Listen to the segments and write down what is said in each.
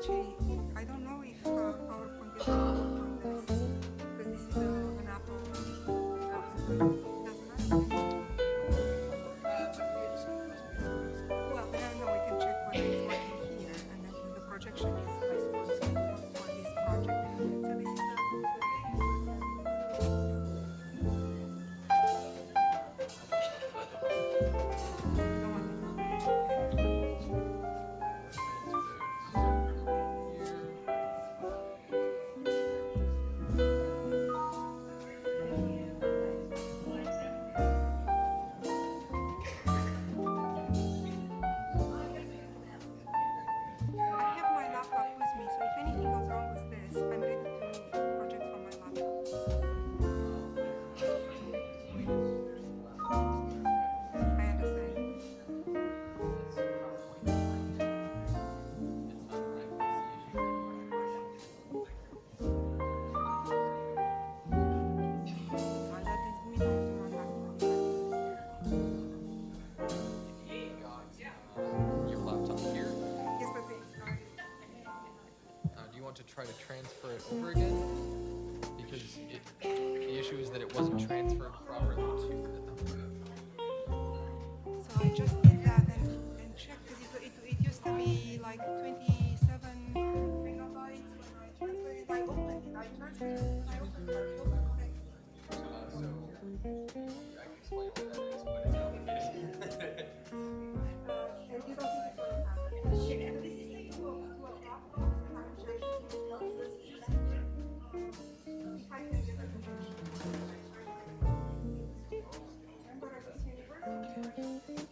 Actually, I don't know if PowerPoint is going to work on this because this is an Apple. Doesn't matter. Well, then no, we can check whether it's working here, and then the projection is, I suppose, for this project. So this is I have my laptop with me, so if anything goes wrong with this, I'm ready to project from my laptop. I understand. Well, that is me to my laptop. Your laptop here. Yes, but Do you want to try to transfer it over again? Because the issue is that it wasn't transferred properly to the thumb. so I just did that and checked because it used to be like 27 megabytes when I transferred it. I opened it. I transferred it and I opened it. It opened okay. So I can explain what that is, but it's complicated. And you don't think it's going to happen. This is saying to a laptop and I'm checking if it helps us. If I can get a connection. Remember at this university?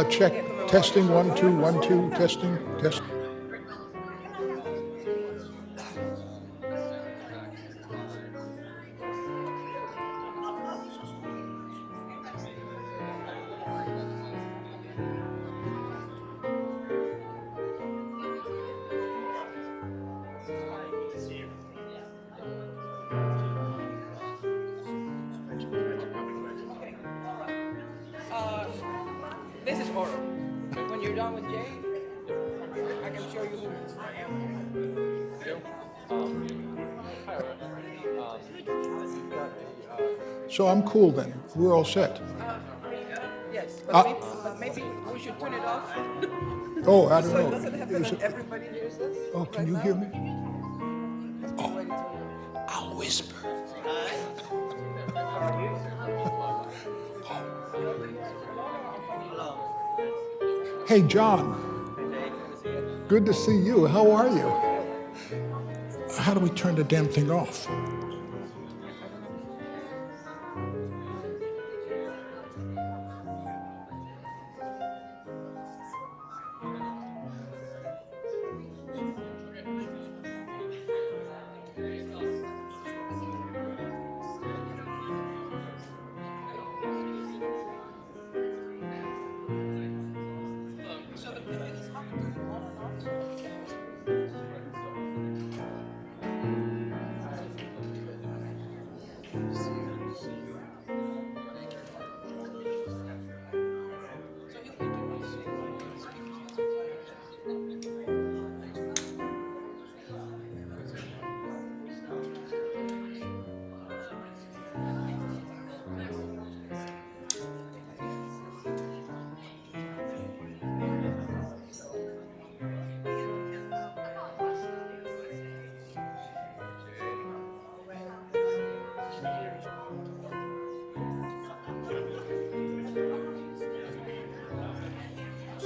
Check, testing, 1, 2, 1, 2, testing, test. This is oral. When you're done with Jay, I can show you who I am. So I'm cool then. We're all set. Yes, but maybe we should turn it off. Oh, I don't So it know. doesn't happen Is that it- everybody hears us. Oh, can right you now. hear me? Let's be ready to- I'll whisper. Hey, John. Good to see you. How are you? How do we turn the damn thing off? So the thing is, how to turn it on and off? So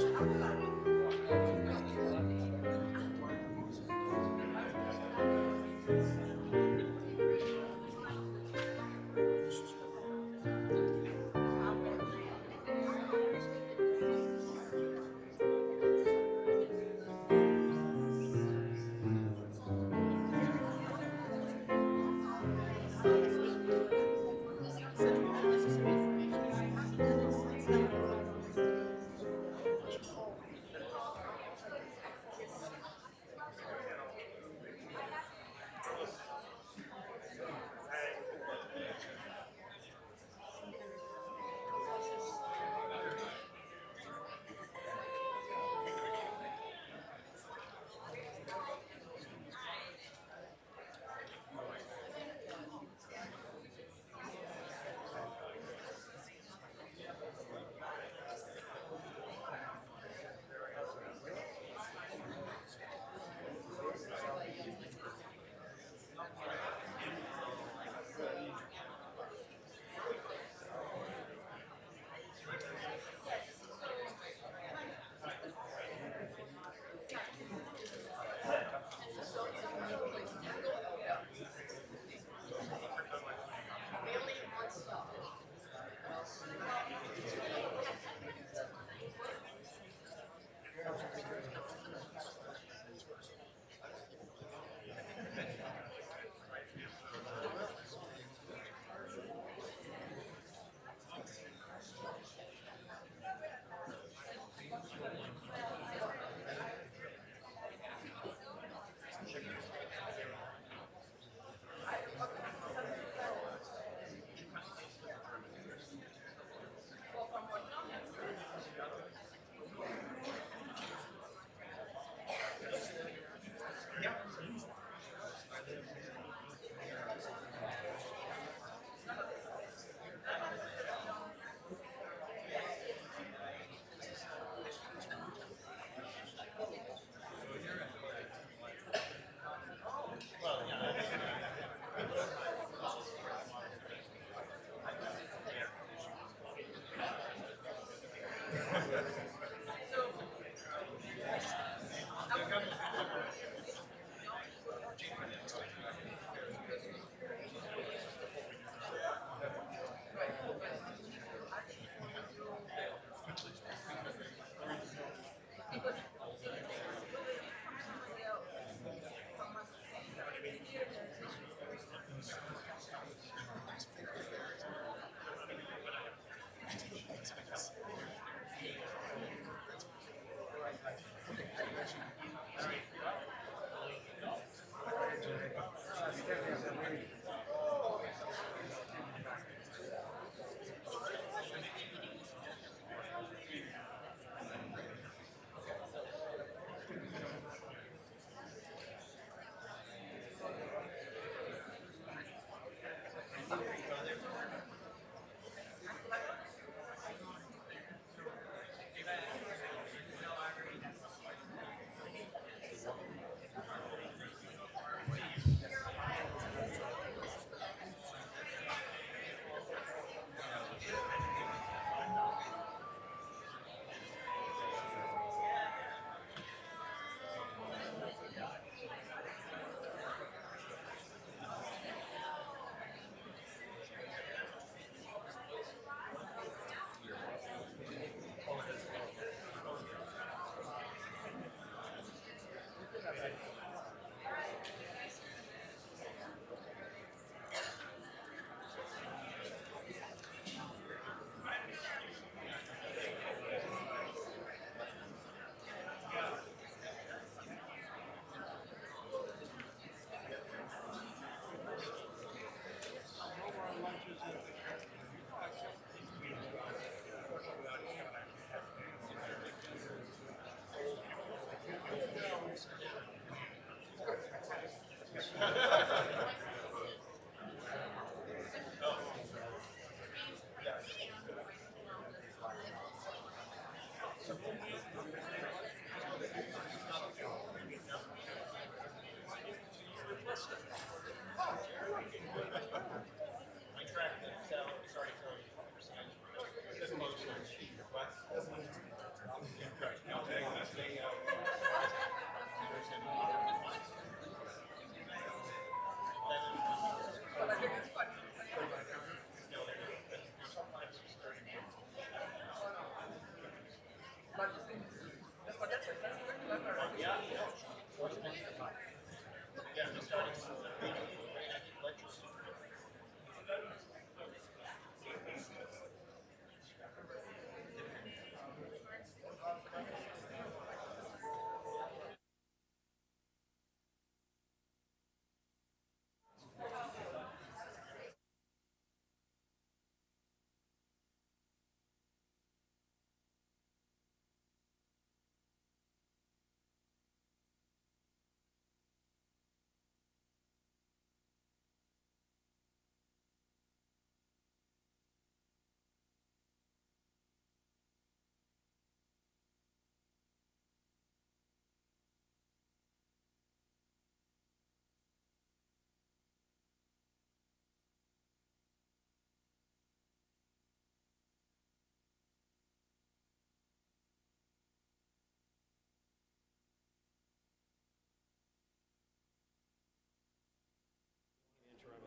you can do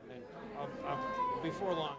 And before long,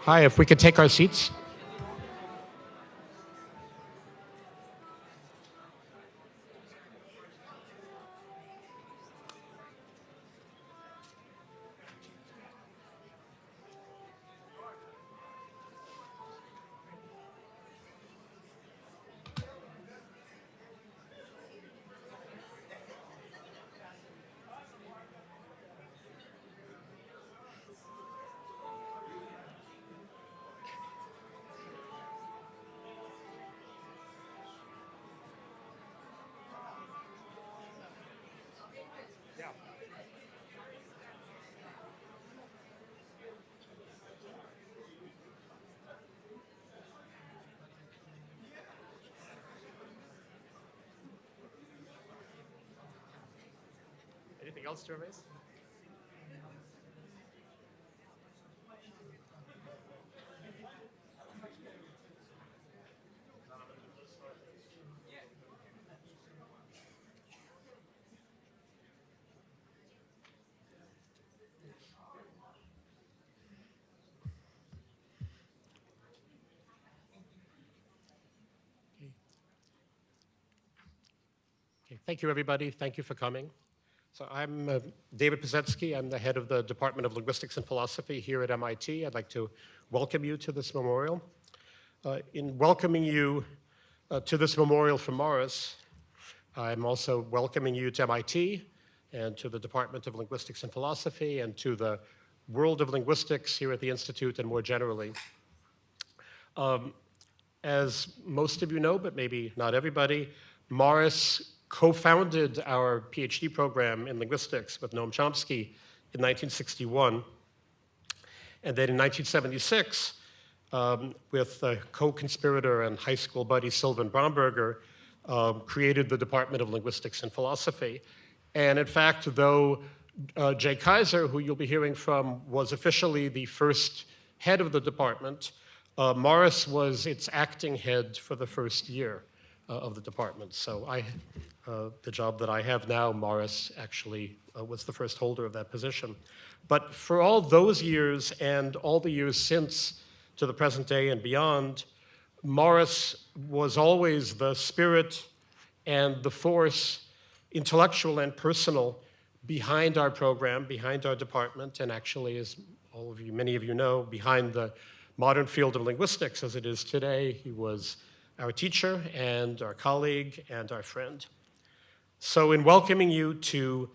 Hi, if we could take our seats. Anything else, Gervais? Okay, thank you, everybody. Thank you for coming. So I'm David Pazetsky. I'm the head of the Department of Linguistics and Philosophy here at MIT. I'd like to welcome you to this memorial. In welcoming you to this memorial for Morris, I'm also welcoming you to MIT and to the Department of Linguistics and Philosophy and to the world of linguistics here at the Institute and more generally. As most of you know, but maybe not everybody, Morris co-founded our PhD program in linguistics with Noam Chomsky in 1961. And then in 1976, with a co-conspirator and high school buddy Sylvan Bromberger, created the Department of Linguistics and Philosophy. And in fact, though Jay Kaiser, who you'll be hearing from, was officially the first head of the department, Morris was its acting head for the first year of the department. So the job that I have now, Morris actually was the first holder of that position. But for all those years and all the years since to the present day and beyond, Morris was always the spirit and the force, intellectual and personal, behind our program, behind our department, and actually, as all of you, many of you know, behind the modern field of linguistics as it is today. He was our teacher and our colleague and our friend. So in welcoming you to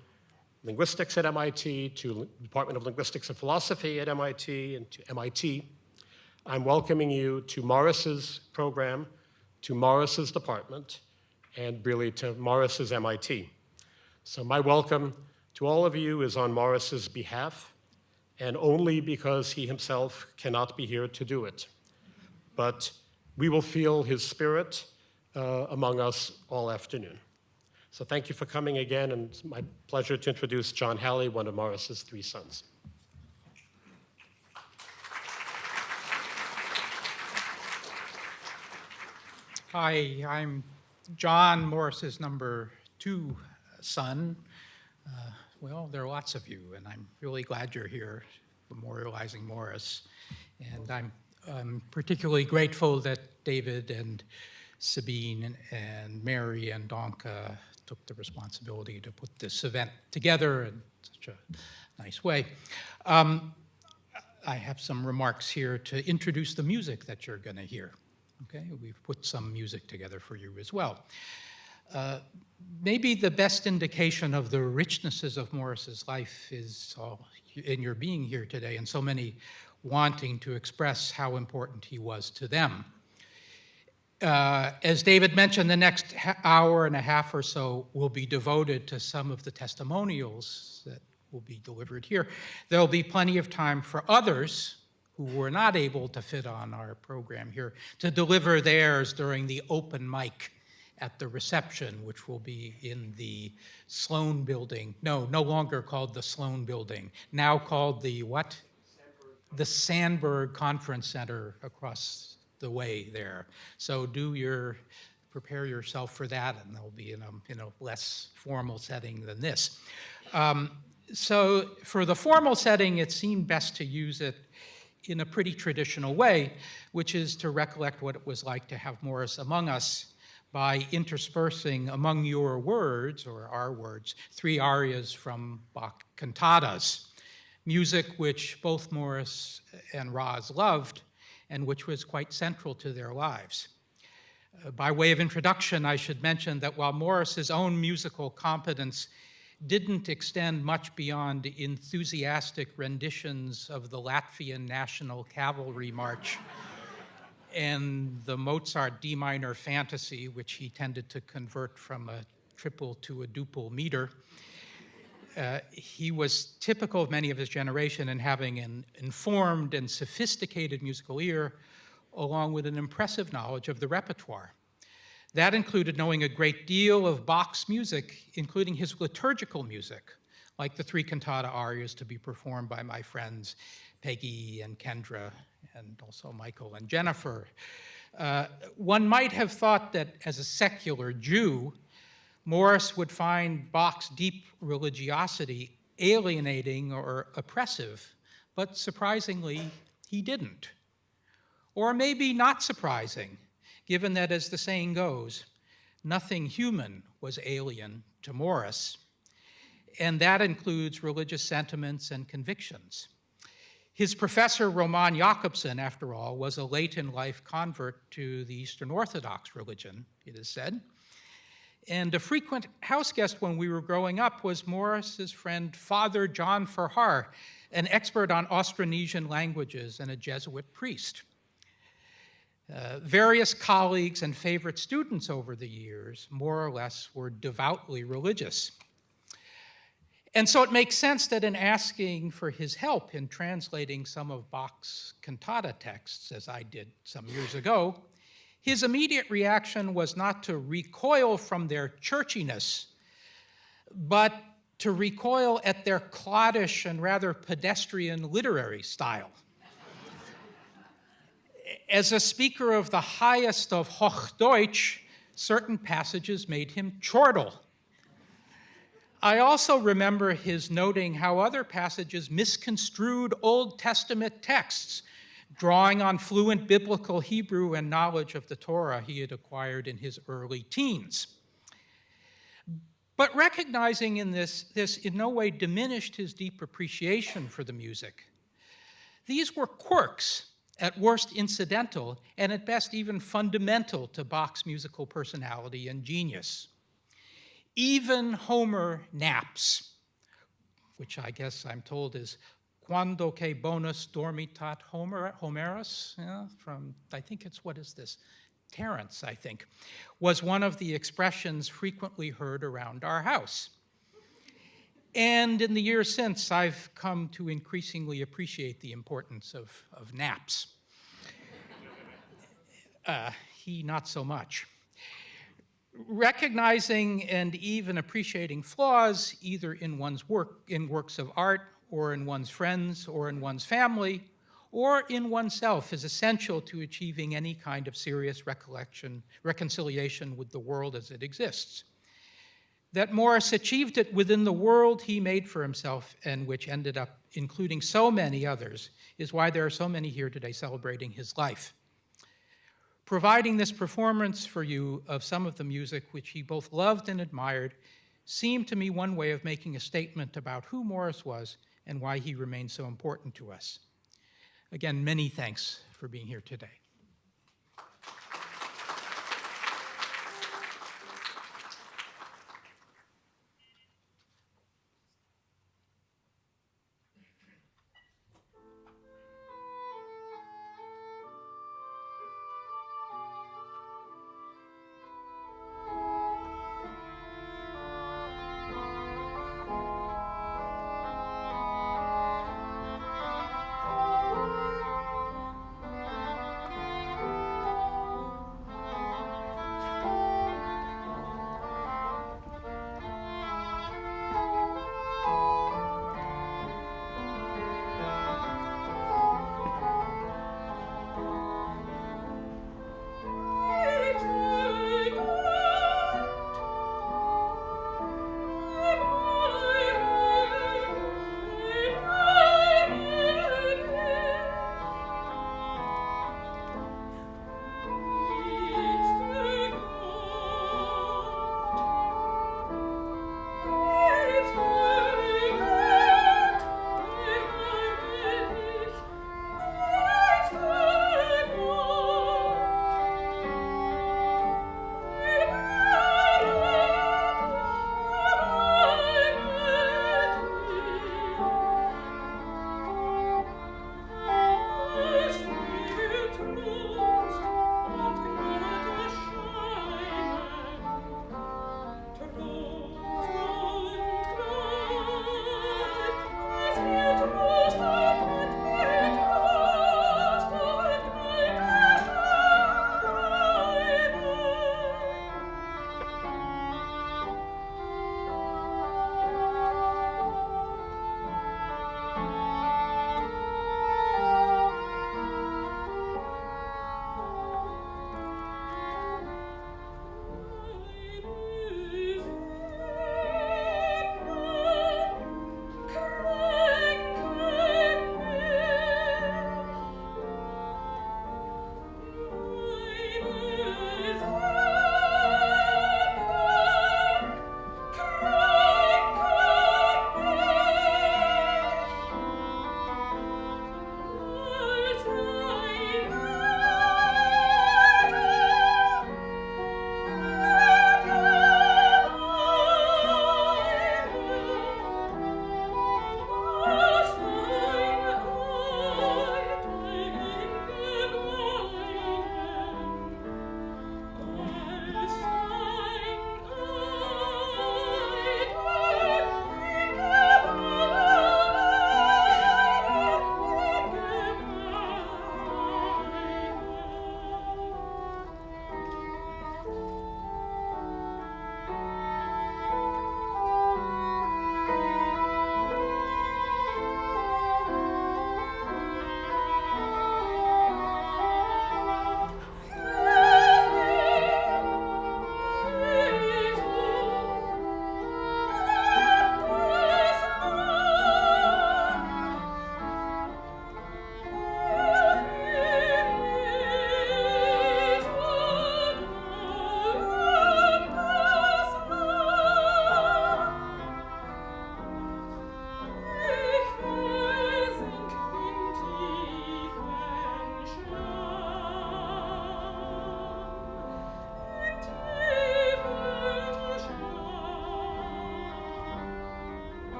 linguistics at MIT, to the Department of Linguistics and Philosophy at MIT, and to MIT, I'm welcoming you to Morris's program, to Morris's department, and really to Morris's MIT. So my welcome to all of you is on Morris's behalf, and only because he himself cannot be here to do it. But we will feel his spirit among us all afternoon. So thank you for coming again, and it's my pleasure to introduce John Halle, one of Morris's three sons. Hi, I'm John, Morris's number 2 son. Well, there are lots of you, and I'm really glad you're here memorializing Morris. And I'm particularly grateful that David and Sabine and Mary and Donka took the responsibility to put this event together in such a nice way. I have some remarks here to introduce the music that you're going to hear. Okay, we've put some music together for you as well. Maybe the best indication of the richnesses of Morris's life is in your being here today, and so many wanting to express how important he was to them. As David mentioned, the next hour and a half or so will be devoted to some of the testimonials that will be delivered here. There'll be plenty of time for others who were not able to fit on our program here to deliver theirs during the open mic at the reception, which will be in the Sloan Building. No longer called the Sloan Building, now called the what? Sandberg. The Sandberg Conference Center across the way there. So prepare yourself for that, and they'll be in a less formal setting than this. So for the formal setting, it seemed best to use it in a pretty traditional way, which is to recollect what it was like to have Morris among us by interspersing among your words, or our words, 3 arias from Bach cantatas, music which both Morris and Roz loved and which was quite central to their lives. By way of introduction, I should mention that while Morris's own musical competence didn't extend much beyond enthusiastic renditions of the Latvian National Cavalry March and the Mozart D minor Fantasy, which he tended to convert from a triple to a duple meter. He was typical of many of his generation in having an informed and sophisticated musical ear, along with an impressive knowledge of the repertoire. That included knowing a great deal of Bach's music, including his liturgical music, like the 3 cantata arias to be performed by my friends Peggy and Kendra, and also Michael and Jennifer. One might have thought that as a secular Jew, Morris would find Bach's deep religiosity alienating or oppressive, but surprisingly, he didn't. Or maybe not surprising, given that, as the saying goes, nothing human was alien to Morris, and that includes religious sentiments and convictions. His professor, Roman Jakobson, after all, was a late-in-life convert to the Eastern Orthodox religion, it is said. And a frequent house guest when we were growing up was Morris's friend, Father John Farhar, an expert on Austronesian languages and a Jesuit priest. Various colleagues and favorite students over the years, more or less, were devoutly religious. And so it makes sense that in asking for his help in translating some of Bach's cantata texts, as I did some years ago, his immediate reaction was not to recoil from their churchiness, but to recoil at their cloddish and rather pedestrian literary style. As a speaker of the highest of Hochdeutsch, certain passages made him chortle. I also remember his noting how other passages misconstrued Old Testament texts, drawing on fluent biblical Hebrew and knowledge of the Torah he had acquired in his early teens. But recognizing in this in no way diminished his deep appreciation for the music. These were quirks, at worst incidental, and at best even fundamental to Bach's musical personality and genius. Even Homer naps, which I guess I'm told is quando que bonus dormitat Homerus, from, I think it's, what is this? Terence, I think, was one of the expressions frequently heard around our house. And in the years since, I've come to increasingly appreciate the importance of naps. He not so much. Recognizing and even appreciating flaws, either in one's work, in works of art, or in one's friends, or in one's family, or in oneself, is essential to achieving any kind of serious reconciliation with the world as it exists. That Morris achieved it within the world he made for himself, and which ended up including so many others, is why there are so many here today celebrating his life. Providing this performance for you of some of the music which he both loved and admired seemed to me one way of making a statement about who Morris was and why he remained so important to us. Again, many thanks for being here today.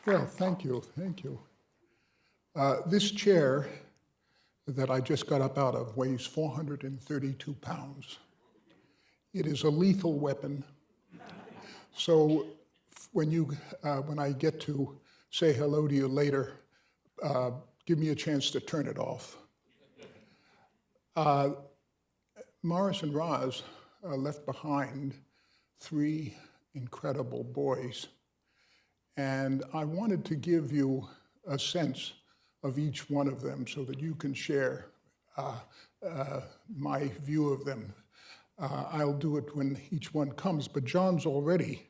Well, thank you, thank you. This chair that I just got up out of weighs 432 pounds. It is a lethal weapon. So when I get to say hello to you later, give me a chance to turn it off. Morris and Roz left behind 3 incredible boys. And I wanted to give you a sense of each one of them so that you can share my view of them. I'll do it when each one comes, but John's already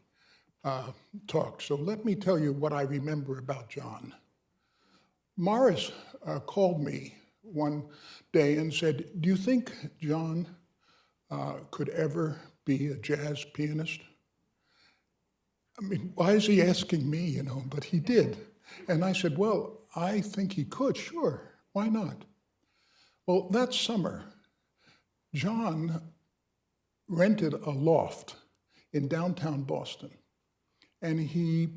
talked. So let me tell you what I remember about John. Morris called me one day and said, "Do you think John could ever be a jazz pianist?" I mean, why is he asking me, But he did. And I said, well, I think he could, sure, why not? Well, that summer, John rented a loft in downtown Boston, and he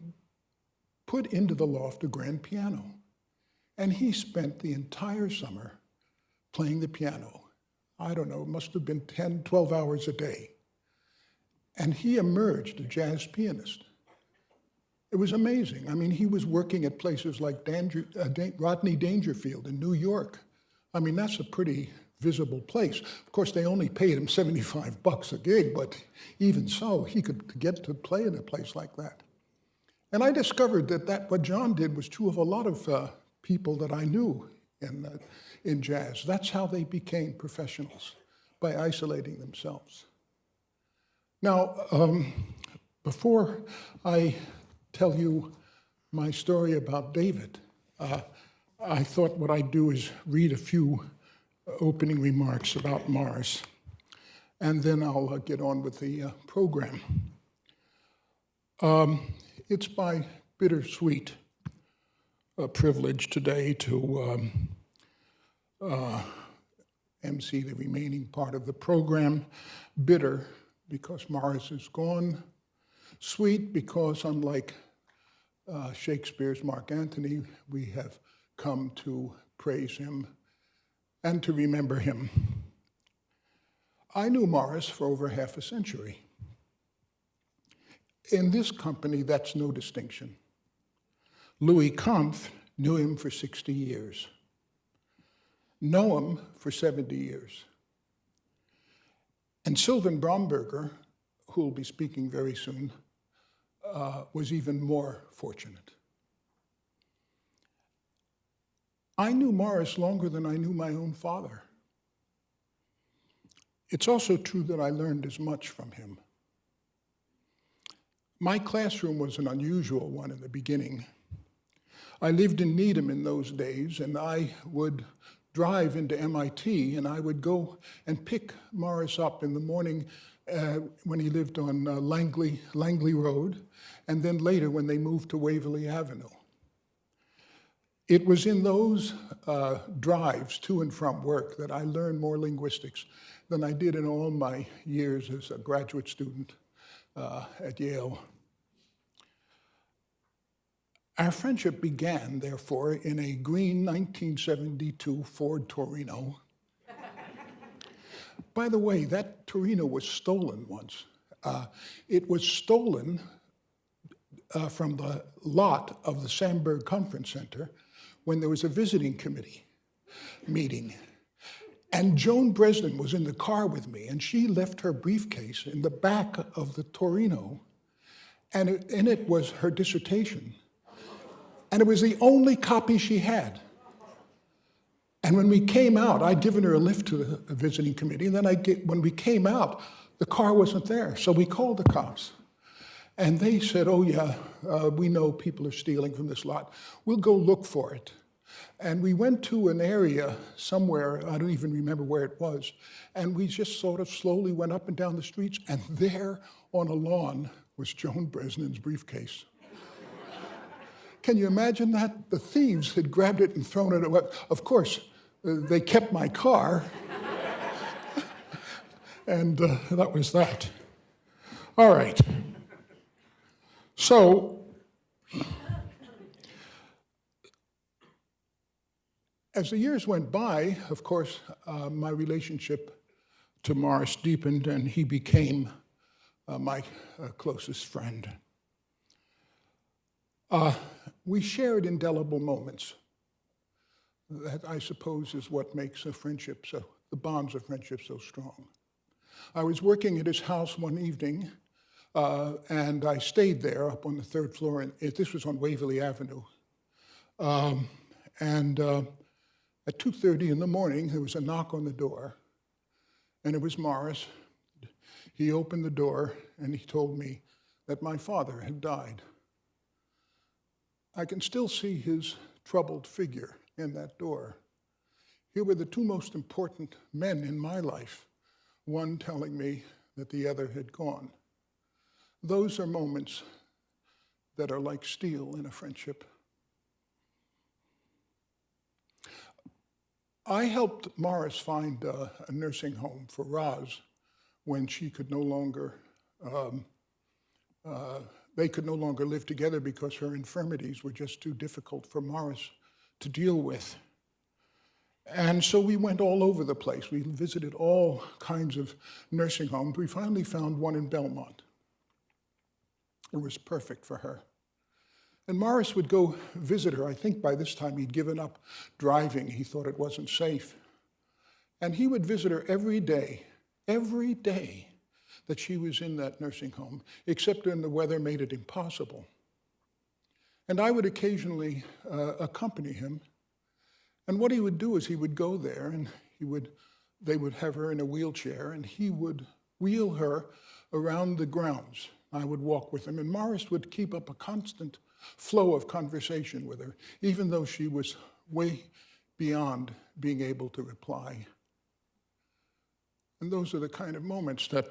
put into the loft a grand piano. And he spent the entire summer playing the piano. I don't know, it must have been 10, 12 hours a day. And he emerged a jazz pianist. It was amazing. I mean, he was working at places like Rodney Dangerfield in New York. I mean, that's a pretty visible place. Of course, they only paid him $75 a gig, but even so, he could get to play in a place like that. And I discovered that what John did was true of a lot of people that I knew in jazz. That's how they became professionals, by isolating themselves. Now, before I tell you my story about David, I thought what I'd do is read a few opening remarks about Morris, and then I'll get on with the program. It's my bittersweet privilege today to MC the remaining part of the program. Bitter because Morris is gone. Sweet because, unlike Shakespeare's Mark Antony, we have come to praise him and to remember him. I knew Morris for over half a century. In this company, that's no distinction. Louis Kampf knew him for 60 years. Noam for 70 years. And Sylvan Bromberger, who will be speaking very soon, was even more fortunate. I knew Morris longer than I knew my own father. It's also true that I learned as much from him. My classroom was an unusual one in the beginning. I lived in Needham in those days, and I would drive into MIT, and I would go and pick Morris up in the morning when he lived on Langley Road, and then later when they moved to Waverly Avenue. It was in those drives to and from work that I learned more linguistics than I did in all my years as a graduate student at Yale. Our friendship began, therefore, in a green 1972 Ford Torino. By the way, that Torino was stolen once. It was stolen from the lot of the Sandburg Conference Center when there was a visiting committee meeting. And Joan Bresnan was in the car with me, and she left her briefcase in the back of the Torino, and in it was her dissertation. And it was the only copy she had. And when we came out, I'd given her a lift to the visiting committee, and then when we came out, the car wasn't there. So we called the cops. And they said, oh yeah, we know people are stealing from this lot. We'll go look for it. And we went to an area somewhere, I don't even remember where it was, and we just sort of slowly went up and down the streets, and there on a lawn was Joan Bresnan's briefcase. Can you imagine that? The thieves had grabbed it and thrown it away. Of course, they kept my car. And that was that. All right. So, as the years went by, of course, my relationship to Morris deepened, and he became my closest friend. We shared indelible moments. That, I suppose, is what makes a friendship the bonds of friendship so strong. I was working at his house one evening, and I stayed there up on the third floor. And this was on Waverly Avenue. At 2:30 in the morning, there was a knock on the door, and it was Morris. He opened the door, and he told me that my father had died. I can still see his troubled figure in that door. Here were the two most important men in my life, one telling me that the other had gone. Those are moments that are like steel in a friendship. I helped Morris find a nursing home for Roz when she could no longer, they could no longer live together because her infirmities were just too difficult for Morris to deal with. And so we went all over the place. We visited all kinds of nursing homes. We finally found one in Belmont. It was perfect for her. And Morris would go visit her. I think by this time he'd given up driving. He thought it wasn't safe. And he would visit her every day that she was in that nursing home, except when the weather made it impossible. And I would occasionally accompany him. And what he would do is he would go there, and they would have her in a wheelchair, and he would wheel her around the grounds. I would walk with him, and Morris would keep up a constant flow of conversation with her, even though she was way beyond being able to reply. And those are the kind of moments that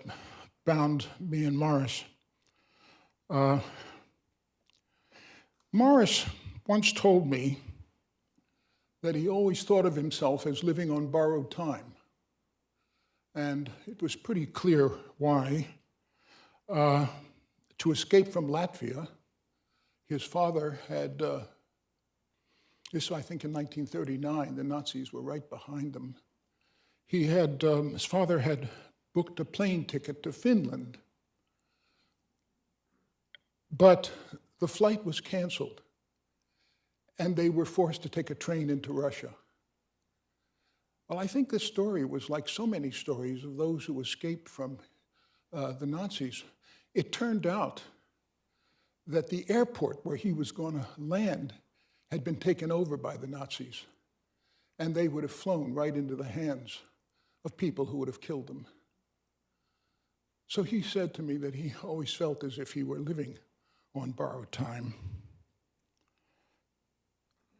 bound me and Morris. Morris once told me that he always thought of himself as living on borrowed time. And it was pretty clear why. To escape from Latvia, his father had, this I think in 1939, the Nazis were right behind them. His father had booked a plane ticket to Finland, but the flight was canceled, and they were forced to take a train into Russia. Well, I think this story was like so many stories of those who escaped from the Nazis. It turned out that the airport where he was going to land had been taken over by the Nazis, and they would have flown right into the hands of people who would have killed them. So he said to me that he always felt as if he were living on borrowed time.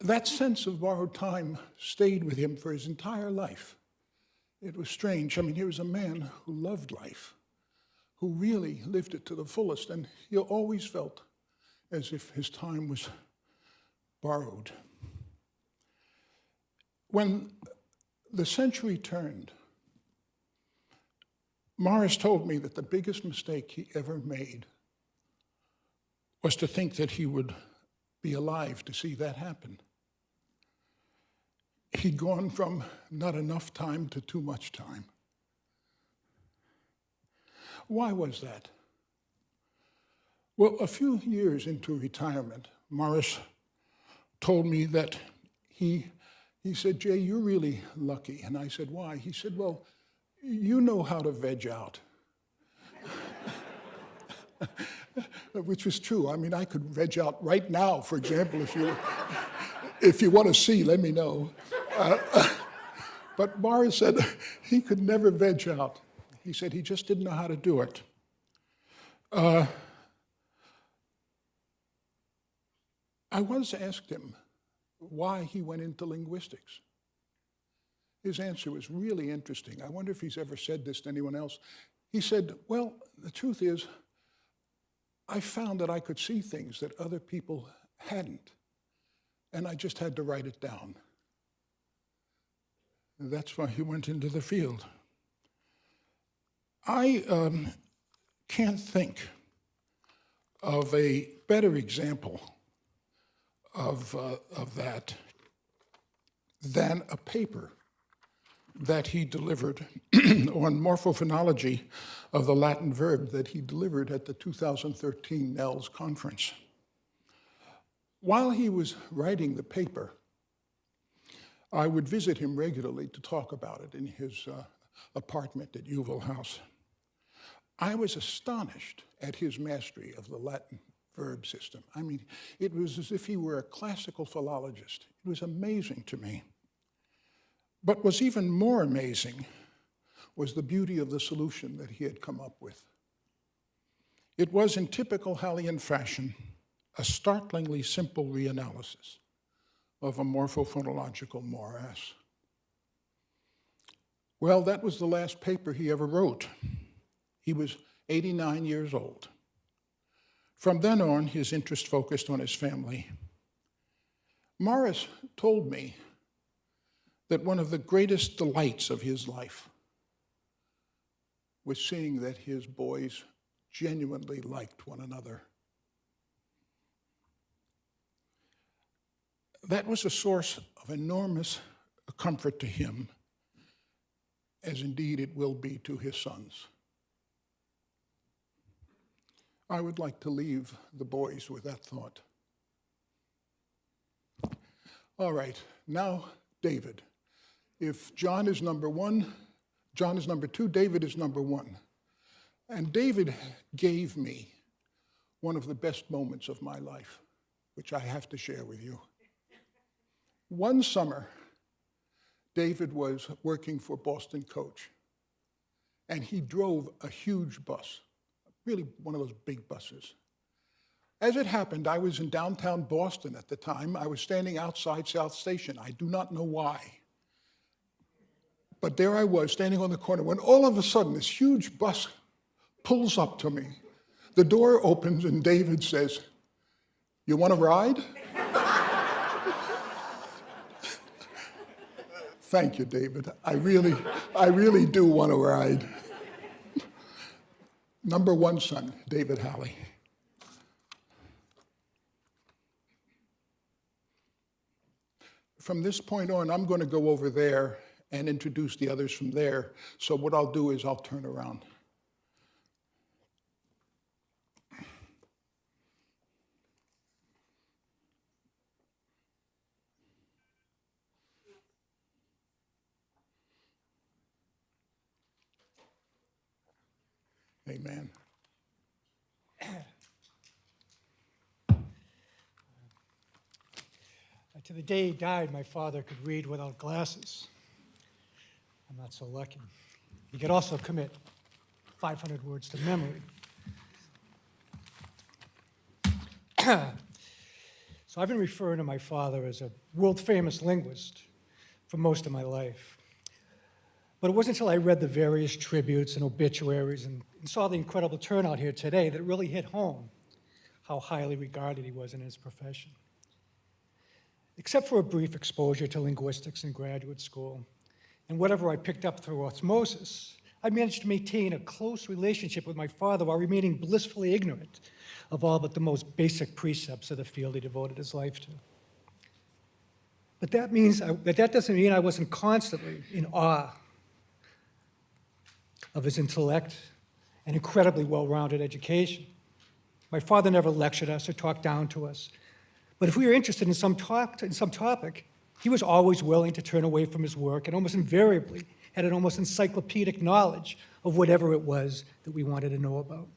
That sense of borrowed time stayed with him for his entire life. It was strange. I mean, here was a man who loved life, who really lived it to the fullest, and he always felt as if his time was borrowed. When the century turned, Morris told me that the biggest mistake he ever made was to think that he would be alive to see that happen. He'd gone from not enough time to too much time. Why was that? Well, a few years into retirement, Morris told me that he said, "Jay, you're really lucky." And I said, "Why?" He said, "Well, you know how to veg out." Which was true. I mean, I could veg out right now, for example, if you want to see, let me know. But Morris said he could never veg out. He said he just didn't know how to do it. I once asked him why he went into linguistics. His answer was really interesting. I wonder if he's ever said this to anyone else. He said, "Well, the truth is, I found that I could see things that other people hadn't, and I just had to write it down." And that's why he went into the field. I can't think of a better example of that than a paper that he delivered on morphophonology of the Latin verb that he delivered at the 2013 NELS conference. While he was writing the paper, I would visit him regularly to talk about it in his apartment at Yuval House. I was astonished at his mastery of the Latin verb system. I mean, it was as if he were a classical philologist. It was amazing to me. But what's even more amazing was the beauty of the solution that he had come up with. It was, in typical Hallian fashion, a startlingly simple reanalysis of a morphophonological morass. Well, that was the last paper he ever wrote. He was 89 years old. From then on, his interest focused on his family. Morris told me that one of the greatest delights of his life was seeing that his boys genuinely liked one another. That was a source of enormous comfort to him, as indeed it will be to his sons. I would like to leave the boys with that thought. All right, now David. If John is number one, John is number two, David is number one. And David gave me one of the best moments of my life, which I have to share with you. One summer, David was working for Boston Coach, and he drove a huge bus, really one of those big buses. As it happened, I was in downtown Boston at the time. I was standing outside South Station. I do not know why. But there I was, standing on the corner, when all of a sudden this huge bus pulls up to me. The door opens and David says, "You want to ride?" Thank you, David. I really do want to ride. Number one son, David Halle. From this point on, I'm going to go over there and introduce the others from there. So what I'll do is I'll turn around. Amen. To the day he died, my father could read without glasses. I'm not so lucky. He could also commit 500 words to memory. So I've been referring to my father as a world-famous linguist for most of my life. But it wasn't until I read the various tributes and obituaries and saw the incredible turnout here today that it really hit home how highly regarded he was in his profession. Except for a brief exposure to linguistics in graduate school, and whatever I picked up through osmosis, I managed to maintain a close relationship with my father while remaining blissfully ignorant of all but the most basic precepts of the field he devoted his life to. But that doesn't mean I wasn't constantly in awe of his intellect and incredibly well-rounded education. My father never lectured us or talked down to us. But if we were interested in some topic, he was always willing to turn away from his work and almost invariably had an almost encyclopedic knowledge of whatever it was that we wanted to know about.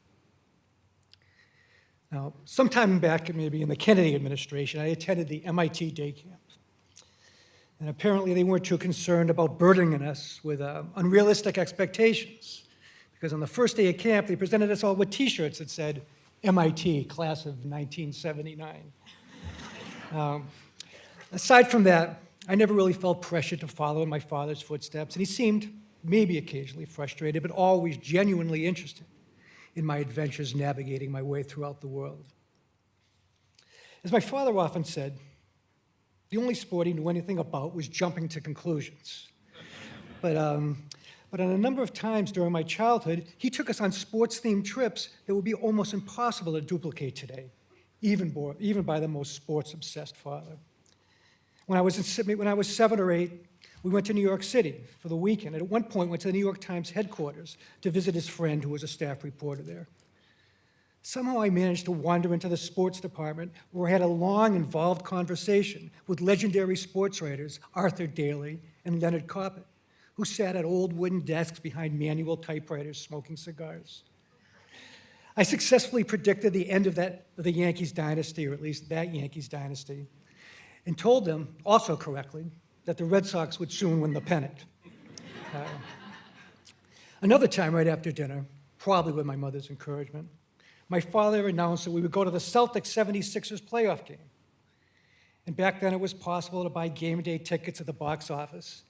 Now, sometime back, maybe in the Kennedy administration, I attended the MIT day camp. And apparently they weren't too concerned about burdening us with unrealistic expectations. Because on the first day of camp, they presented us all with T-shirts that said, MIT, class of 1979. Aside from that, I never really felt pressured to follow in my father's footsteps, and he seemed maybe occasionally frustrated, but always genuinely interested in my adventures navigating my way throughout the world. As my father often said, the only sport he knew anything about was jumping to conclusions. But But on a number of times during my childhood, he took us on sports-themed trips that would be almost impossible to duplicate today, even by the most sports-obsessed father. When I was 7 or 8, we went to New York City for the weekend, and at one point went to the New York Times headquarters to visit his friend who was a staff reporter there. Somehow I managed to wander into the sports department where I had a long, involved conversation with legendary sports writers Arthur Daly and Leonard Coppett, who sat at old wooden desks behind manual typewriters smoking cigars. I successfully predicted the end of the Yankees dynasty, or at least that Yankees dynasty, and told them, also correctly, that the Red Sox would soon win the pennant. Another time right after dinner, probably with my mother's encouragement, my father announced that we would go to the Celtics 76ers playoff game. And back then it was possible to buy game day tickets at the box office.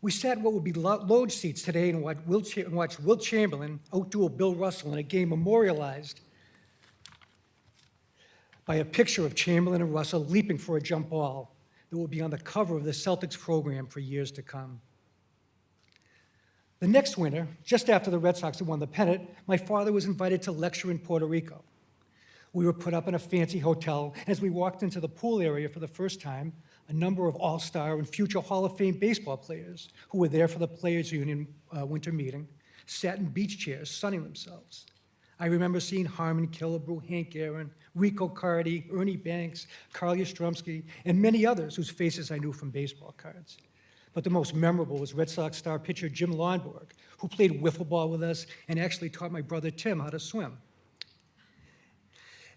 We sat in what would be loge seats today and watched Wilt Chamberlain outduel Bill Russell in a game memorialized by a picture of Chamberlain and Russell leaping for a jump ball that will be on the cover of the Celtics program for years to come. The next winter, just after the Red Sox had won the pennant, my father was invited to lecture in Puerto Rico. We were put up in a fancy hotel. As we walked into the pool area for the first time, a number of all-star and future Hall of Fame baseball players who were there for the Players Union winter meeting sat in beach chairs sunning themselves. I remember seeing Harmon Killebrew, Hank Aaron, Rico Cardi, Ernie Banks, Carl Yastrzemski, and many others whose faces I knew from baseball cards. But the most memorable was Red Sox star pitcher Jim Lonborg, who played wiffle ball with us and actually taught my brother Tim how to swim.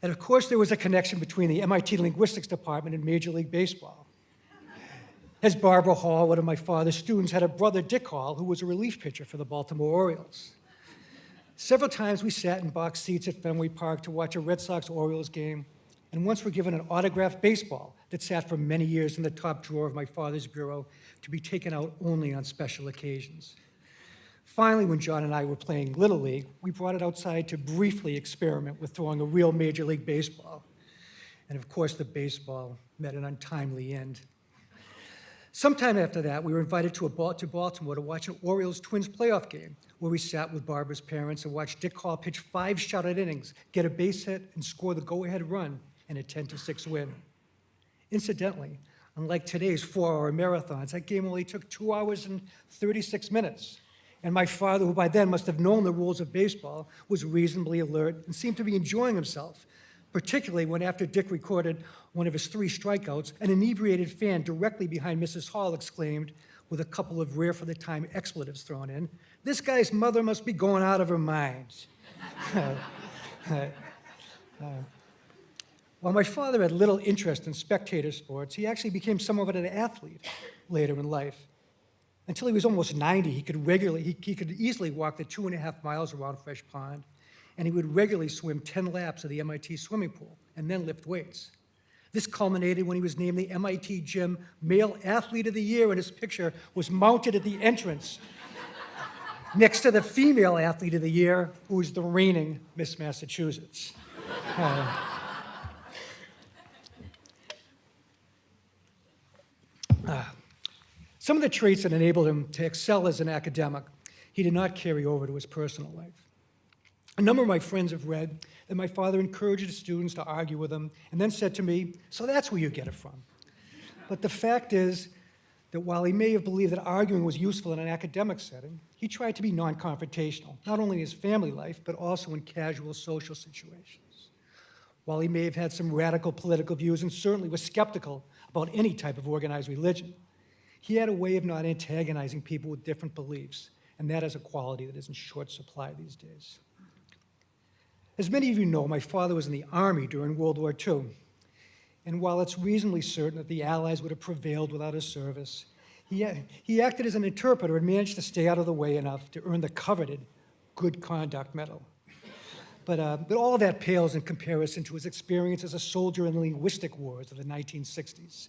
And of course, there was a connection between the MIT linguistics department and Major League Baseball. As Barbara Hall, one of my father's students, had a brother, Dick Hall, who was a relief pitcher for the Baltimore Orioles. Several times we sat in box seats at Fenway Park to watch a Red Sox-Orioles game, and once were given an autographed baseball that sat for many years in the top drawer of my father's bureau to be taken out only on special occasions. Finally, when John and I were playing Little League, we brought it outside to briefly experiment with throwing a real Major League Baseball. And of course, the baseball met an untimely end. Sometime after that, we were invited to Baltimore to watch an Orioles-Twins playoff game, where we sat with Barbara's parents and watched Dick Hall pitch 5 shutout innings, get a base hit, and score the go-ahead run in a 10-6 win. Incidentally, unlike today's 4-hour marathons, that game only took 2 hours and 36 minutes. And my father, who by then must have known the rules of baseball, was reasonably alert and seemed to be enjoying himself, particularly when after Dick recorded one of his 3 strikeouts, an inebriated fan directly behind Mrs. Hall exclaimed, with a couple of rare-for-the-time expletives thrown in, "This guy's mother must be going out of her mind." While my father had little interest in spectator sports, he actually became somewhat of an athlete later in life. Until he was almost 90, he could easily walk the 2.5 miles around Fresh Pond, and he would regularly swim 10 laps of the MIT swimming pool and then lift weights. This culminated when he was named the MIT Gym Male Athlete of the Year, and his picture was mounted at the entrance next to the Female Athlete of the Year, who is the reigning Miss Massachusetts. Some of the traits that enabled him to excel as an academic, he did not carry over to his personal life. A number of my friends have read that my father encouraged his students to argue with him and then said to me, "So that's where you get it from." But the fact is that while he may have believed that arguing was useful in an academic setting, he tried to be non-confrontational, not only in his family life, but also in casual social situations. While he may have had some radical political views and certainly was skeptical about any type of organized religion, he had a way of not antagonizing people with different beliefs, and that is a quality that is in short supply these days. As many of you know, my father was in the Army during World War II, and while it's reasonably certain that the Allies would have prevailed without his service, he acted as an interpreter and managed to stay out of the way enough to earn the coveted Good Conduct Medal. But all that pales in comparison to his experience as a soldier in the linguistic wars of the 1960s.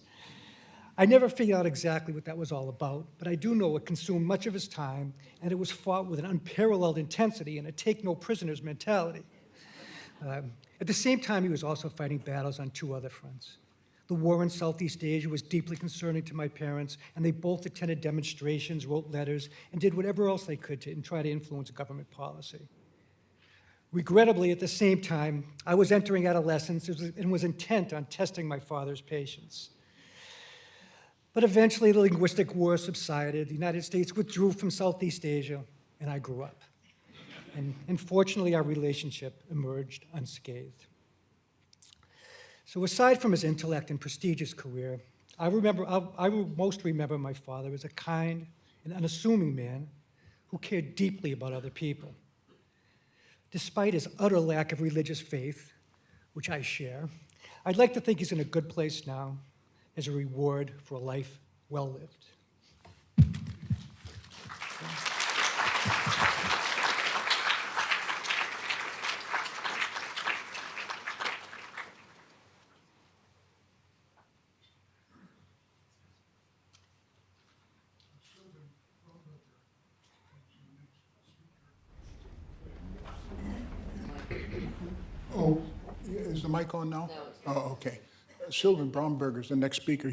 I never figured out exactly what that was all about, but I do know it consumed much of his time, and it was fought with an unparalleled intensity and a take-no-prisoners mentality. At the same time, he was also fighting battles on 2 other fronts. The war in Southeast Asia was deeply concerning to my parents, and they both attended demonstrations, wrote letters, and did whatever else they could to try to influence government policy. Regrettably, at the same time, I was entering adolescence and was intent on testing my father's patience. But eventually, the linguistic war subsided, the United States withdrew from Southeast Asia, and I grew up. And fortunately, our relationship emerged unscathed. So aside from his intellect and prestigious career, I will most remember my father as a kind and unassuming man who cared deeply about other people. Despite his utter lack of religious faith, which I share, I'd like to think he's in a good place now as a reward for a life well lived. Oh, is the mic on now? Oh, okay. Sylvan Bromberger is the next speaker.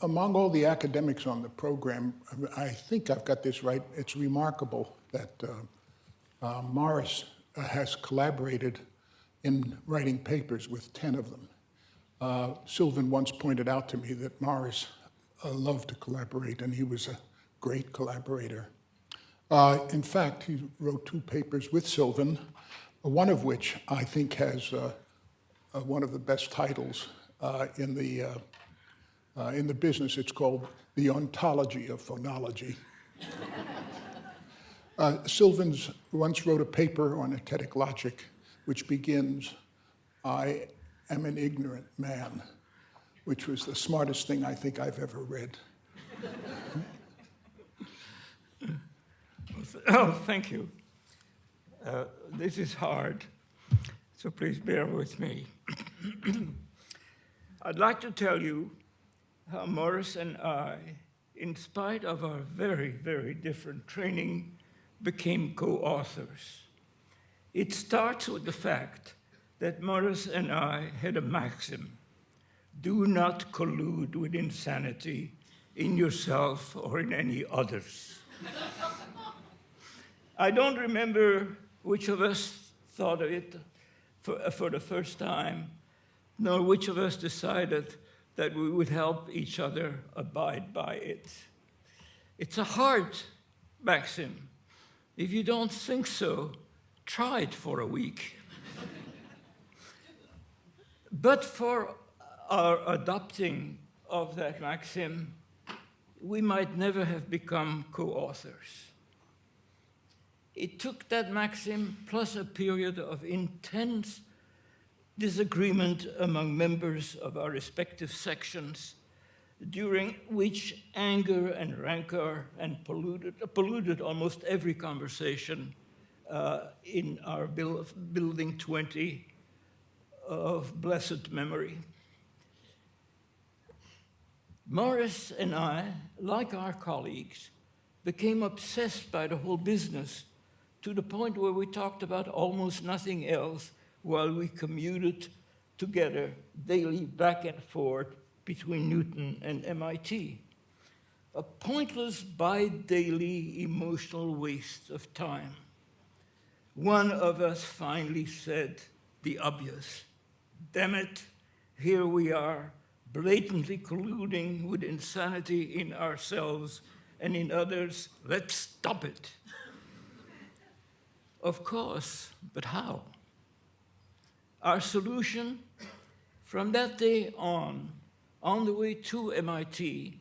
Among all the academics on the program, I think I've got this right. It's remarkable that Morris has collaborated in writing papers with 10 of them. Sylvan once pointed out to me that Morris loved to collaborate, and he was a great collaborator. In fact, he wrote 2 papers with Sylvan, one of which I think has one of the best titles in the business. It's called The Ontology of Phonology. Sylvan's once wrote a paper on aesthetic logic, which begins, "I am an ignorant man," which was the smartest thing I think I've ever read. Oh, thank you. This is hard, so please bear with me. I'd like to tell you how Morris and I, in spite of our very, very different training, became co-authors. It starts with the fact that Morris and I had a maxim: do not collude with insanity in yourself or in any others. I don't remember which of us thought of it for the first time, nor which of us decided that we would help each other abide by it. It's a hard maxim. If you don't think so, try it for a week. But for our adopting of that maxim, we might never have become co-authors. It took that maxim plus a period of intense disagreement among members of our respective sections, during which anger and rancor polluted almost every conversation in our Building 20 of blessed memory. Morris and I, like our colleagues, became obsessed by the whole business, to the point where we talked about almost nothing else while we commuted together daily back and forth between Newton and MIT. A pointless bi-daily emotional waste of time. One of us finally said the obvious: damn it, here we are, blatantly colluding with insanity in ourselves and in others. Let's stop it. Of course, but how? Our solution, from that day on the way to MIT,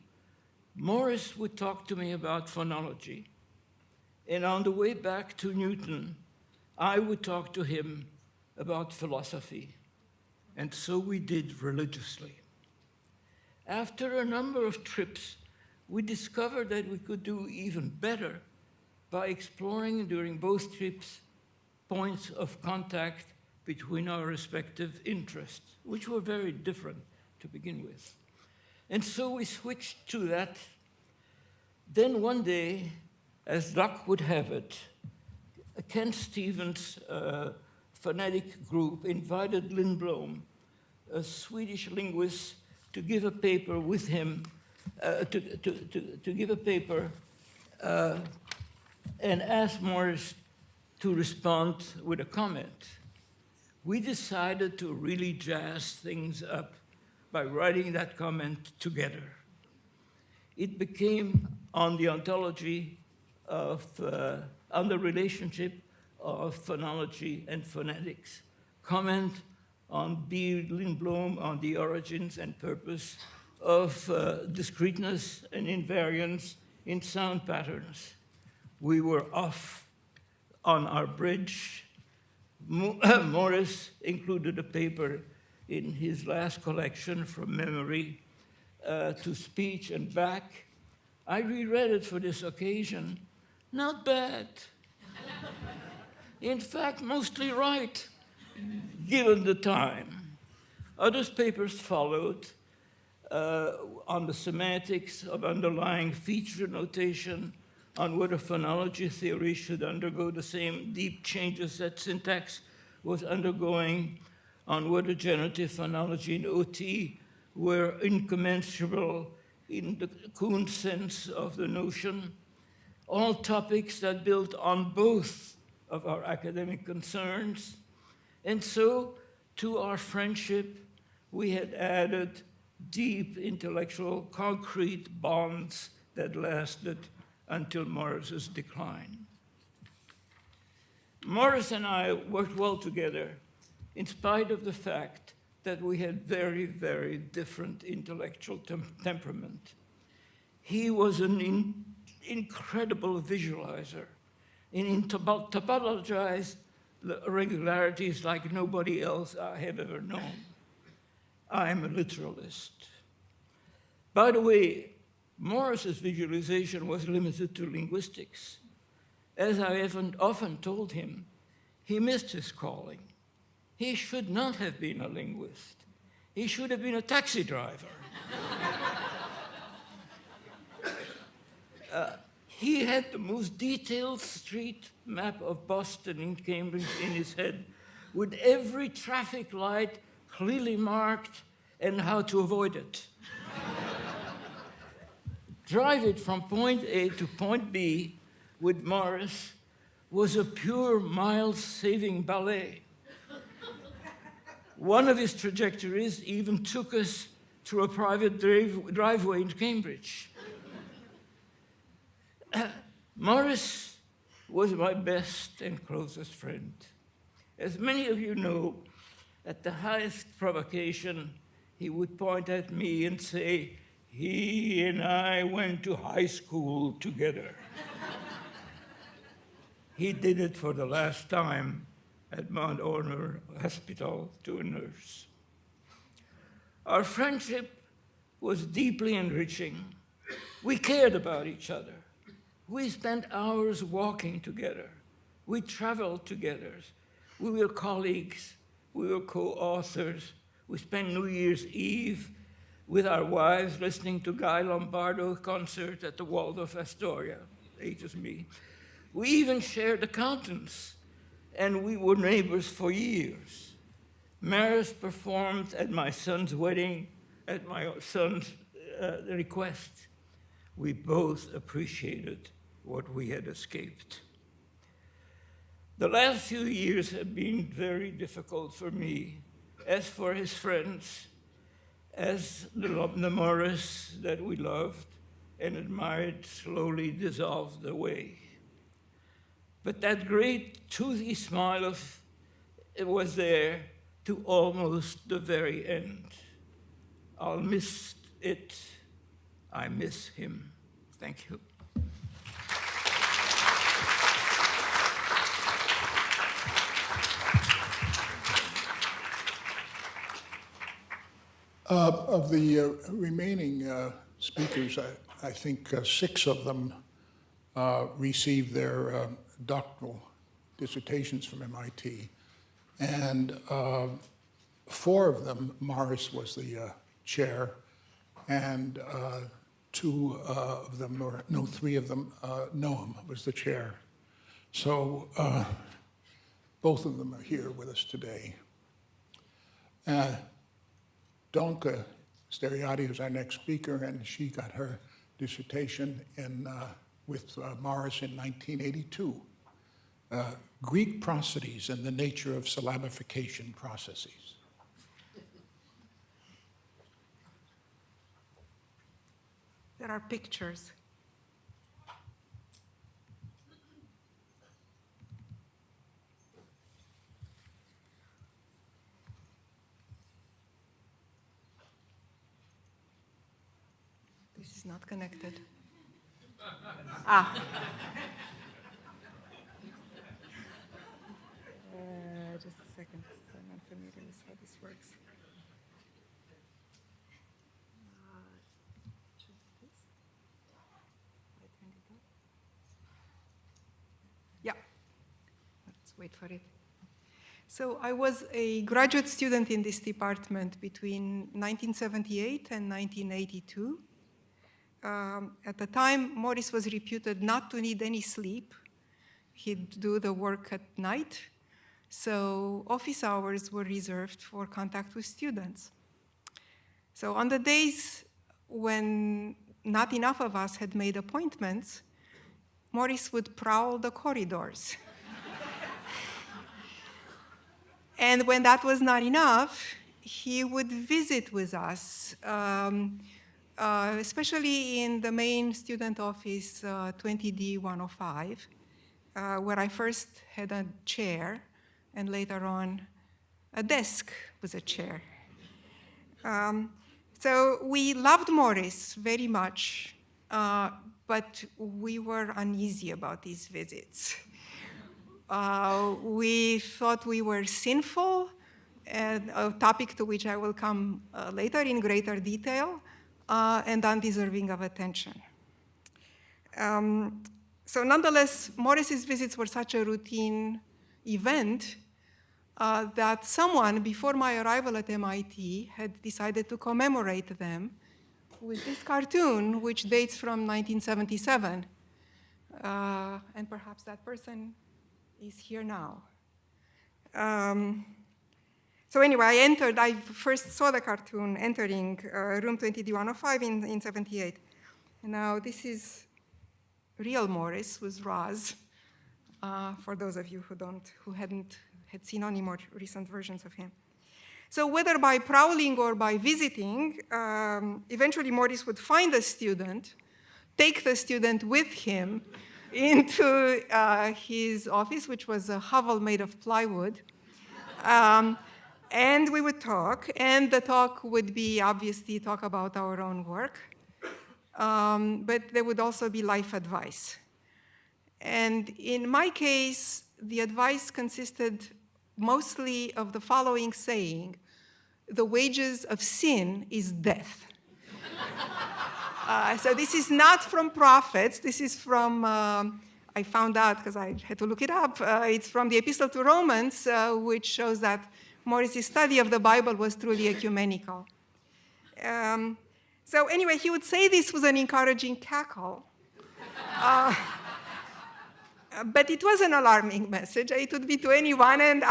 Morris would talk to me about phonology, and on the way back to Newton, I would talk to him about philosophy, and so we did religiously. After a number of trips, we discovered that we could do even better by exploring during both trips points of contact between our respective interests, which were very different to begin with. And so we switched to that. Then one day, as luck would have it, Ken Stevens' phonetic group invited Lynn Bloom a Swedish linguist to give a paper with him, to give a paper and asked Morris to respond with a comment. We decided to really jazz things up by writing that comment together. It became on the ontology of, on the relationship of phonology and phonetics, comment on B. Lindblom on the origins and purpose of discreteness and invariance in sound patterns. We were off on our bridge. Morris included a paper in his last collection, From Memory to Speech and Back. I reread it for this occasion. Not bad. In fact, mostly right, given the time. Other papers followed on the semantics of underlying feature notation, on whether phonology theory should undergo the same deep changes that syntax was undergoing, on whether generative phonology and OT were incommensurable in the Kuhn sense of the notion, all topics that built on both of our academic concerns. And so, to our friendship, we had added deep intellectual, concrete bonds that lasted until Morris's decline. Morris and I worked well together, in spite of the fact that we had very, very different intellectual temperament. He was an incredible visualizer, and topologized regularities like nobody else I have ever known. I am a literalist. By the way, Morris's visualization was limited to linguistics. As I have often told him, he missed his calling. He should not have been a linguist. He should have been a taxi driver. He had the most detailed street map of Boston in Cambridge in his head, with every traffic light clearly marked and how to avoid it. Drive it from point A to point B with Morris was a pure miles-saving ballet. One of his trajectories even took us through a private driveway in Cambridge. Morris was my best and closest friend. As many of you know, at the highest provocation, he would point at me and say, "He and I went to high school together." He did it for the last time at Mount Honor Hospital to a nurse. Our friendship was deeply enriching. We cared about each other. We spent hours walking together. We traveled together. We were colleagues. We were co-authors. We spent New Year's Eve with our wives listening to Guy Lombardo concert at the Waldorf Astoria. Ages me. We even shared accountants, and we were neighbors for years. Maris performed at my son's wedding at my son's request. We both appreciated what we had escaped. The last few years have been very difficult for me, as for his friends, as the Morris that we loved and admired slowly dissolved away. But that great toothy smile was there to almost the very end. I'll miss it. I miss him. Thank you. Of the remaining speakers, I think 6 of them received their doctoral dissertations from MIT. And 4 of them, Morris was the chair, and 2 of them, or no, 3 of them, Noam was the chair. So both of them are here with us today. Donka Steriati is our next speaker, and she got her dissertation with Morris in 1982. Greek prosodies and the nature of syllabification processes. There are pictures. This is not connected. Just a second, I'm not familiar with how this works. Yeah, let's wait for it. So I was a graduate student in this department between 1978 and 1982. At the time, Morris was reputed not to need any sleep. He'd do the work at night. So office hours were reserved for contact with students. So on the days when not enough of us had made appointments, Morris would prowl the corridors. And when that was not enough, he would visit with us, especially in the main student office, 20D 105, where I first had a chair, and later on, a desk with a chair. So we loved Morris very much, but we were uneasy about these visits. We thought we were sinful, and a topic to which I will come later in greater detail, and undeserving of attention. So nonetheless, Morris's visits were such a routine event that someone, before my arrival at MIT, had decided to commemorate them with this cartoon, which dates from 1977. And perhaps that person is here now. So anyway, I first saw the cartoon entering room 20D105 in 78. And now this is real Morris with Roz, for those of you who hadn't seen any more recent versions of him. So whether by prowling or by visiting, eventually Morris would find a student, take the student with him into his office, which was a hovel made of plywood. And we would talk, and the talk would be obviously talk about our own work, but there would also be life advice. And in my case, the advice consisted mostly of the following saying: the wages of sin is death. So this is not from prophets. This is from, I found out because I had to look it up. It's from the Epistle to Romans, which shows that Morris's study of the Bible was truly ecumenical. So anyway, he would say this with an encouraging cackle. But it was an alarming message. It would be to anyone, and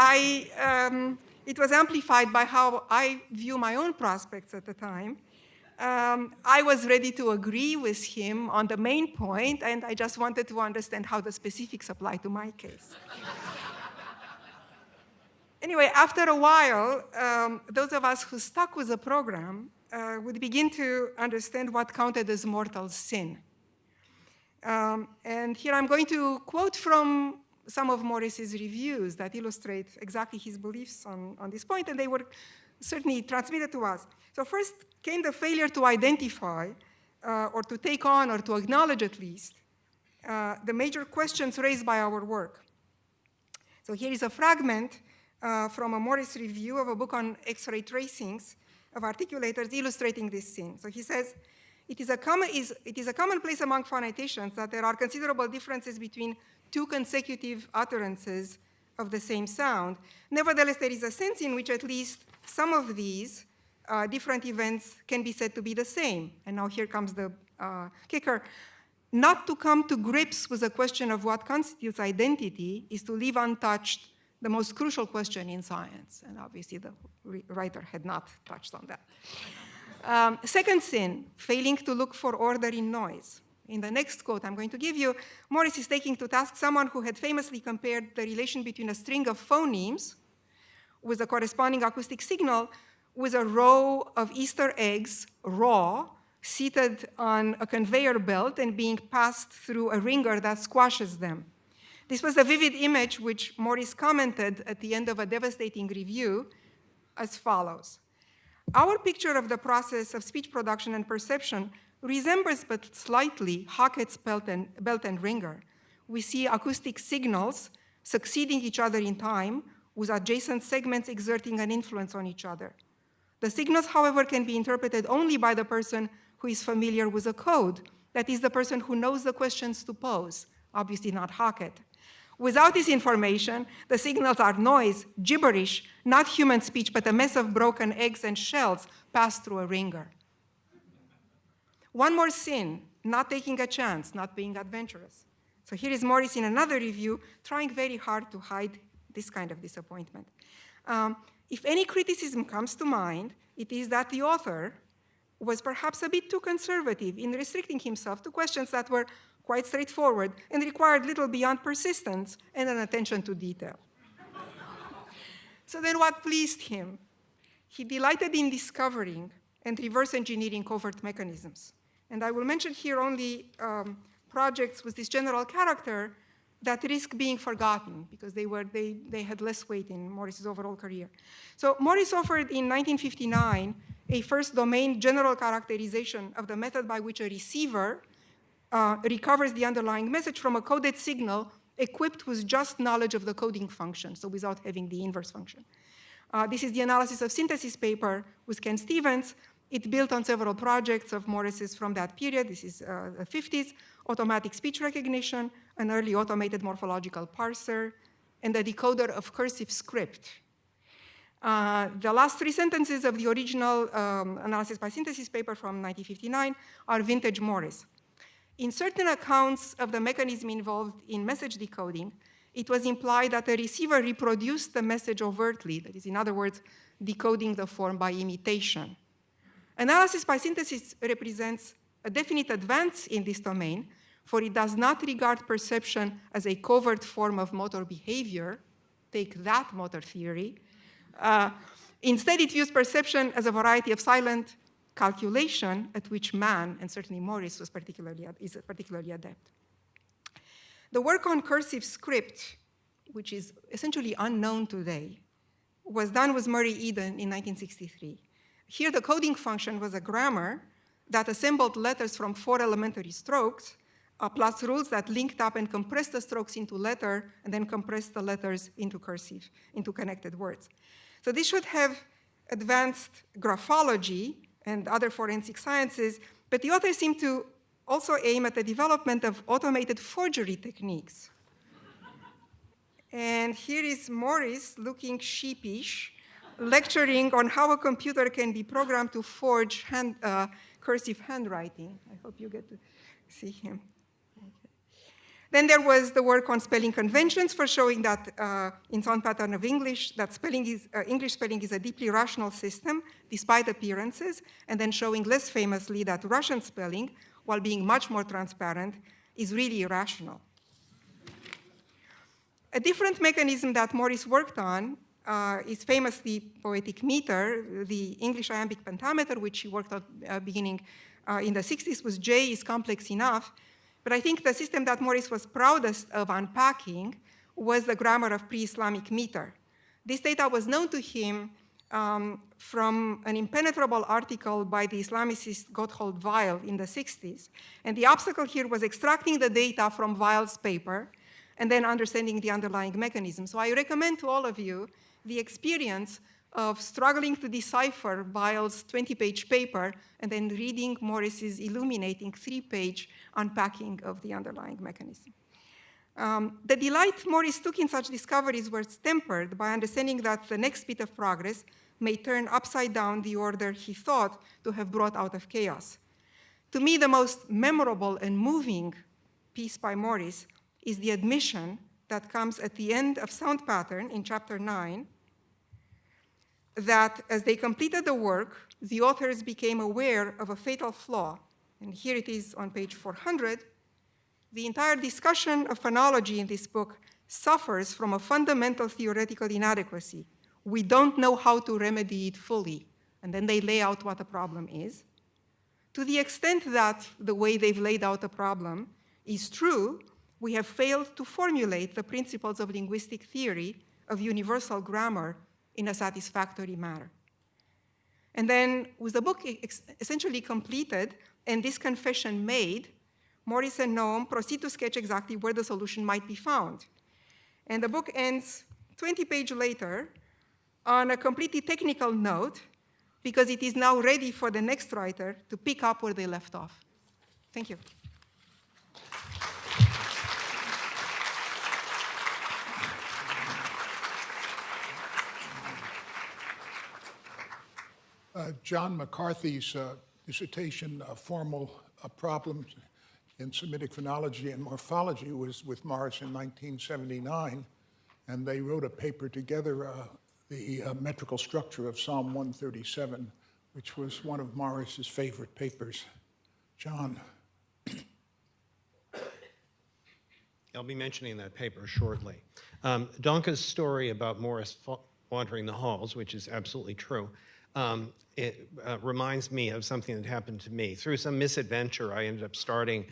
it was amplified by how I view my own prospects at the time. I was ready to agree with him on the main point, and I just wanted to understand how the specifics apply to my case. Anyway, after a while, those of us who stuck with the program would begin to understand what counted as mortal sin. And here I'm going to quote from some of Morris's reviews that illustrate exactly his beliefs on this point, and they were certainly transmitted to us. So first came the failure to identify, or to take on, or to acknowledge at least, the major questions raised by our work. So here is a fragment from a Morris review of a book on X-ray tracings of articulators illustrating this sin. So he says, it is a commonplace among phoneticians that there are considerable differences between two consecutive utterances of the same sound. Nevertheless, there is a sense in which at least some of these different events can be said to be the same. And now here comes the kicker. Not to come to grips with the question of what constitutes identity is to leave untouched the most crucial question in science. And obviously the writer had not touched on that. Second sin, failing to look for order in noise. In the next quote I'm going to give you, Morris is taking to task someone who had famously compared the relation between a string of phonemes with a corresponding acoustic signal with a row of Easter eggs, raw, seated on a conveyor belt and being passed through a ringer that squashes them. This was a vivid image which Morris commented at the end of a devastating review as follows. Our picture of the process of speech production and perception resembles but slightly Hackett's belt and ringer. We see acoustic signals succeeding each other in time with adjacent segments exerting an influence on each other. The signals, however, can be interpreted only by the person who is familiar with the code, that is the person who knows the questions to pose, obviously not Hackett. Without this information, the signals are noise, gibberish, not human speech, but a mess of broken eggs and shells passed through a ringer. One more sin, not taking a chance, not being adventurous. So here is Morris in another review, trying very hard to hide this kind of disappointment. If any criticism comes to mind, it is that the author was perhaps a bit too conservative in restricting himself to questions that were quite straightforward and required little beyond persistence and an attention to detail. So then what pleased him? He delighted in discovering and reverse engineering covert mechanisms. And I will mention here only projects with this general character that risk being forgotten because they had less weight in Morris's overall career. So Morris offered in 1959 a first domain general characterization of the method by which a receiver recovers the underlying message from a coded signal equipped with just knowledge of the coding function, so without having the inverse function. This is the analysis of synthesis paper with Ken Stevens. It built on several projects of Morris's from that period. This is the 50s, automatic speech recognition, an early automated morphological parser, and a decoder of cursive script. The last three sentences of the original analysis by synthesis paper from 1959 are vintage Morris. In certain accounts of the mechanism involved in message decoding, it was implied that the receiver reproduced the message overtly, that is, in other words, decoding the form by imitation. Analysis by synthesis represents a definite advance in this domain, for it does not regard perception as a covert form of motor behavior. Take that, motor theory. Instead, it views perception as a variety of silent calculation at which man, and certainly Morris, is particularly adept. The work on cursive script, which is essentially unknown today, was done with Murray Eden in 1963. Here, the coding function was a grammar that assembled letters from 4 elementary strokes, plus rules that linked up and compressed the strokes into letter, and then compressed the letters into cursive, into connected words. So this should have advanced graphology and other forensic sciences, but the authors seem to also aim at the development of automated forgery techniques. And here is Morris looking sheepish, lecturing on how a computer can be programmed to forge cursive handwriting. I hope you get to see him. Okay. Then there was the work on spelling conventions for showing that in some pattern of English, that English spelling is a deeply rational system, despite appearances, and then showing less famously that Russian spelling, while being much more transparent, is really irrational. A different mechanism that Morris worked on is famously poetic meter, the English iambic pentameter, which he worked on beginning in the 60s with J is complex enough. But I think the system that Morris was proudest of unpacking was the grammar of pre-Islamic meter. This data was known to him from an impenetrable article by the Islamicist Gotthold Weil in the 60s. And the obstacle here was extracting the data from Weil's paper and then understanding the underlying mechanism. So I recommend to all of you the experience of struggling to decipher Weil's 20-page paper and then reading Morris's illuminating 3-page unpacking of the underlying mechanism. The delight Morris took in such discoveries was tempered by understanding that the next bit of progress may turn upside down the order he thought to have brought out of chaos. To me, the most memorable and moving piece by Morris is the admission that comes at the end of Sound Pattern in chapter 9, that as they completed the work, the authors became aware of a fatal flaw. And here it is on page 400. The entire discussion of phonology in this book suffers from a fundamental theoretical inadequacy. We don't know how to remedy it fully. And then they lay out what the problem is. To the extent that the way they've laid out the problem is true, we have failed to formulate the principles of linguistic theory of universal grammar in a satisfactory manner. And then, with the book essentially completed and this confession made, Morris and Noam proceed to sketch exactly where the solution might be found. And the book ends 20 pages later on a completely technical note, because it is now ready for the next writer to pick up where they left off. Thank you. John McCarthy's dissertation, Formal Problems in Semitic Phonology and Morphology, was with Morris in 1979, and they wrote a paper together, the metrical structure of Psalm 137, which was one of Morris's favorite papers. John. I'll be mentioning that paper shortly. Donka's story about Morris wandering the halls, which is absolutely true, it reminds me of something that happened to me. Through some misadventure, I ended up starting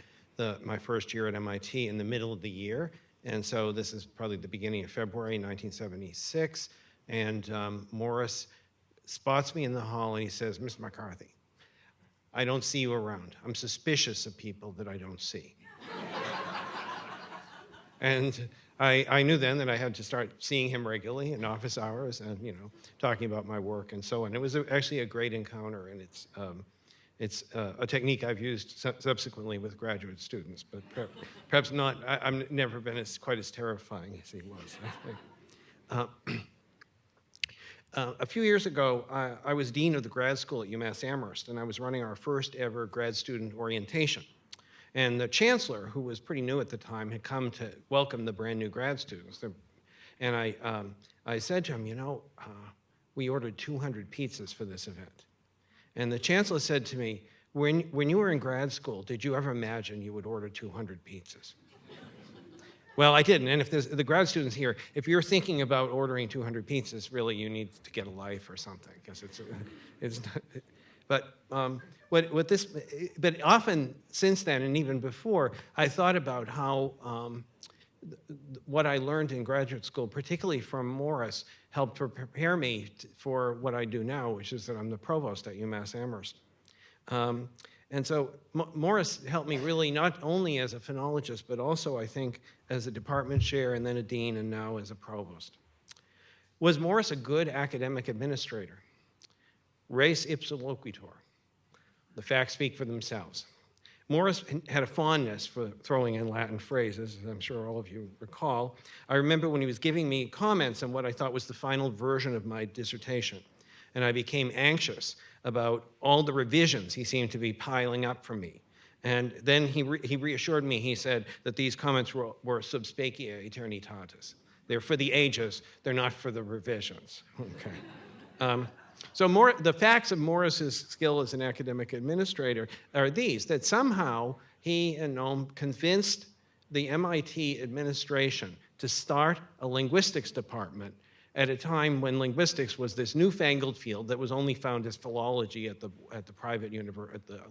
my first year at MIT in the middle of the year. And so this is probably the beginning of February 1976. And Morris spots me in the hall and he says, "Mr. McCarthy, I don't see you around. I'm suspicious of people that I don't see." And I knew then that I had to start seeing him regularly in office hours and, talking about my work and so on. It was actually a great encounter, and it's a technique I've used subsequently with graduate students, but perhaps not. I've never been quite as terrifying as he was. A few years ago, I was dean of the grad school at UMass Amherst, and I was running our first ever grad student orientation. And the chancellor, who was pretty new at the time, had come to welcome the brand new grad students. And I said to him, we ordered 200 pizzas for this event. And the chancellor said to me, when you were in grad school, did you ever imagine you would order 200 pizzas? Well, I didn't. And if there's the grad students here, if you're thinking about ordering 200 pizzas, really you need to get a life or something, because it's not, but often since then and even before, I thought about how what I learned in graduate school, particularly from Morris, helped to prepare me for what I do now, which is that I'm the provost at UMass Amherst. And so Morris helped me really not only as a phonologist, but also I think as a department chair and then a dean and now as a provost. Was Morris a good academic administrator? Res ipsa loquitur. The facts speak for themselves. Morris had a fondness for throwing in Latin phrases, as I'm sure all of you recall. I remember when he was giving me comments on what I thought was the final version of my dissertation, and I became anxious about all the revisions he seemed to be piling up for me. And then he reassured me, he said that these comments were sub specia aeternitatis. They're for the ages, they're not for the revisions. Okay. So the facts of Morris's skill as an academic administrator are these, that somehow he and Noam convinced the MIT administration to start a linguistics department at a time when linguistics was this newfangled field that was only found as philology at the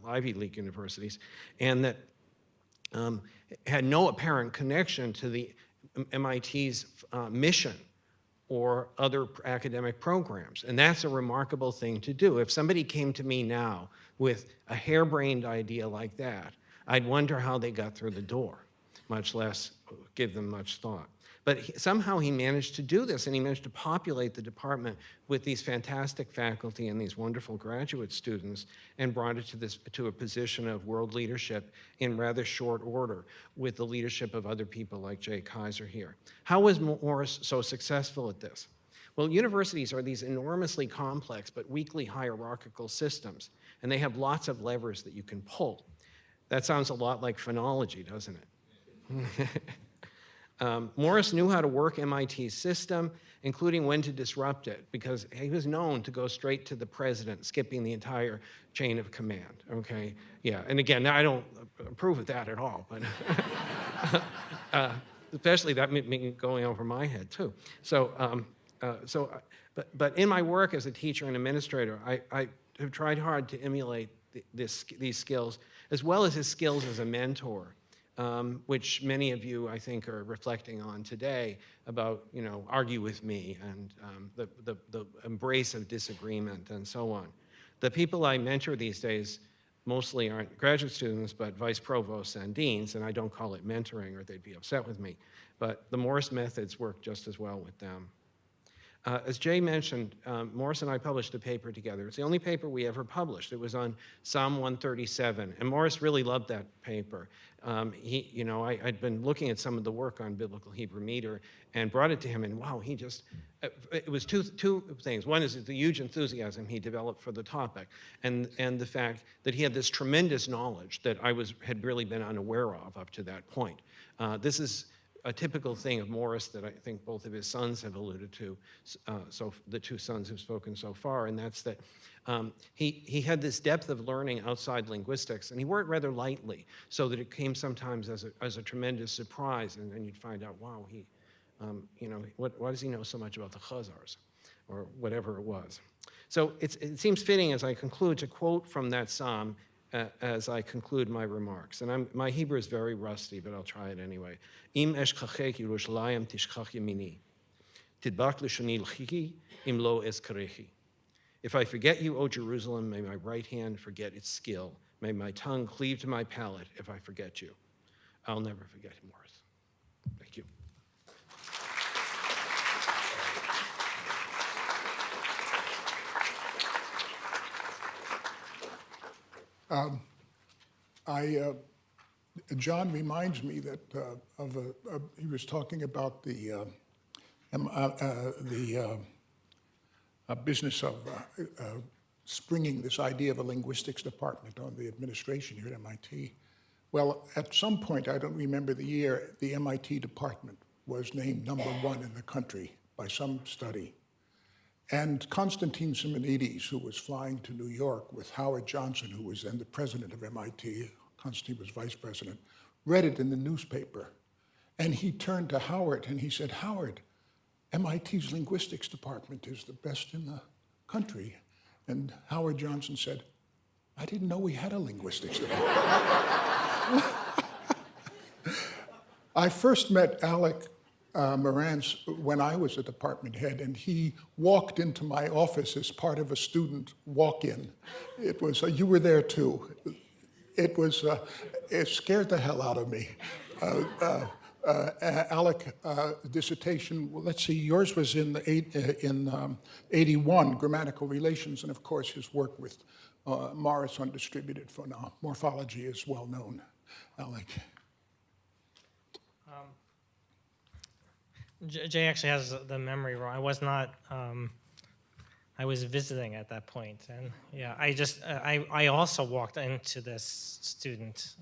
Ivy League universities, and that had no apparent connection to the MIT's mission or other academic programs. And that's a remarkable thing to do. If somebody came to me now with a harebrained idea like that, I'd wonder how they got through the door, much less give them much thought. But somehow he managed to do this, and he managed to populate the department with these fantastic faculty and these wonderful graduate students, and brought it to a position of world leadership in rather short order with the leadership of other people like Jay Kaiser here. How was Morris so successful at this? Well, universities are these enormously complex but weakly hierarchical systems, and they have lots of levers that you can pull. That sounds a lot like phonology, doesn't it? Morris knew how to work MIT's system, including when to disrupt it, because he was known to go straight to the president, skipping the entire chain of command, okay? Yeah, and again, I don't approve of that at all, but especially that going over my head too. But in my work as a teacher and administrator, I have tried hard to emulate these skills, as well as his skills as a mentor, which many of you, I think, are reflecting on today about, argue with me and the embrace of disagreement and so on. The people I mentor these days mostly aren't graduate students, but vice provosts and deans, and I don't call it mentoring or they'd be upset with me. But the Morris methods work just as well with them. As Jay mentioned, Morris and I published a paper together. It's the only paper we ever published. It was on Psalm 137, and Morris really loved that paper. I'd been looking at some of the work on biblical Hebrew meter and brought it to him, and wow, it was two things. One is the huge enthusiasm he developed for the topic, and the fact that he had this tremendous knowledge that I had really been unaware of up to that point. This is a typical thing of Morris that I think both of his sons have alluded to, so the two sons who've spoken so far, and that's that he had this depth of learning outside linguistics, and he wore it rather lightly, so that it came sometimes as a tremendous surprise, and then you'd find out, wow, why does he know so much about the Chazars, or whatever it was. So it seems fitting as I conclude to quote from that psalm as I conclude my remarks. And my Hebrew is very rusty, but I'll try it anyway. Im eshchachek Yerushalayim tishchach yamini. Tidbak lishoni l'chiki im lo ezkarechi. If I forget you, O Jerusalem, may my right hand forget its skill. May my tongue cleave to my palate if I forget you. I'll never forget you, Morris. Thank you. John reminds me that he was talking about the business of springing this idea of a linguistics department on the administration here at MIT. Well, at some point, I don't remember the year, the MIT department was named #1 in the country by some study. And Konstantin Simonides, who was flying to New York with Howard Johnson, who was then the president of MIT, Konstantin was vice president, read it in the newspaper. And he turned to Howard and he said, Howard, MIT's linguistics department is the best in the country. And Howard Johnson said, I didn't know we had a linguistics department. I first met Alec Morantz when I was a department head, and he walked into my office as part of a student walk-in. It was, you were there too. It scared the hell out of me. Alec, dissertation, well, let's see, yours was in 81, grammatical relations, and of course his work with Morris on distributed morphology is well known. Alec. Jay actually has the memory wrong. I was not, I was visiting at that point. And yeah, I also walked into this student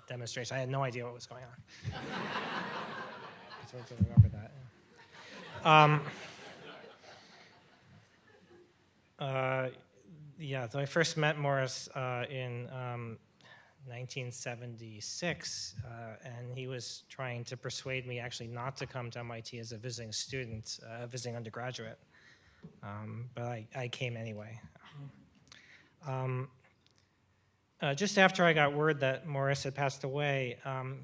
demonstration. I had no idea what was going on. I sort of remember that. Yeah, so I first met Morris in 1976, and he was trying to persuade me actually not to come to MIT as a visiting student, visiting undergraduate, but I came anyway. Just after I got word that Morris had passed away,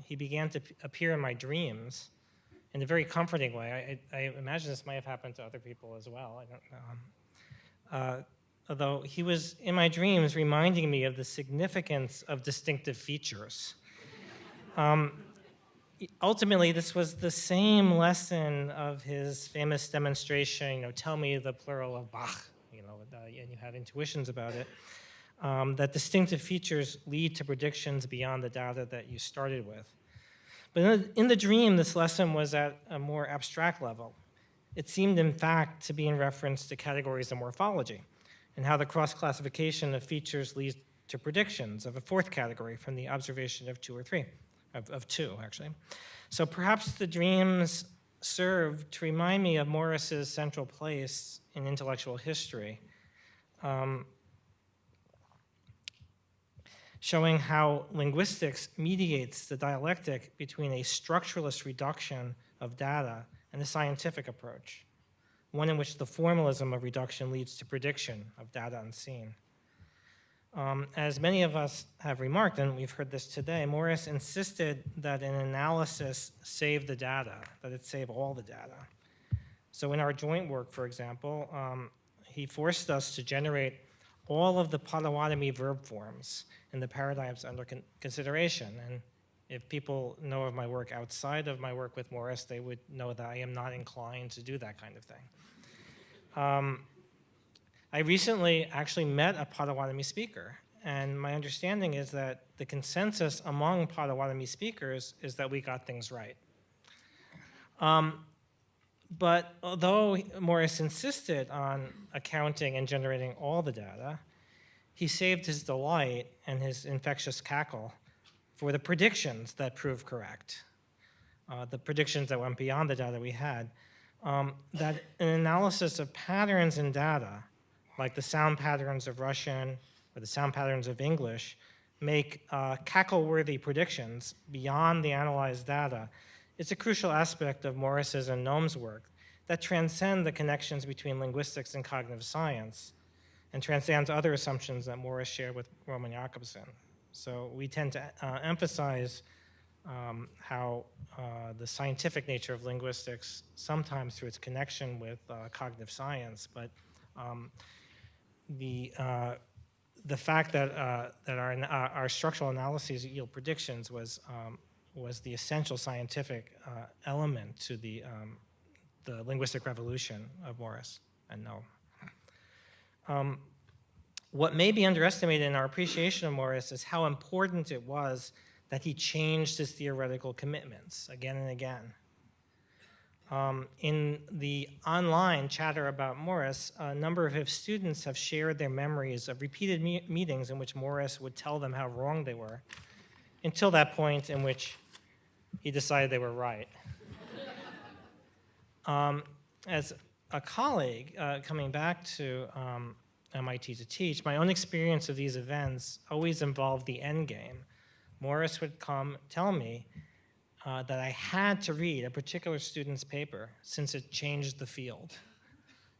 he began to appear in my dreams in a very comforting way. I imagine this might have happened to other people as well. I don't know. Although he was, in my dreams, reminding me of the significance of distinctive features. Ultimately, this was the same lesson of his famous demonstration, tell me the plural of Bach, and you have intuitions about it, that distinctive features lead to predictions beyond the data that you started with. But in the dream, this lesson was at a more abstract level. It seemed, in fact, to be in reference to categories of morphology, and how the cross-classification of features leads to predictions of a fourth category from the observation of 2 or 3, of two, actually. So perhaps the dreams serve to remind me of Morris's central place in intellectual history, showing how linguistics mediates the dialectic between a structuralist reduction of data and a scientific approach, one in which the formalism of reduction leads to prediction of data unseen. As many of us have remarked, and we've heard this today, Morris insisted that an analysis save the data, that it save all the data. So in our joint work, for example, he forced us to generate all of the Potawatomi verb forms in the paradigms under consideration. And if people know of my work outside of my work with Morris, they would know that I am not inclined to do that kind of thing. I recently actually met a Potawatomi speaker, and my understanding is that the consensus among Potawatomi speakers is that we got things right. But although Morris insisted on accounting and generating all the data, he saved his delight and his infectious cackle for the predictions that proved correct, the predictions that went beyond the data we had, that an analysis of patterns in data, like the sound patterns of Russian or the sound patterns of English, make cackle-worthy predictions beyond the analyzed data. It's a crucial aspect of Morris's and Noam's work that transcend the connections between linguistics and cognitive science and transcends other assumptions that Morris shared with Roman Jakobson. So we tend to emphasize how the scientific nature of linguistics, sometimes through its connection with cognitive science, but the fact that our structural analyses yield predictions was the essential scientific element to the linguistic revolution of Morris and Noam. What may be underestimated in our appreciation of Morris is how important it was that he changed his theoretical commitments again and again. In the online chatter about Morris, a number of his students have shared their memories of repeated meetings in which Morris would tell them how wrong they were, until that point in which he decided they were right. As a colleague coming back to MIT to teach, my own experience of these events always involved the end game. Morris would come tell me that I had to read a particular student's paper since it changed the field,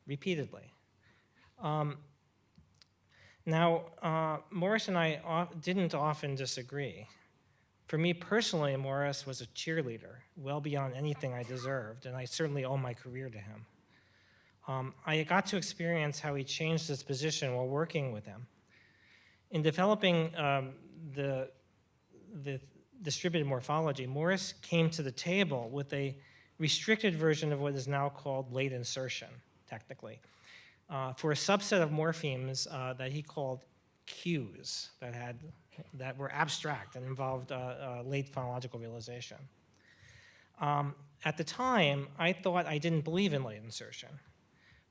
repeatedly. Morris and I didn't often disagree. For me personally, Morris was a cheerleader, well beyond anything I deserved, and I certainly owe my career to him. I got to experience how he changed his position while working with him. In developing the distributed morphology, Morris came to the table with a restricted version of what is now called late insertion, technically, for a subset of morphemes that he called cues that were abstract and involved late phonological realization. At the time, I thought I didn't believe in late insertion,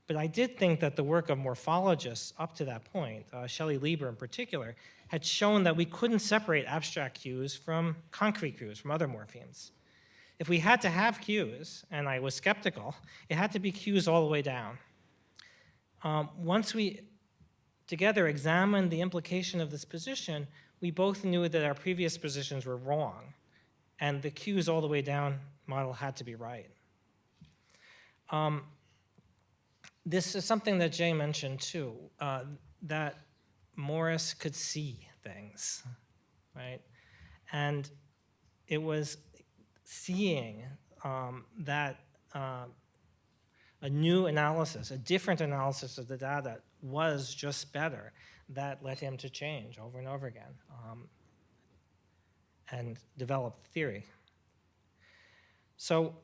but I did think that the work of morphologists up to that point, Shelley Lieber in particular, had shown that we couldn't separate abstract cues from concrete cues, from other morphemes. If we had to have cues, and I was skeptical, it had to be cues all the way down. Once we together examined the implication of this position, we both knew that our previous positions were wrong, and the cues all the way down model had to be right. This is something that Jay mentioned too, that Morris could see things, right? And it was seeing that a new analysis, a different analysis of the data was just better, that led him to change over and over again and develop theory. So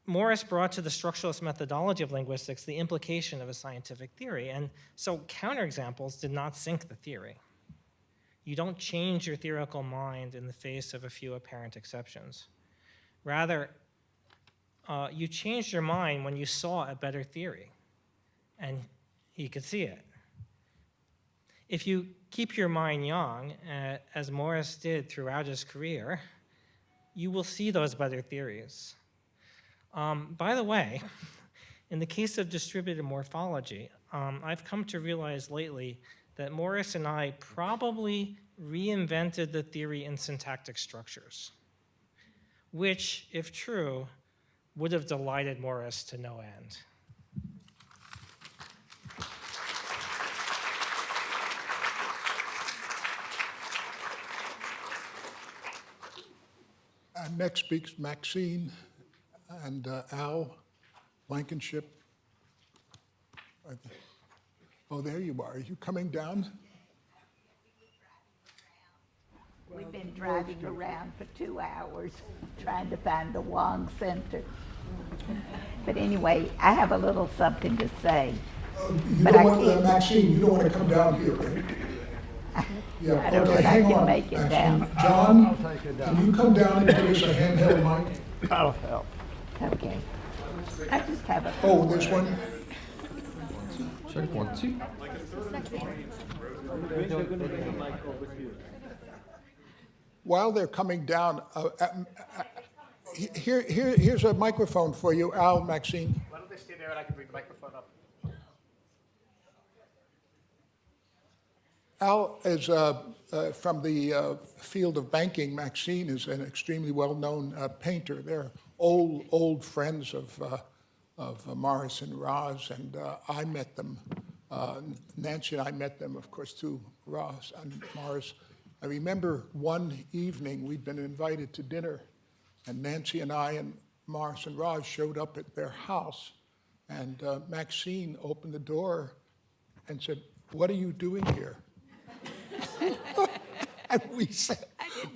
Morris brought to the structuralist methodology of linguistics the implication of a scientific theory, and so counterexamples did not sink the theory. You don't change your theoretical mind in the face of a few apparent exceptions. Rather, you changed your mind when you saw a better theory, and you could see it. If you keep your mind young, as Morris did throughout his career, you will see those better theories. By the way, in the case of distributed morphology, I've come to realize lately that Morris and I probably reinvented the theory in syntactic structures, which, if true, would have delighted Morris to no end. Next speaks Maxine and Al Blankenship. Oh, there you are. Are you coming down? We've been driving around for 2 hours trying to find the Wong Center. But anyway, I have a little something to say. You don't want, Maxine, you don't want to come down here, right? Yeah, I don't know if I can make it down. John, can you come down and give us a handheld mic? I'll help. Okay. I just have a. Oh, there's one. Check 1, 2. While they're coming down, here's a microphone for you, Al, Maxine. Why don't they stay there and I can bring the microphone up? Al is from the field of banking. Maxine is an extremely well-known painter. They're old friends of Morris and Roz, and I met them. Nancy and I met them, of course, through Roz and Morris. I remember one evening we'd been invited to dinner, and Nancy and I and Morris and Roz showed up at their house, and Maxine opened the door and said, "What are you doing here?" And we said,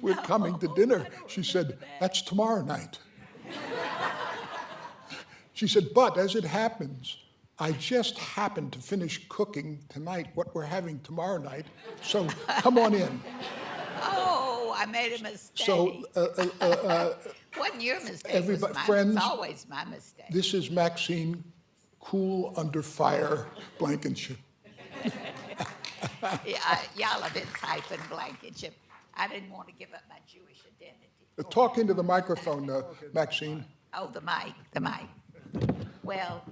"We're coming to dinner." She said, "That's tomorrow night." She said, "But as it happens, I just happened to finish cooking tonight what we're having tomorrow night, so come on in." Oh, I made a mistake. So, wasn't your mistake? everybody, It was mine. friends, It's always my mistake. this is Maxine, cool under fire, Blankenship. Y'all have been typing Blankenship. I didn't want to give up my Jewish identity. Talk into the microphone, Maxine. Oh, the mic. Well,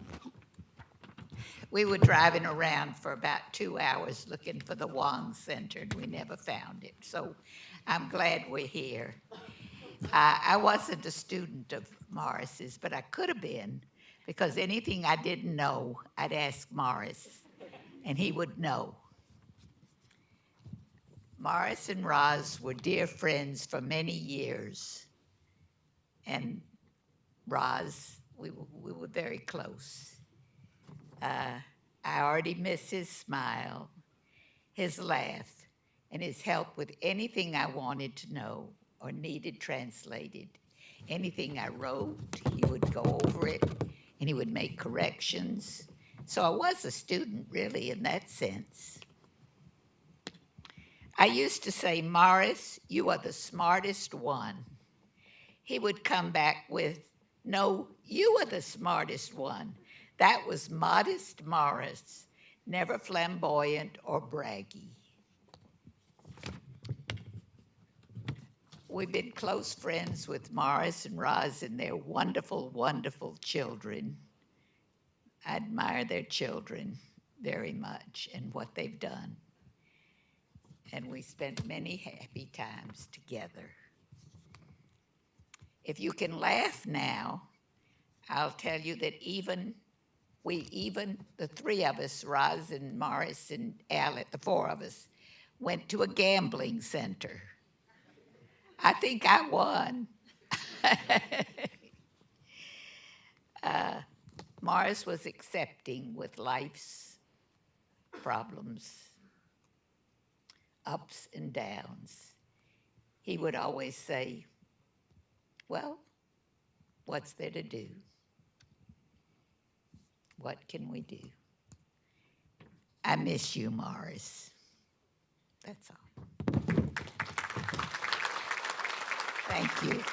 we were driving around for about 2 hours looking for the Wong Center, and we never found it. So I'm glad we're here. I wasn't a student of Morris's, but I could have been, because anything I didn't know, I'd ask Morris, and he would know. Morris and Roz were dear friends for many years, and Roz, we were very close. I already miss his smile, his laugh, and his help with anything I wanted to know or needed translated. Anything I wrote, he would go over it, and he would make corrections. So I was a student, really, in that sense. I used to say, "Morris, you are the smartest one." He would come back with, "No, you are the smartest one." That was modest Morris, never flamboyant or braggy. We've been close friends with Morris and Roz and their wonderful, wonderful children. I admire their children very much and what they've done. And we spent many happy times together. If you can laugh now, I'll tell you that even the three of us, Roz and Morris and Alec, the four of us, went to a gambling center. I think I won. Morris was accepting with life's problems, ups and downs. He would always say, "Well, what's there to do? What can we do?" I miss you, Morris. That's all. Thank you.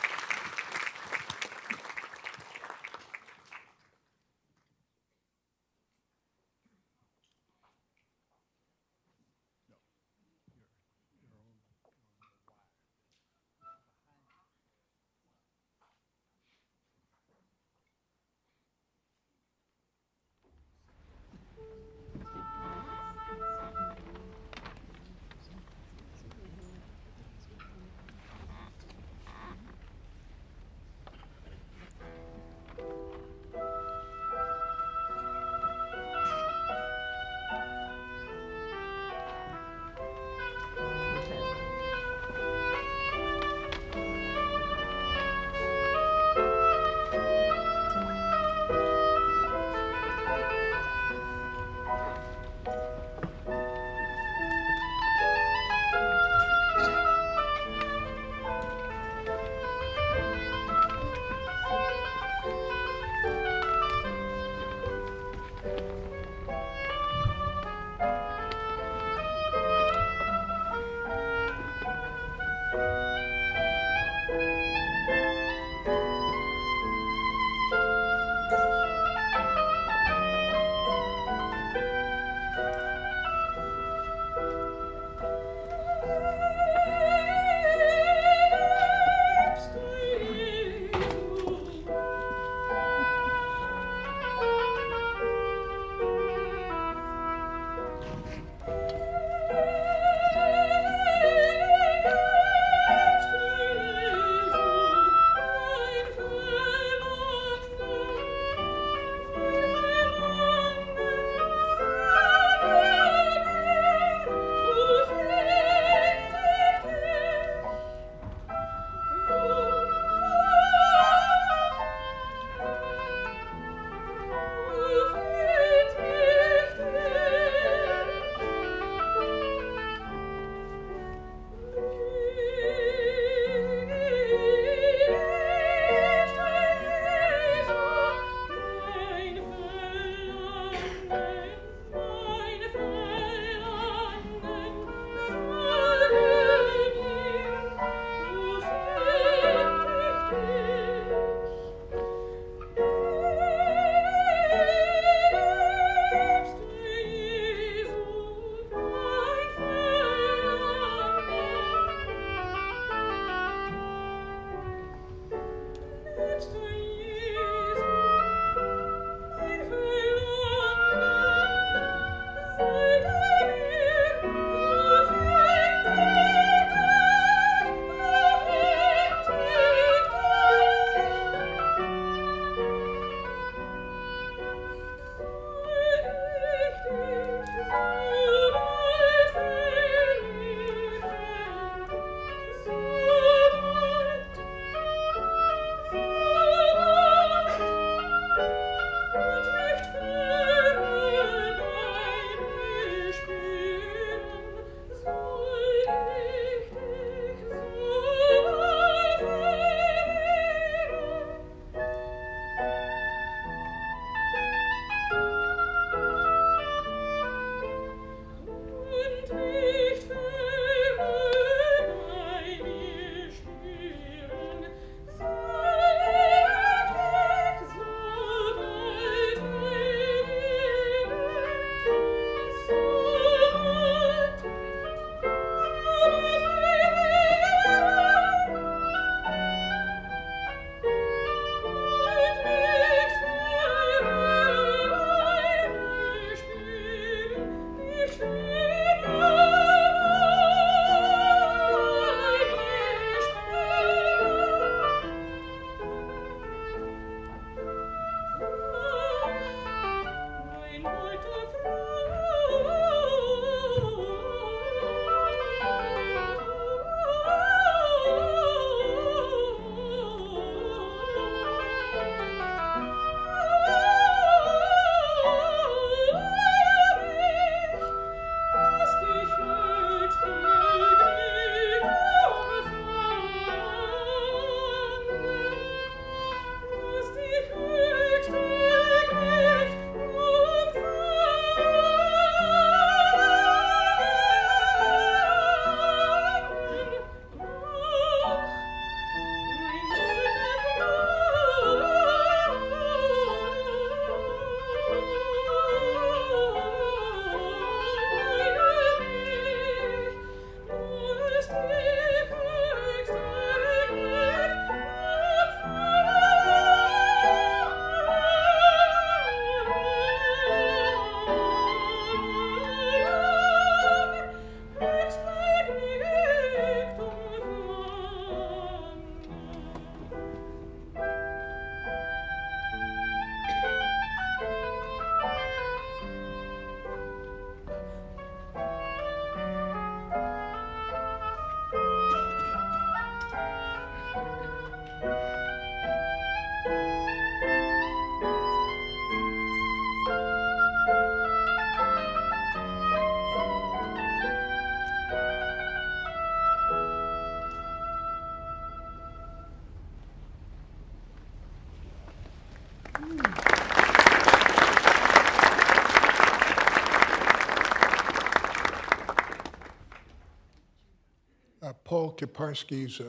Paul Kiparsky's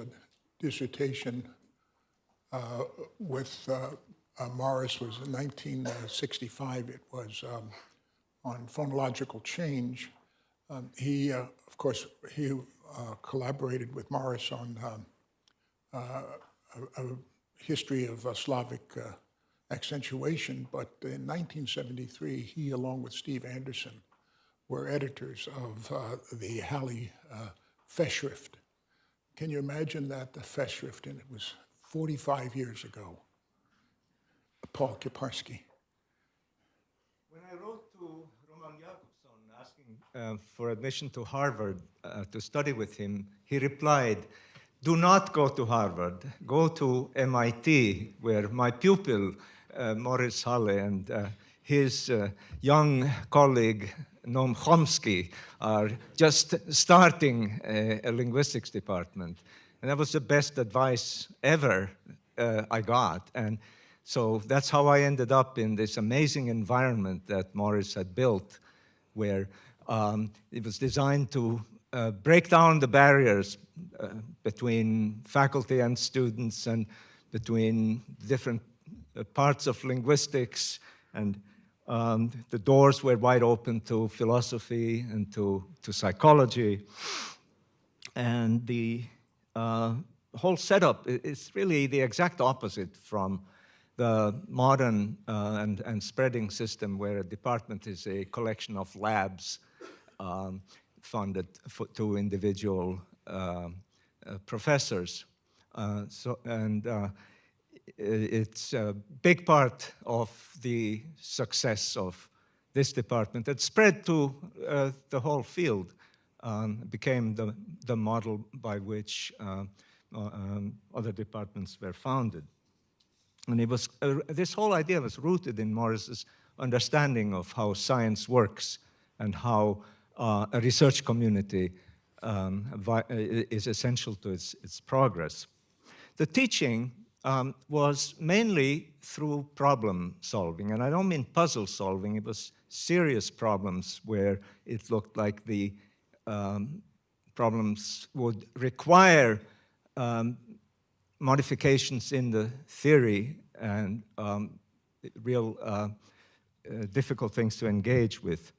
dissertation with Morris was in 1965. It was on phonological change. Of course, he collaborated with Morris on a history of Slavic accentuation, but in 1973, he, along with Steve Anderson, were editors of the Halle Festschrift. Can you imagine that, the Festschrift? And it was 45 years ago. Paul Kiparsky. When I wrote to Roman Jakobson asking for admission to Harvard to study with him, he replied, "Do not go to Harvard, go to MIT, where my pupil, Morris Halle, and his young colleague, Noam Chomsky, are just starting a linguistics department." And that was the best advice ever I got. And so that's how I ended up in this amazing environment that Morris had built, where it was designed to break down the barriers between faculty and students and between different parts of linguistics, and the doors were wide open to philosophy and to psychology. And the whole setup is really the exact opposite from the modern and spreading system where a department is a collection of labs funded to individual professors. It's a big part of the success of this department. It spread to the whole field, became the model by which other departments were founded. And it was this whole idea was rooted in Morris's understanding of how science works and how a research community is essential to its progress. The teaching was mainly through problem solving, and I don't mean puzzle solving. It was serious problems where it looked like the problems would require modifications in the theory and real difficult things to engage with.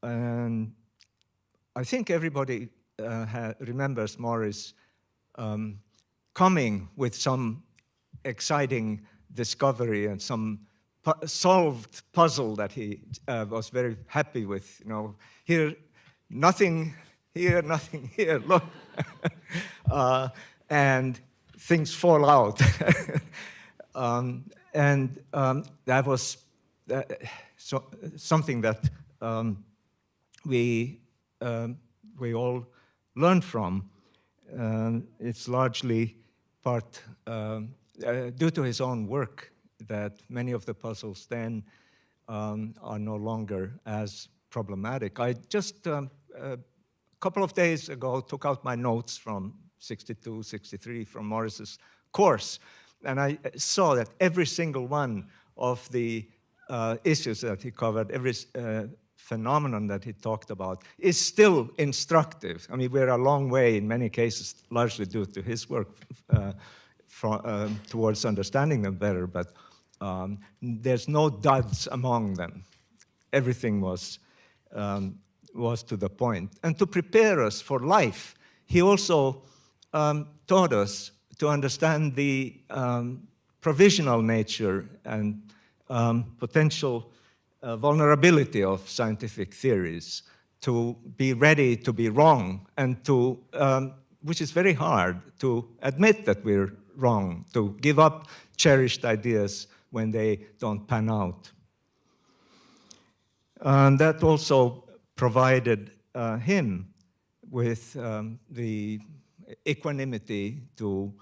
And I think everybody remembers Morris coming with some exciting discovery and some solved puzzle that he was very happy with. You know, here, nothing here, nothing here, look. And things fall out. That was something that we all learned from. It's largely part due to his own work that many of the puzzles then are no longer as problematic. I just a couple of days ago took out my notes from 62, 63 from Morris's course, and I saw that every single one of the issues that he covered, every phenomenon that he talked about, is still instructive. I mean, we're a long way in many cases, largely due to his work towards understanding them better, but there's no duds among them. Everything was to the point. And to prepare us for life, he also taught us to understand the provisional nature and potential vulnerability of scientific theories, to be ready to be wrong, and to, which is very hard, to admit that we're wrong, to give up cherished ideas when they don't pan out. And that also provided him with the equanimity to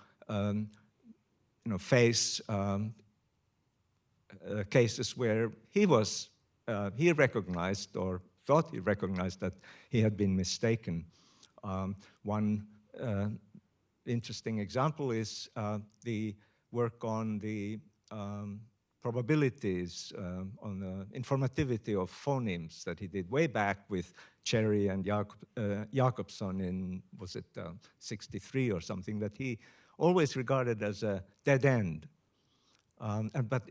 face cases where he recognized or thought he recognized that he had been mistaken. One interesting example is the work on the probabilities, on the informativity of phonemes that he did way back with Cherry and Jacobson in, was it 63 or something, that he always regarded as a dead end. But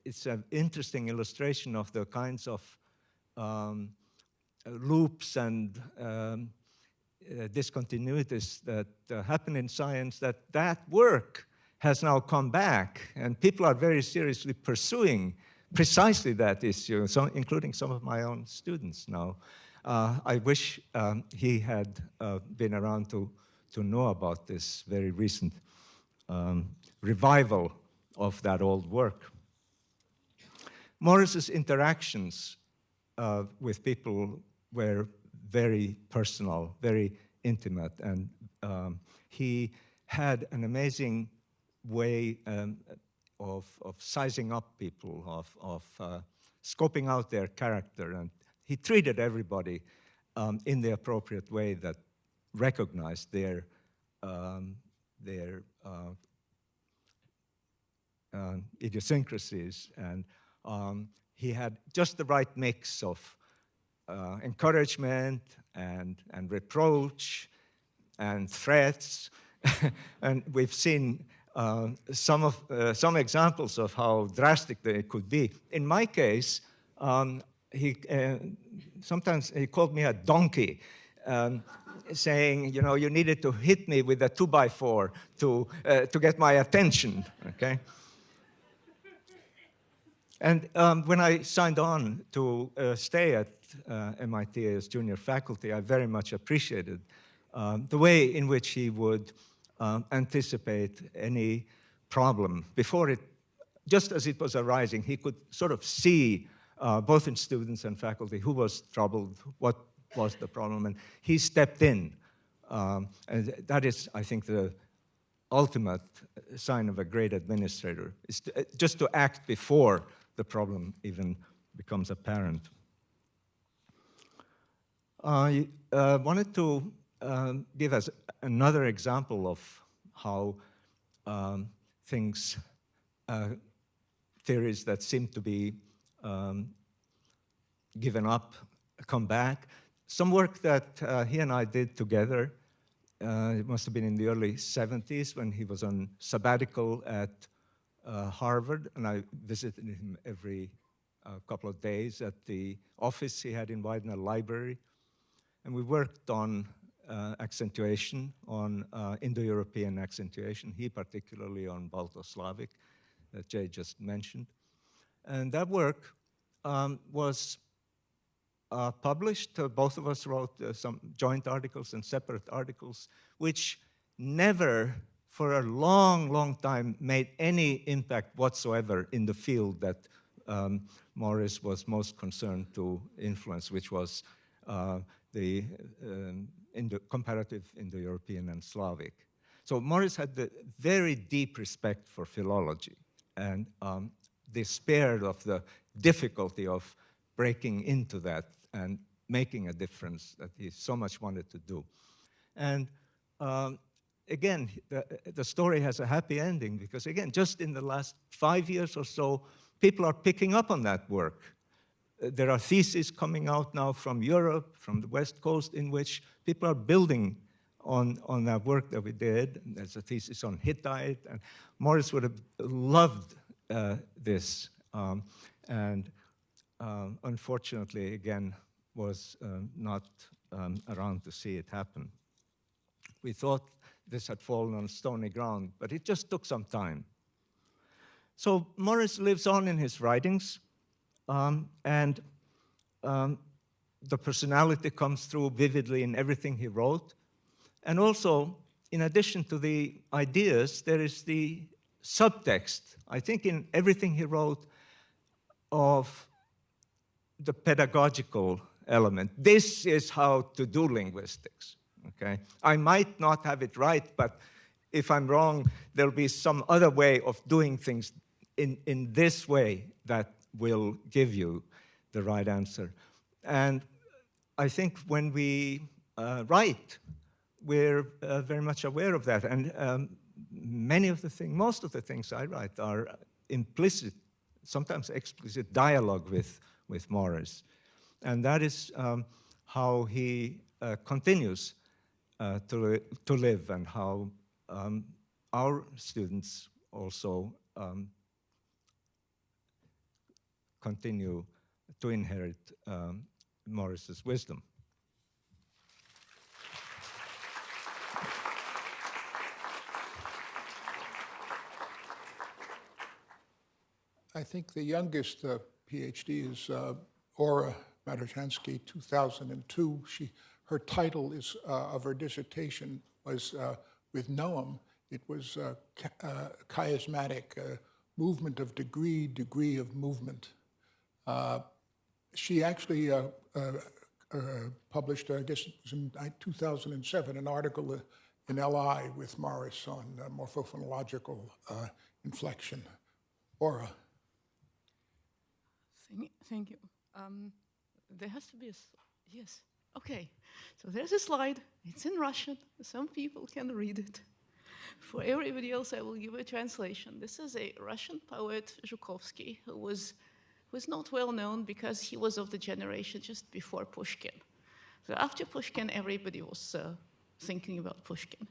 it's an interesting illustration of the kinds of loops and discontinuities that happen in science, that work has now come back, and people are very seriously pursuing precisely that issue, including some of my own students now. I wish he had been around to know about this very recent revival of that old work. Morris's interactions with people were very personal, very intimate, and he had an amazing way of sizing up people, of scoping out their character, and he treated everybody in the appropriate way that recognized their idiosyncrasies, and he had just the right mix of encouragement and reproach and threats, and we've seen some examples of how drastic they could be. In my case, sometimes he called me a donkey, saying, you know, you needed to hit me with a 2x4 to get my attention, okay? And when I signed on to stay at MIT as junior faculty, I very much appreciated the way in which he would anticipate any problem before it, just as it was arising. He could sort of see, both in students and faculty, who was troubled, what was the problem, and he stepped in. And that is, I think, the ultimate sign of a great administrator, is just to act before the problem even becomes apparent. I wanted to give us another example of how theories that seem to be given up come back. Some work that he and I did together, it must have been in the early 70s when he was on sabbatical at Harvard, and I visited him every couple of days at the office he had in Widener Library. And we worked on accentuation, on Indo-European accentuation, he particularly on Balto-Slavic, that Jay just mentioned. And that work was published. Both of us wrote some joint articles and separate articles, which never, for a long, long time, made any impact whatsoever in the field that Morris was most concerned to influence, which was the comparative Indo-European and Slavic. So Morris had the very deep respect for philology and despaired of the difficulty of breaking into that and making a difference that he so much wanted to do. And again, the story has a happy ending because, again, just in the last 5 years or so, people are picking up on that work. There are theses coming out now from Europe, from the West Coast, in which people are building on that work that we did. There's a thesis on Hittite, and Morris would have loved this. And unfortunately, again, was not around to see it happen. We thought this had fallen on stony ground, but it just took some time. So Morris lives on in his writings, and the personality comes through vividly in everything he wrote. And also, in addition to the ideas, there is the subtext, I think, in everything he wrote of the pedagogical element. This is how to do linguistics, okay? I might not have it right, but if I'm wrong, there'll be some other way of doing things in this way that will give you the right answer. And I think when we write, we're very much aware of that. And most of the things I write are implicit, sometimes explicit dialogue with Morris. And that is how he continues to live, and how our students also continue to inherit Morris's wisdom. I think the youngest PhD is Ora Matuszanski, 2002. Her title is of her dissertation was with Noam. It was chiasmatic, movement of degree, degree of movement. She actually published, I guess it was in 2007, an article in LI with Morris on morphophonological inflection. Ora. Thank you. There has to be yes. Okay. So there's a slide. It's in Russian. Some people can read it. For everybody else, I will give a translation. This is a Russian poet, Zhukovsky, who was not well known because he was of the generation just before Pushkin. So after Pushkin, everybody was thinking about Pushkin.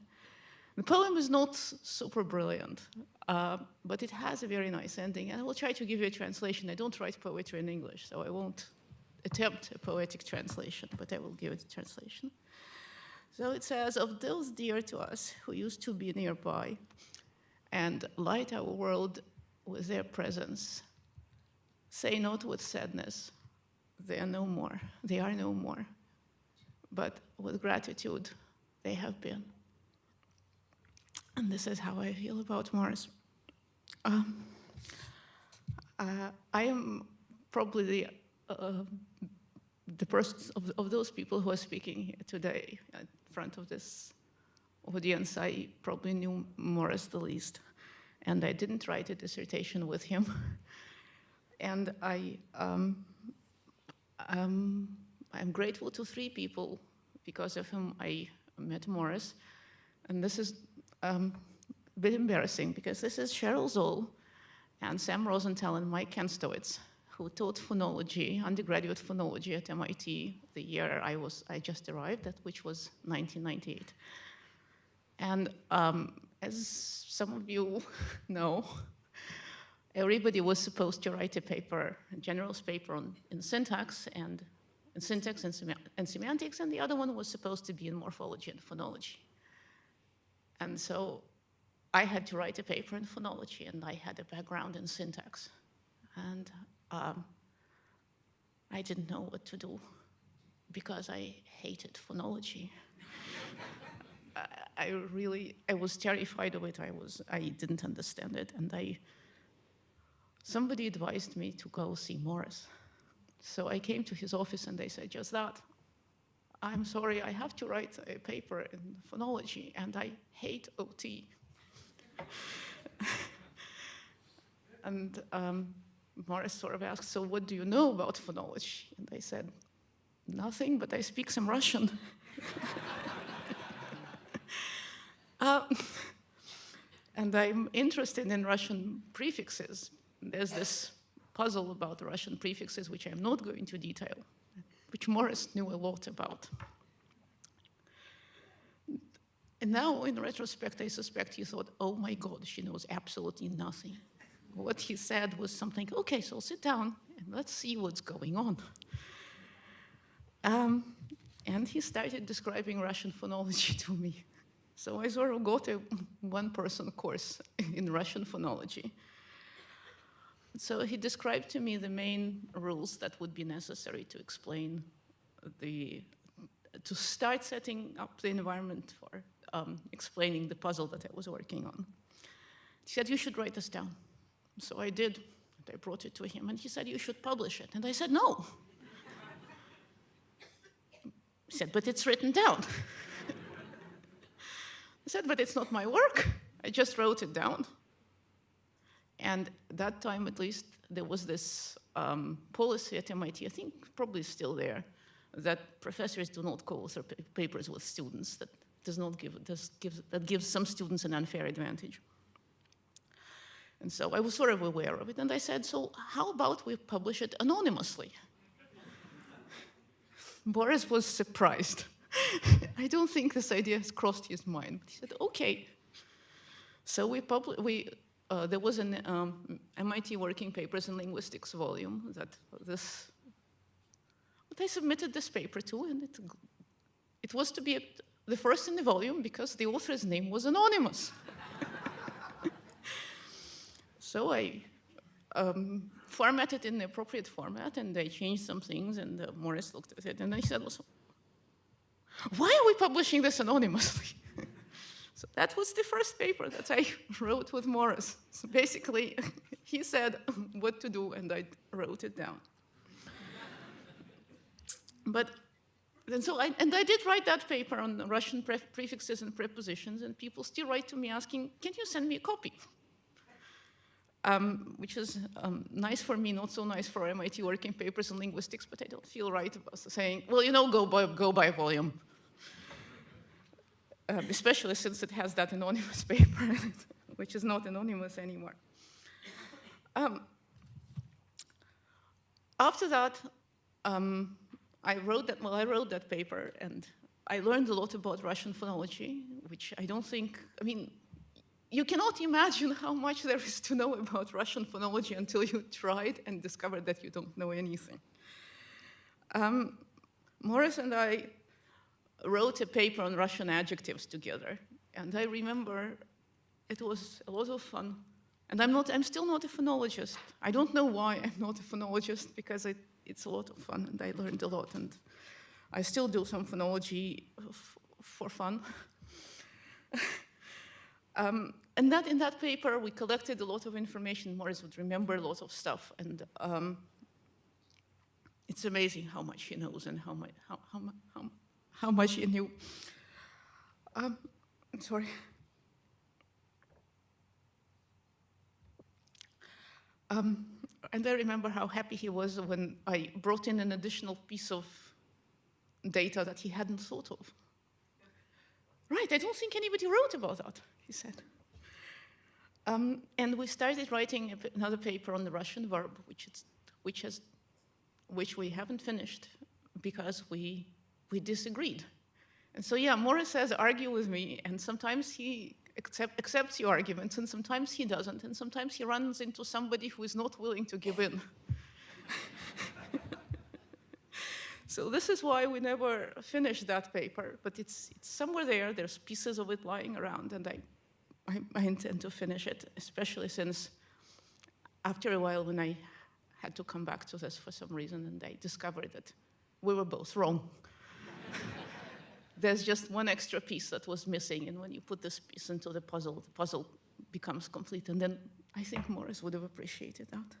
The poem is not super brilliant, but it has a very nice ending, and I will try to give you a translation. I don't write poetry in English, so I won't attempt a poetic translation, but I will give it a translation. So it says, of those dear to us who used to be nearby and light our world with their presence, say not with sadness, they are no more, but with gratitude, they have been. And this is how I feel about Morris. I am probably the person of those people who are speaking here today in front of this audience. I probably knew Morris the least, and I didn't write a dissertation with him. And I'm grateful to three people because of whom I met Morris. And this is a bit embarrassing because this is Cheryl Zoll and Sam Rosenthal and Mike Kenstowitz, who taught phonology, undergraduate phonology at MIT the year I just arrived at, which was 1998. And as some of you know, everybody was supposed to write a paper, a general's paper in syntax and semantics, and the other one was supposed to be in morphology and phonology. And so I had to write a paper in phonology, and I had a background in syntax. And I didn't know what to do because I hated phonology. I was terrified of it. I didn't understand it, and somebody advised me to go see Morris. So I came to his office and I said just that. I'm sorry, I have to write a paper in phonology, and I hate OT. And Morris sort of asked, so what do you know about phonology? And I said, nothing, but I speak some Russian. And I'm interested in Russian prefixes. There's this puzzle about the Russian prefixes, which I'm not going to detail, which Morris knew a lot about. And now, in retrospect, I suspect he thought, oh my God, she knows absolutely nothing. What he said was something, okay, so sit down and let's see what's going on. And he started describing Russian phonology to me. So I sort of got a one-person course in Russian phonology. So he described to me the main rules that would be necessary to explain to start setting up the environment for explaining the puzzle that I was working on. He said, you should write this down. So I did. I brought it to him, and he said, you should publish it. And I said, no. He said, but it's written down. I said, but it's not my work. I just wrote it down. And that time, at least, there was this policy at MIT, I think probably still there, that professors do not co-author papers with students. That gives some students an unfair advantage. And so I was sort of aware of it, and I said, so how about we publish it anonymously? Boris was surprised. I don't think this idea has crossed his mind. But he said, okay. So there was an MIT Working Papers in Linguistics volume that I submitted this paper to, and it was to be the first in the volume because the author's name was anonymous. So I formatted it in the appropriate format, and I changed some things, and Morris looked at it, and I said, why are we publishing this anonymously? So that was the first paper that I wrote with Morris. So basically, he said what to do, and I wrote it down. I did write that paper on Russian prefixes and prepositions, and people still write to me asking, can you send me a copy? Which is nice for me, not so nice for MIT Working Papers in Linguistics, but I don't feel right about saying, well, go buy a volume. Especially since it has that anonymous paper in it, which is not anonymous anymore. After that, I wrote that paper, and I learned a lot about Russian phonology, which I don't think, you cannot imagine how much there is to know about Russian phonology until you try it and discover that you don't know anything. Morris and I wrote a paper on Russian adjectives together. And I remember it was a lot of fun. And I'm still not a phonologist. I don't know why I'm not a phonologist, because it's a lot of fun and I learned a lot. And I still do some phonology for fun. And in that paper, we collected a lot of information. Morris would remember a lot of stuff. And it's amazing how much he knows and how much he knew. Sorry. And I remember how happy he was when I brought in an additional piece of data that he hadn't thought of. Right, I don't think anybody wrote about that, he said. And we started writing another paper on the Russian verb, which we haven't finished because we disagreed. And so, yeah, Morris says, argue with me, and sometimes he accepts your arguments, and sometimes he doesn't, and sometimes he runs into somebody who is not willing to give in. So this is why we never finished that paper, but it's somewhere there. There's pieces of it lying around, and I intend to finish it, especially since after a while when I had to come back to this for some reason, and I discovered that we were both wrong. There's just one extra piece that was missing, and when you put this piece into the puzzle becomes complete, and then I think Morris would have appreciated that.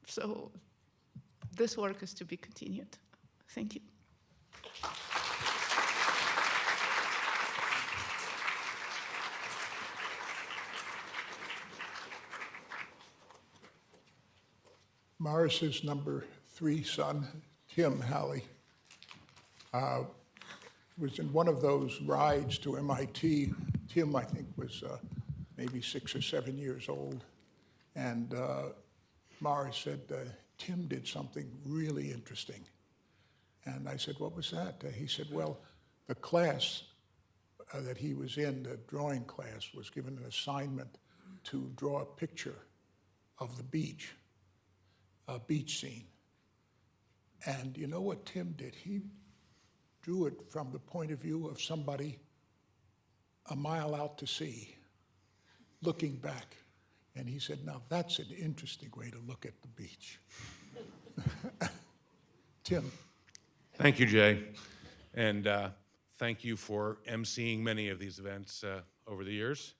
So this work is to be continued. Thank you. Morris's number 3 son, Tim Halle, was in one of those rides to MIT. Tim, I think, was maybe 6 or 7 years old. And Morris said, Tim did something really interesting. And I said, what was that? He said, well, the class that he was in, the drawing class, was given an assignment to draw a picture of the beach, a beach scene. And you know what Tim did? He drew it from the point of view of somebody a mile out to sea, looking back. And he said, now that's an interesting way to look at the beach. Tim. Thank you, Jay. And thank you for emceeing many of these events over the years.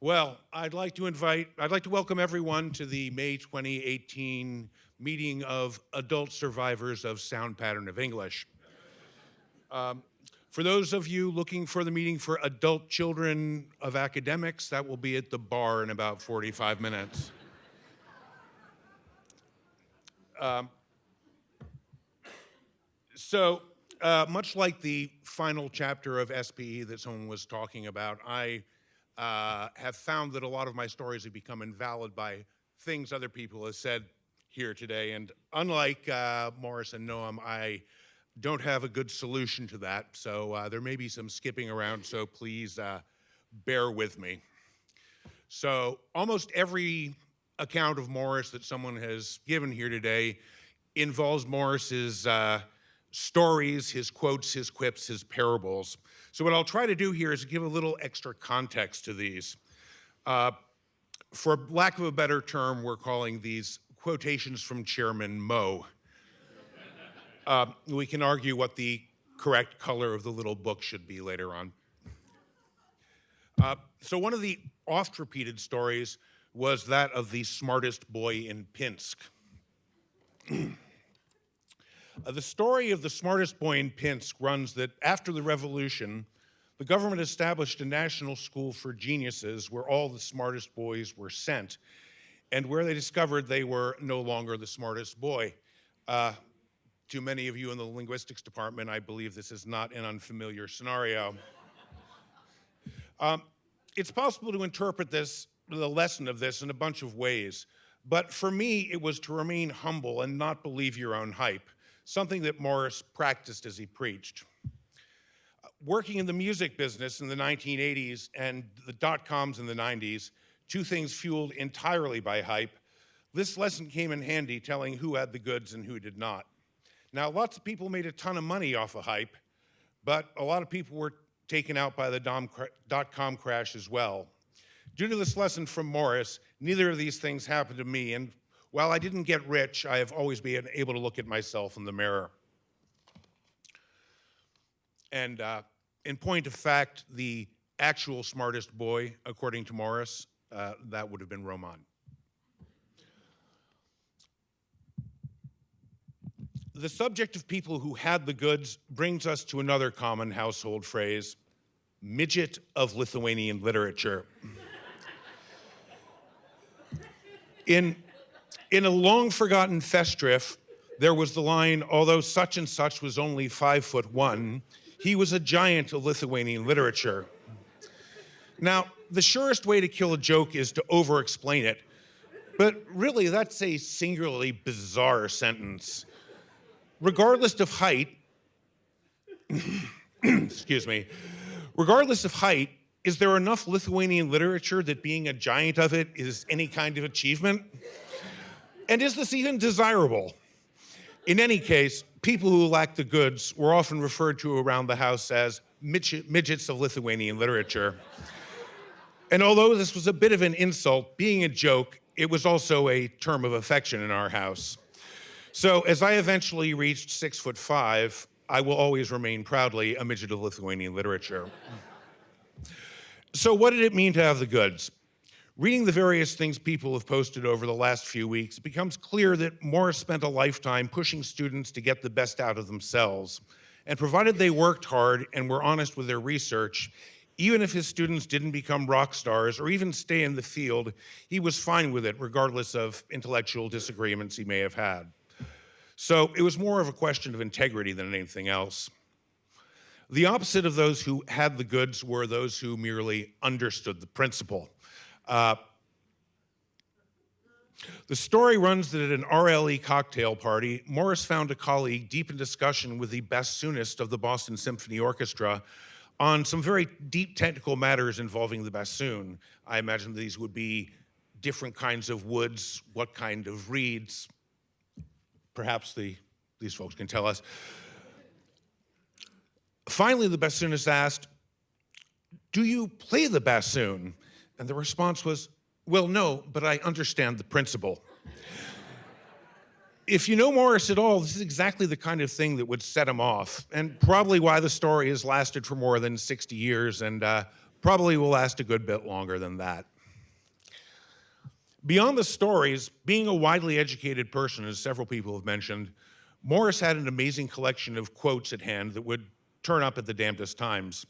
Well, I'd like to welcome everyone to the May 2018 meeting of adult survivors of sound pattern of English. For those of you looking for the meeting for adult children of academics, that will be at the bar in about 45 minutes. Much like the final chapter of SPE that someone was talking about, I have found that a lot of my stories have become invalid by things other people have said here today. And unlike Morris and Noam, I don't have a good solution to that. So there may be some skipping around, so please bear with me. So almost every account of Morris that someone has given here today involves Morris's stories, his quotes, his quips, his parables. So what I'll try to do here is give a little extra context to these. For lack of a better term, we're calling these quotations from Chairman Mo. We can argue what the correct color of the little book should be later on. So one of the oft-repeated stories was that of the smartest boy in Pinsk. The story of the smartest boy in Pinsk runs that after the revolution, the government established a national school for geniuses where all the smartest boys were sent, and where they discovered they were no longer the smartest boy. To many of you in the linguistics department, I believe this is not an unfamiliar scenario. It's possible to interpret this, the lesson of this, in a bunch of ways, but for me, it was to remain humble and not believe your own hype, something that Morris practiced as he preached. Working in the music business in the 1980s and the dot-coms in the 90s, two things fueled entirely by hype, this lesson came in handy telling who had the goods and who did not. Now, lots of people made a ton of money off of hype, but a lot of people were taken out by the dot-com crash as well. Due to this lesson from Morris, neither of these things happened to me, and while I didn't get rich, I have always been able to look at myself in the mirror. And in point of fact, the actual smartest boy, according to Morris, that would have been Roman. The subject of people who had the goods brings us to another common household phrase, midget of Lithuanian literature. In a long-forgotten festschrift, there was the line, although such and such was only 5'1", he was a giant of Lithuanian literature. Now, the surest way to kill a joke is to over-explain it, but really that's a singularly bizarre sentence. Regardless of height, excuse me, regardless of height, is there enough Lithuanian literature that being a giant of it is any kind of achievement? And is this even desirable? In any case, people who lack the goods were often referred to around the house as midgets of Lithuanian literature. And although this was a bit of an insult, being a joke, it was also a term of affection in our house. So as I eventually reached 6'5", I will always remain proudly a midget of Lithuanian literature. So what did it mean to have the goods? Reading the various things people have posted over the last few weeks, it becomes clear that Morris spent a lifetime pushing students to get the best out of themselves. And provided they worked hard and were honest with their research, even if his students didn't become rock stars or even stay in the field, he was fine with it, regardless of intellectual disagreements he may have had. So it was more of a question of integrity than anything else. The opposite of those who had the goods were those who merely understood the principle. The story runs that at an RLE cocktail party, Morris found a colleague deep in discussion with the bassoonist of the Boston Symphony Orchestra on some very deep technical matters involving the bassoon. I imagine these would be different kinds of woods, what kind of reeds. Perhaps these folks can tell us. Finally, the bassoonist asked, "Do you play the bassoon?" And the response was, "Well, no, but I understand the principle." If you know Morris at all, this is exactly the kind of thing that would set him off, and probably why the story has lasted for more than 60 years, and probably will last a good bit longer than that. Beyond the stories, being a widely educated person, as several people have mentioned, Morris had an amazing collection of quotes at hand that would turn up at the damnedest times.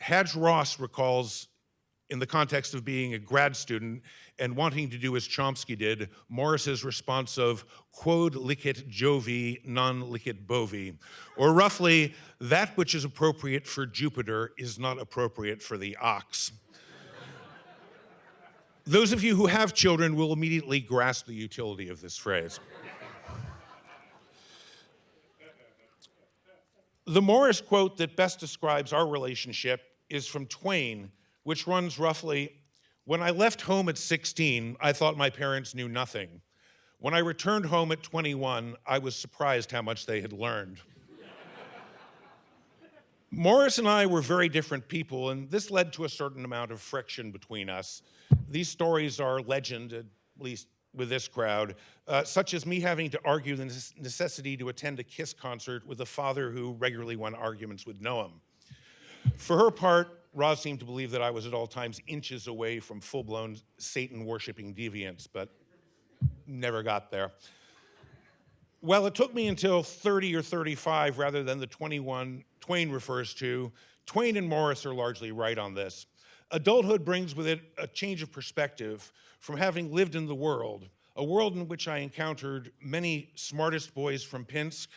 Hadge Ross recalls, in the context of being a grad student and wanting to do as Chomsky did, Morris's response of quod licet Jovi, non licet bovi, or roughly, that which is appropriate for Jupiter is not appropriate for the ox. Those of you who have children will immediately grasp the utility of this phrase. The Morris quote that best describes our relationship is from Twain, which runs roughly, "When I left home at 16, I thought my parents knew nothing. When I returned home at 21, I was surprised how much they had learned." Morris and I were very different people, and this led to a certain amount of friction between us. These stories are legend, at least with this crowd, such as me having to argue the necessity to attend a Kiss concert with a father who regularly won arguments with Noam. For her part, Roz seemed to believe that I was at all times inches away from full-blown Satan-worshipping deviance, but never got there. Well, it took me until 30 or 35 rather than the 21 Twain refers to. Twain and Morris are largely right on this. Adulthood brings with it a change of perspective from having lived in the world, a world in which I encountered many smartest boys from Pinsk,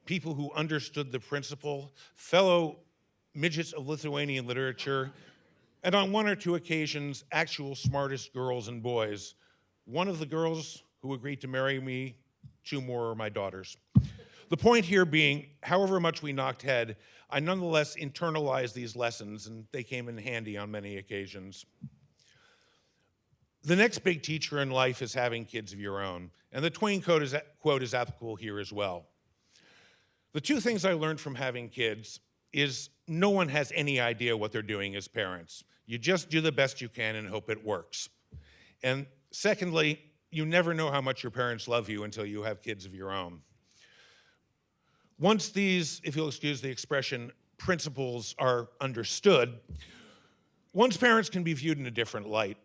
people who understood the principle, fellow midgets of Lithuanian literature, and on one or two occasions, actual smartest girls and boys. One of the girls who agreed to marry me, two more are my daughters. The point here being, however much we knocked head, I nonetheless internalized these lessons, and they came in handy on many occasions. The next big teacher in life is having kids of your own, and the Twain quote is applicable here as well. The two things I learned from having kids is no one has any idea what they're doing as parents. You just do the best you can and hope it works. And secondly, you never know how much your parents love you until you have kids of your own. Once these, if you'll excuse the expression, principles are understood, one's parents can be viewed in a different light.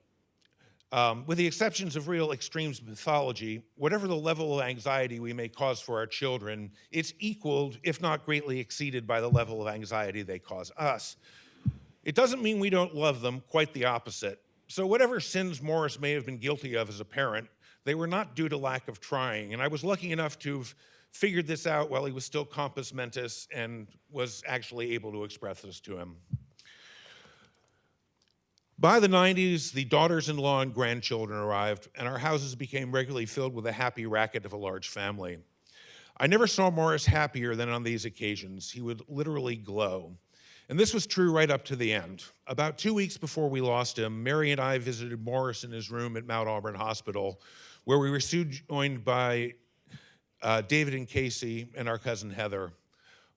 With the exceptions of real extremes of mythology, whatever the level of anxiety we may cause for our children, it's equaled, if not greatly exceeded, by the level of anxiety they cause us. It doesn't mean we don't love them, quite the opposite. So whatever sins Morris may have been guilty of as a parent, they were not due to lack of trying. And I was lucky enough to have figured this out while he was still compos mentis and was actually able to express this to him. By the 90s, the daughters-in-law and grandchildren arrived, and our houses became regularly filled with a happy racket of a large family. I never saw Morris happier than on these occasions. He would literally glow. And this was true right up to the end. About 2 weeks before we lost him, Mary and I visited Morris in his room at Mount Auburn Hospital, where we were soon joined by David and Casey and our cousin Heather.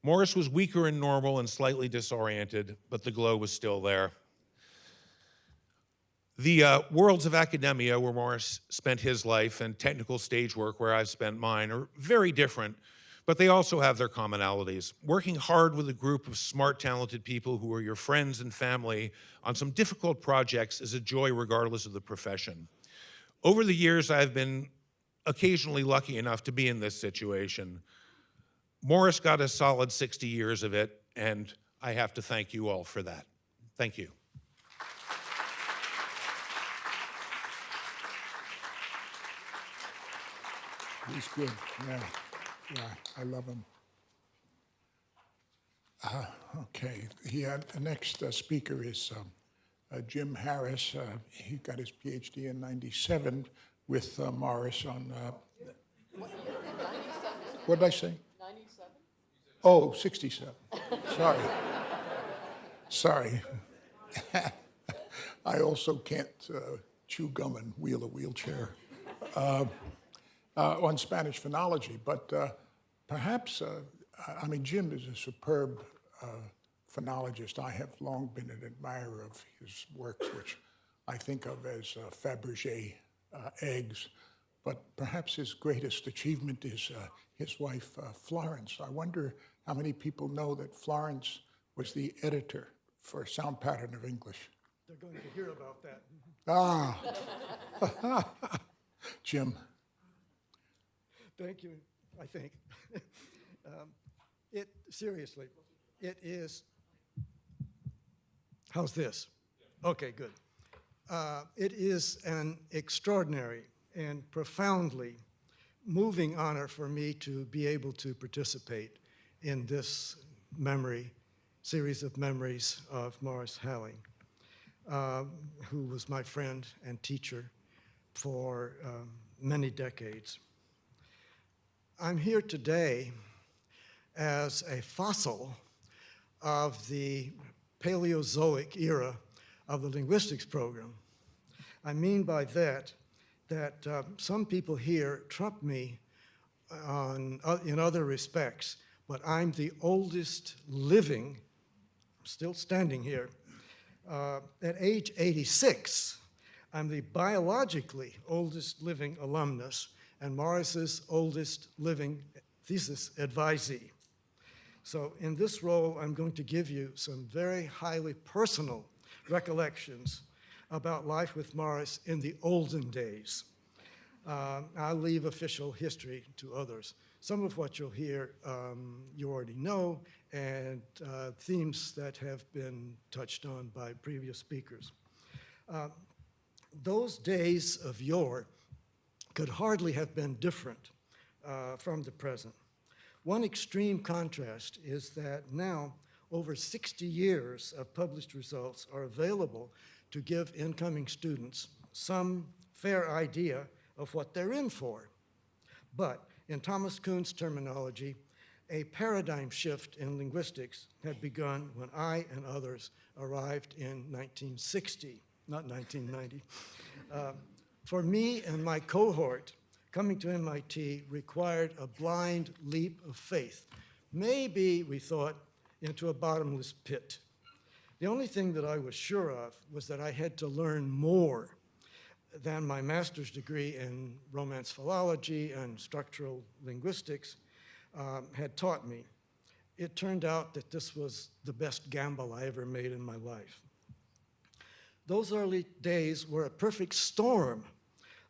Morris was weaker than normal and slightly disoriented, but the glow was still there. The worlds of academia, where Morris spent his life, and technical stage work, where I've spent mine, are very different, but they also have their commonalities. Working hard with a group of smart, talented people who are your friends and family on some difficult projects is a joy regardless of the profession. Over the years, I've been occasionally lucky enough to be in this situation. Morris got a solid 60 years of it, and I have to thank you all for that. Thank you. He's good. Yeah, I love him. Okay, the next speaker is Jim Harris. He got his PhD in '97 with Morris on. What did I say? 97? Oh, 67. Sorry. I also can't chew gum and wheel a wheelchair. On Spanish phonology, but perhaps, Jim is a superb phonologist. I have long been an admirer of his works, which I think of as Fabergé eggs, but perhaps his greatest achievement is his wife, Florence. I wonder how many people know that Florence was the editor for Sound Pattern of English. They're going to hear about that. Jim. Thank you, I think. Seriously, it is, how's this? Okay, good. It is an extraordinary and profoundly moving honor for me to be able to participate in this series of memories of Morris Halle, who was my friend and teacher for many decades. I'm here today as a fossil of the Paleozoic era of the linguistics program. I mean by that some people here trump me in other respects, but I'm the oldest living, still standing here. At age 86, I'm the biologically oldest living alumnus and Morris's oldest living thesis advisee. So in this role, I'm going to give you some very highly personal recollections about life with Morris in the olden days. I'll leave official history to others. Some of what you'll hear you already know, and themes that have been touched on by previous speakers. Those days of yore could hardly have been different from the present. One extreme contrast is that now over 60 years of published results are available to give incoming students some fair idea of what they're in for. But in Thomas Kuhn's terminology, a paradigm shift in linguistics had begun when I and others arrived in 1960, not 1990. For me and my cohort, coming to MIT required a blind leap of faith maybe, we thought, into a bottomless pit. The only thing that I was sure of was that I had to learn more than my master's degree in Romance philology and structural linguistics had taught me. It turned out that this was the best gamble I ever made in my life. Those early days were a perfect storm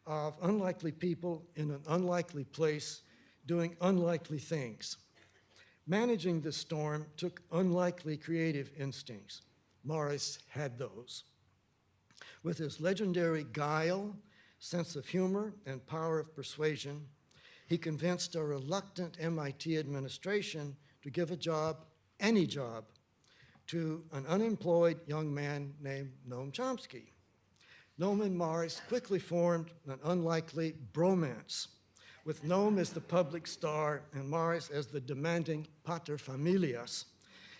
of unlikely people in an unlikely place doing unlikely things. Managing this storm took unlikely creative instincts. Morris had those. With his legendary guile, sense of humor, and power of persuasion, he convinced a reluctant MIT administration to give a job, any job, to an unemployed young man named Noam Chomsky. Noam and Morris quickly formed an unlikely bromance, with Noam as the public star and Morris as the demanding pater familias.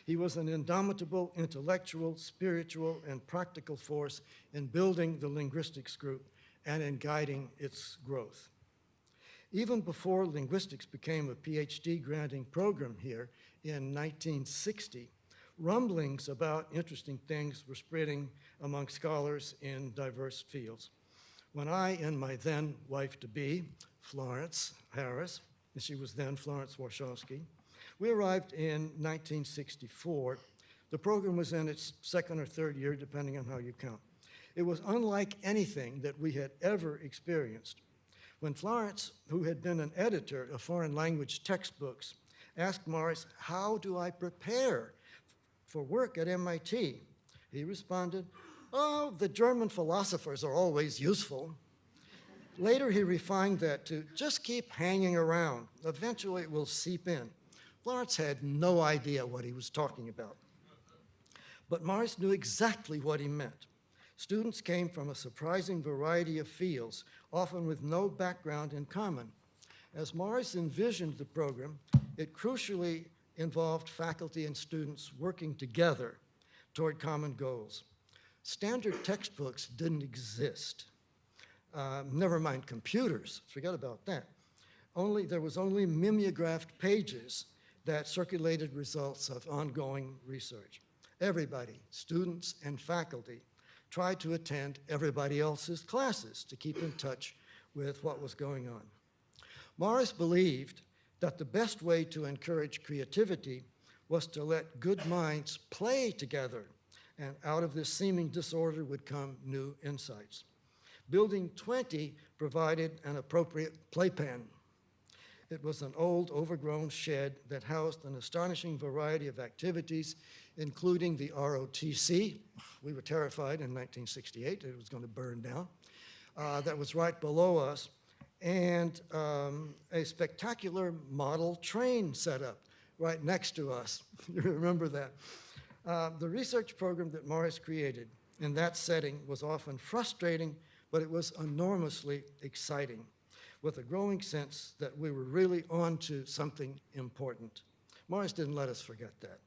He was an indomitable intellectual, spiritual, and practical force in building the linguistics group and in guiding its growth. Even before linguistics became a PhD granting program here in 1960, rumblings about interesting things were spreading among scholars in diverse fields. When I and my then wife-to-be, Florence Harris, and she was then Florence Warshawski, we arrived in 1964. The program was in its second or third year, depending on how you count. It was unlike anything that we had ever experienced. When Florence, who had been an editor of foreign language textbooks, asked Morris, "How do I prepare for work at MIT?" he responded, "Oh, the German philosophers are always useful." Later, he refined that to just keep hanging around. Eventually, it will seep in. Florence had no idea what he was talking about. But Morris knew exactly what he meant. Students came from a surprising variety of fields, often with no background in common. As Morris envisioned the program, it crucially involved faculty and students working together toward common goals. Standard textbooks didn't exist. Never mind computers, forget about that. There was only mimeographed pages that circulated results of ongoing research. Everybody, students and faculty, tried to attend everybody else's classes to keep in touch with what was going on. Morris believed that the best way to encourage creativity was to let good minds play together, and out of this seeming disorder would come new insights. Building 20 provided an appropriate playpen. It was an old, overgrown shed that housed an astonishing variety of activities, including the ROTC. We were terrified in 1968 that it was going to burn down. That was right below us, and a spectacular model train set up right next to us. You remember that. The research program that Morris created in that setting was often frustrating, but it was enormously exciting, with a growing sense that we were really on to something important. Morris didn't let us forget that.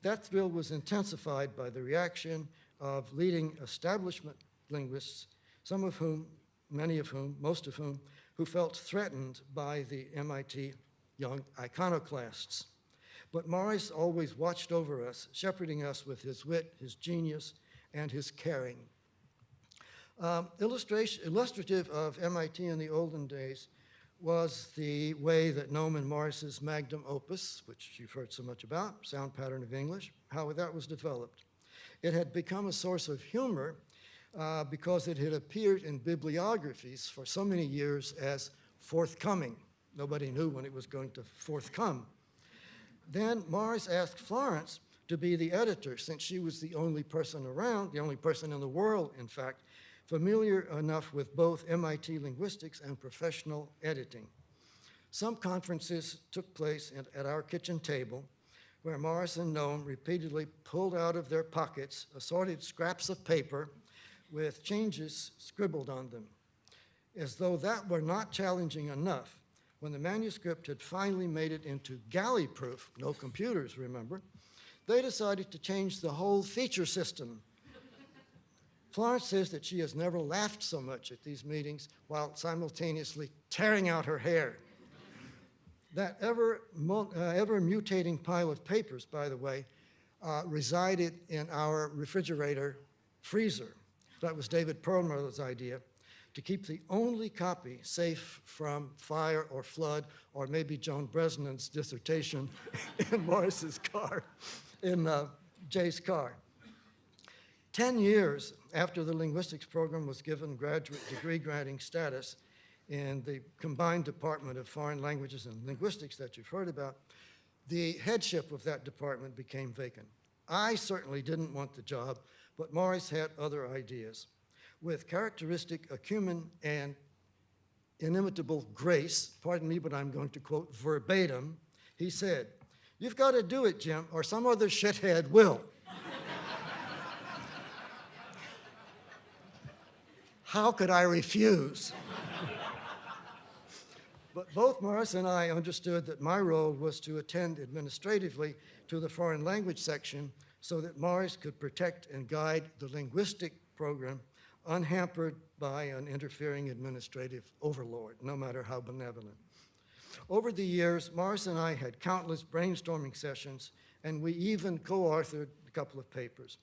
That thrill was intensified by the reaction of leading establishment linguists, some of whom, many of whom, most of whom, who felt threatened by the MIT young iconoclasts. But Morris always watched over us, shepherding us with his wit, his genius, and his caring. Illustrative of MIT in the olden days was the way that Noam and Morris's magnum opus, which you've heard so much about, Sound Pattern of English, how that was developed. It had become a source of humor because it had appeared in bibliographies for so many years as forthcoming. Nobody knew when it was going to forthcome. Then Morris asked Florence to be the editor, since she was the only person around, the only person in the world, in fact, familiar enough with both MIT linguistics and professional editing. Some conferences took place at our kitchen table, where Morris and Noam repeatedly pulled out of their pockets assorted scraps of paper with changes scribbled on them. As though that were not challenging enough, when the manuscript had finally made it into galley-proof, no computers, remember, they decided to change the whole feature system. Florence says that she has never laughed so much at these meetings while simultaneously tearing out her hair. That ever mutating pile of papers, by the way, resided in our refrigerator freezer. That was David Perlmutter's idea, to keep the only copy safe from fire or flood, or maybe Joan Bresnan's dissertation in Morris's car, in Jay's car. 10 years after the linguistics program was given graduate degree granting status in the combined Department of Foreign Languages and Linguistics that you've heard about, the headship of that department became vacant. I certainly didn't want the job, but Morris had other ideas. With characteristic acumen and inimitable grace, pardon me, but I'm going to quote verbatim, he said, "You've got to do it, Jim, or some other shithead will." How could I refuse? But both Morris and I understood that my role was to attend administratively to the foreign language section so that Morris could protect and guide the linguistic program unhampered by an interfering administrative overlord, no matter how benevolent. Over the years, Morris and I had countless brainstorming sessions, and we even co-authored a couple of papers.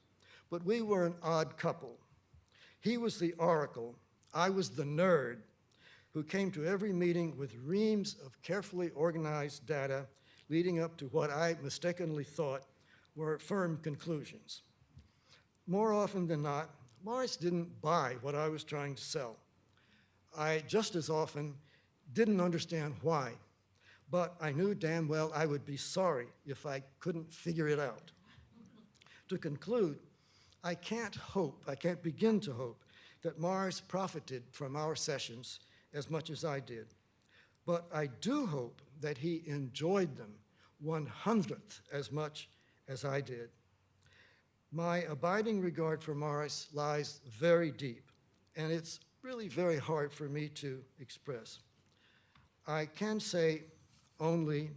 But we were an odd couple. He was the oracle, I was the nerd, who came to every meeting with reams of carefully organized data leading up to what I mistakenly thought were firm conclusions. More often than not, Morris didn't buy what I was trying to sell. I just as often didn't understand why, but I knew damn well I would be sorry if I couldn't figure it out. To conclude, I can't begin to hope that Morris profited from our sessions as much as I did. But I do hope that he enjoyed them 1/100th as much as I did. My abiding regard for Morris lies very deep, and it's really very hard for me to express. I can say only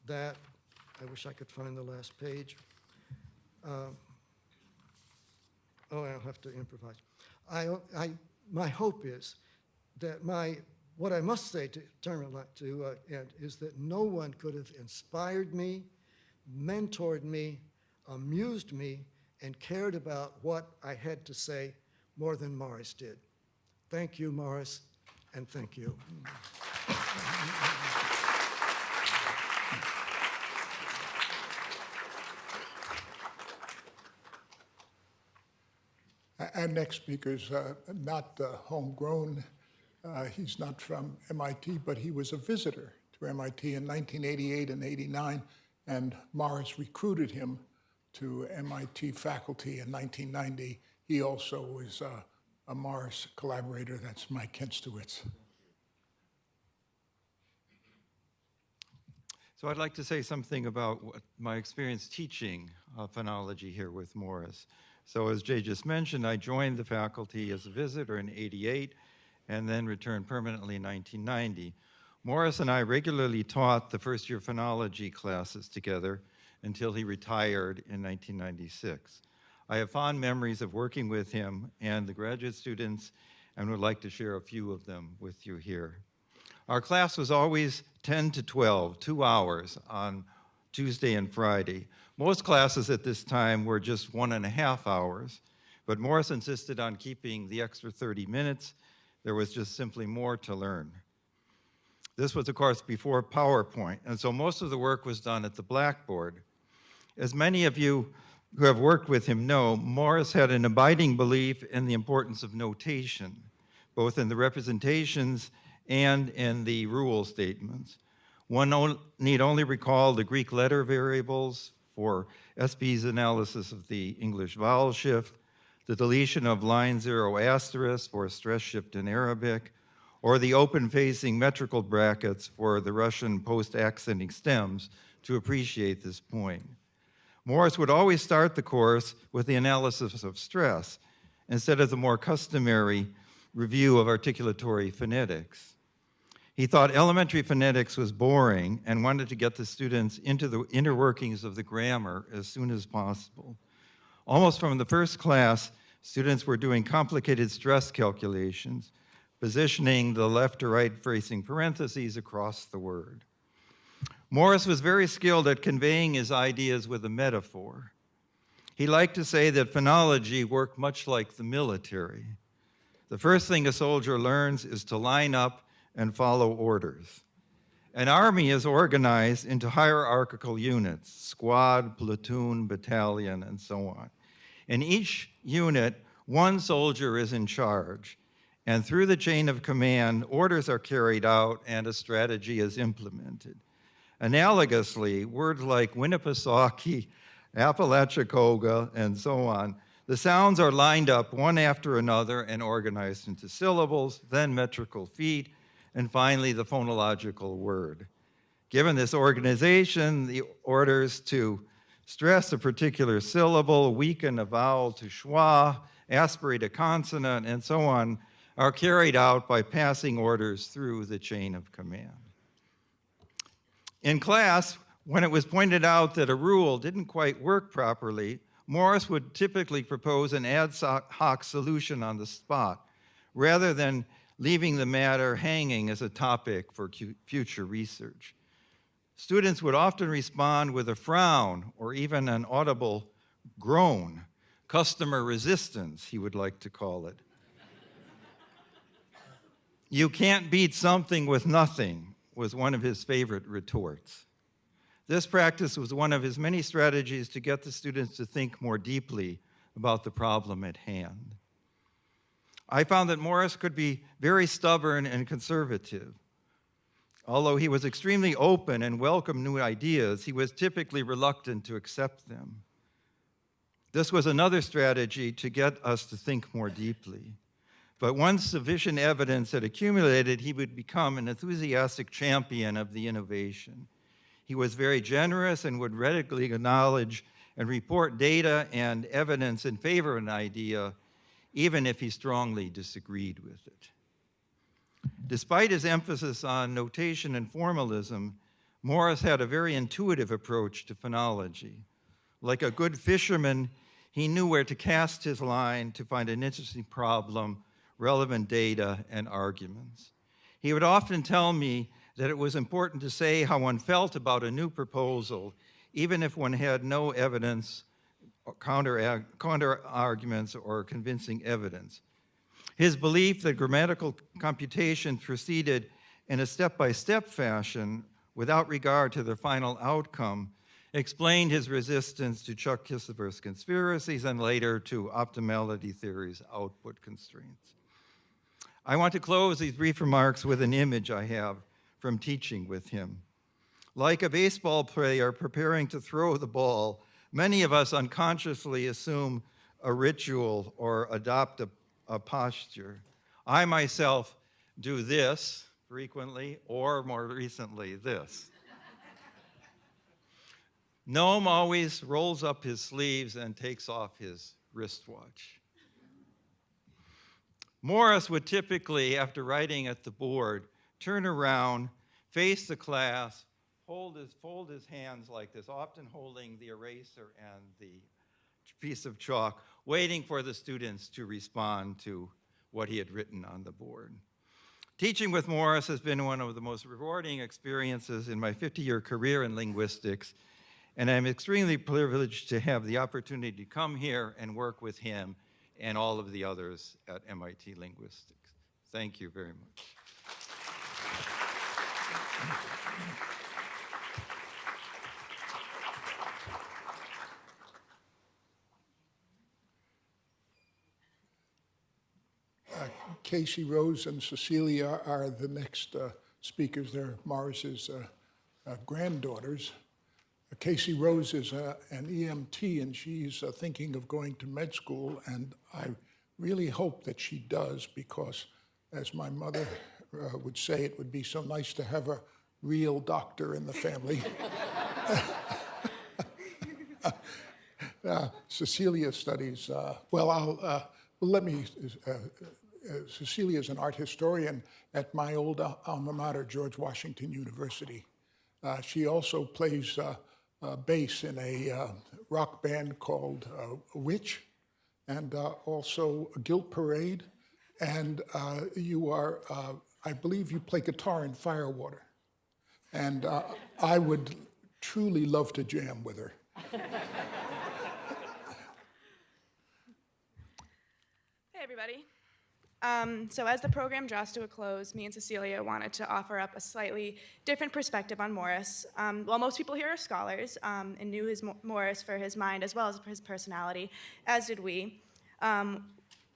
that, I wish I could find the last page. I'll have to improvise. My hope is that what I must say to end is that no one could have inspired me, mentored me, amused me, and cared about what I had to say more than Morris did. Thank you, Morris, and thank you. Our next speaker is not homegrown. He's not from MIT, but he was a visitor to MIT in 1988 and 89, and Morris recruited him to MIT faculty in 1990. He also was a Morris collaborator. That's Mike Henstowitz. So I'd like to say something about my experience teaching phonology here with Morris. So as Jay just mentioned, I joined the faculty as a visitor in '88 and then returned permanently in 1990. Morris and I regularly taught the first-year phonology classes together until he retired in 1996. I have fond memories of working with him and the graduate students and would like to share a few of them with you here. Our class was always 10 to 12, 2 hours on Tuesday and Friday. Most classes at this time were just 1.5 hours, but Morris insisted on keeping the extra 30 minutes. There was just simply more to learn. This was, of course, before PowerPoint, and so most of the work was done at the blackboard. As many of you who have worked with him know, Morris had an abiding belief in the importance of notation, both in the representations and in the rule statements. One need only recall the Greek letter variables for SP's analysis of the English vowel shift, the deletion of line 0 asterisk for stress shift in Arabic, or the open-facing metrical brackets for the Russian post-accenting stems to appreciate this point. Morris would always start the course with the analysis of stress instead of the more customary review of articulatory phonetics. He thought elementary phonetics was boring and wanted to get the students into the inner workings of the grammar as soon as possible. Almost from the first class, students were doing complicated stress calculations, positioning the left to right facing parentheses across the word. Morris was very skilled at conveying his ideas with a metaphor. He liked to say that phonology worked much like the military. The first thing a soldier learns is to line up and follow orders. An army is organized into hierarchical units, squad, platoon, battalion, and so on. In each unit, one soldier is in charge, and through the chain of command, orders are carried out and a strategy is implemented. Analogously, words like Winnipesaukee, Apalachicoga, and so on, the sounds are lined up one after another and organized into syllables, then metrical feet, and finally the phonological word. Given this organization, the orders to stress a particular syllable, weaken a vowel to schwa, aspirate a consonant, and so on, are carried out by passing orders through the chain of command. In class, when it was pointed out that a rule didn't quite work properly, Morris would typically propose an ad hoc solution on the spot, rather than leaving the matter hanging as a topic for future research. Students would often respond with a frown or even an audible groan, customer resistance, he would like to call it. "You can't beat something with nothing," was one of his favorite retorts. This practice was one of his many strategies to get the students to think more deeply about the problem at hand. I found that Morris could be very stubborn and conservative. Although he was extremely open and welcomed new ideas, he was typically reluctant to accept them. This was another strategy to get us to think more deeply. But once sufficient evidence had accumulated, he would become an enthusiastic champion of the innovation. He was very generous and would readily acknowledge and report data and evidence in favor of an idea, even if he strongly disagreed with it. Despite his emphasis on notation and formalism, Morris had a very intuitive approach to phonology. Like a good fisherman, he knew where to cast his line to find an interesting problem, relevant data, and arguments. He would often tell me that it was important to say how one felt about a new proposal, even if one had no evidence, or counter arguments, or convincing evidence. His belief that grammatical computation proceeded in a step-by-step fashion without regard to the final outcome explained his resistance to Chuck Kissever's conspiracies and later to optimality theory's output constraints. I want to close these brief remarks with an image I have from teaching with him. Like a baseball player preparing to throw the ball, many of us unconsciously assume a ritual or adopt a posture. I myself do this frequently, or more recently, this. Noam always rolls up his sleeves and takes off his wristwatch. Morris would typically, after writing at the board, turn around, face the class, fold his hands like this, often holding the eraser and the piece of chalk, waiting for the students to respond to what he had written on the board. Teaching with Morris has been one of the most rewarding experiences in my 50-year career in linguistics, and I'm extremely privileged to have the opportunity to come here and work with him and all of the others at MIT Linguistics. Thank you very much. Casey Rose and Cecilia are the next speakers. They're Morris's granddaughters. Casey Rose is an EMT, and she's thinking of going to med school, and I really hope that she does, because, as my mother would say, it would be so nice to have a real doctor in the family. Cecilia studies, Cecilia's an art historian at my old alma mater, George Washington University. She also plays bass in a rock band called Witch, and also Guilt Parade, and you are, I believe you play guitar in Firewater. And I would truly love to jam with her. Hey, everybody. So as the program draws to a close, me and Cecilia wanted to offer up a slightly different perspective on Morris. While most people here are scholars and knew Morris for his mind as well as for his personality, as did we.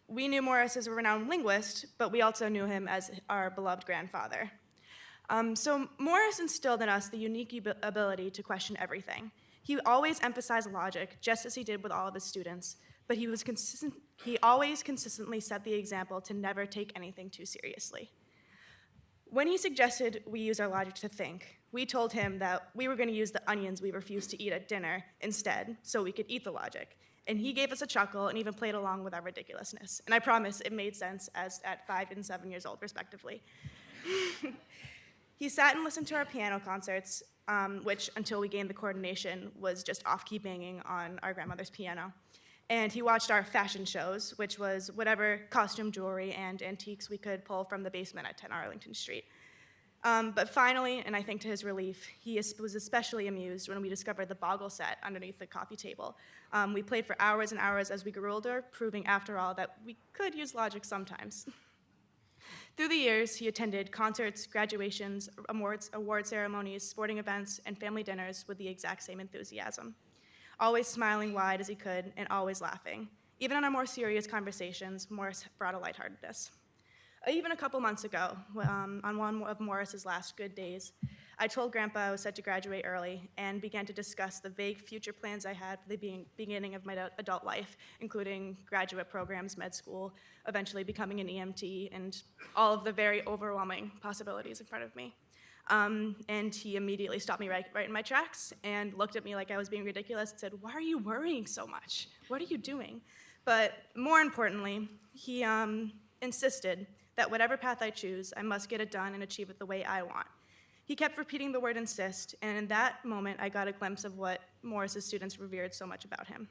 We knew Morris as a renowned linguist, but we also knew him as our beloved grandfather. So Morris instilled in us the unique ability to question everything. He always emphasized logic, just as he did with all of his students, but he always consistently set the example to never take anything too seriously. When he suggested we use our logic to think, we told him that we were going to use the onions we refused to eat at dinner instead, so we could eat the logic. And he gave us a chuckle and even played along with our ridiculousness. And I promise it made sense as at 5 and 7 years old, respectively. He sat and listened to our piano concerts, which, until we gained the coordination, was just off-key banging on our grandmother's piano. And he watched our fashion shows, which was whatever costume jewelry and antiques we could pull from the basement at 10 Arlington Street. But finally, and I think to his relief, he was especially amused when we discovered the boggle set underneath the coffee table. We played for hours and hours as we grew older, proving, after all, that we could use logic sometimes. Through the years, he attended concerts, graduations, award ceremonies, sporting events, and family dinners with the exact same enthusiasm. Always smiling wide as he could and always laughing. Even in our more serious conversations, Morris brought a lightheartedness. Even a couple months ago, on one of Morris's last good days, I told Grandpa I was set to graduate early and began to discuss the vague future plans I had for the beginning of my adult life, including graduate programs, med school, eventually becoming an EMT, and all of the very overwhelming possibilities in front of me. And he immediately stopped me right in my tracks and looked at me like I was being ridiculous and said, "Why are you worrying so much? What are you doing?" But more importantly, he insisted that whatever path I choose, I must get it done and achieve it the way I want. He kept repeating the word insist, and in that moment, I got a glimpse of what Morris's students revered so much about him.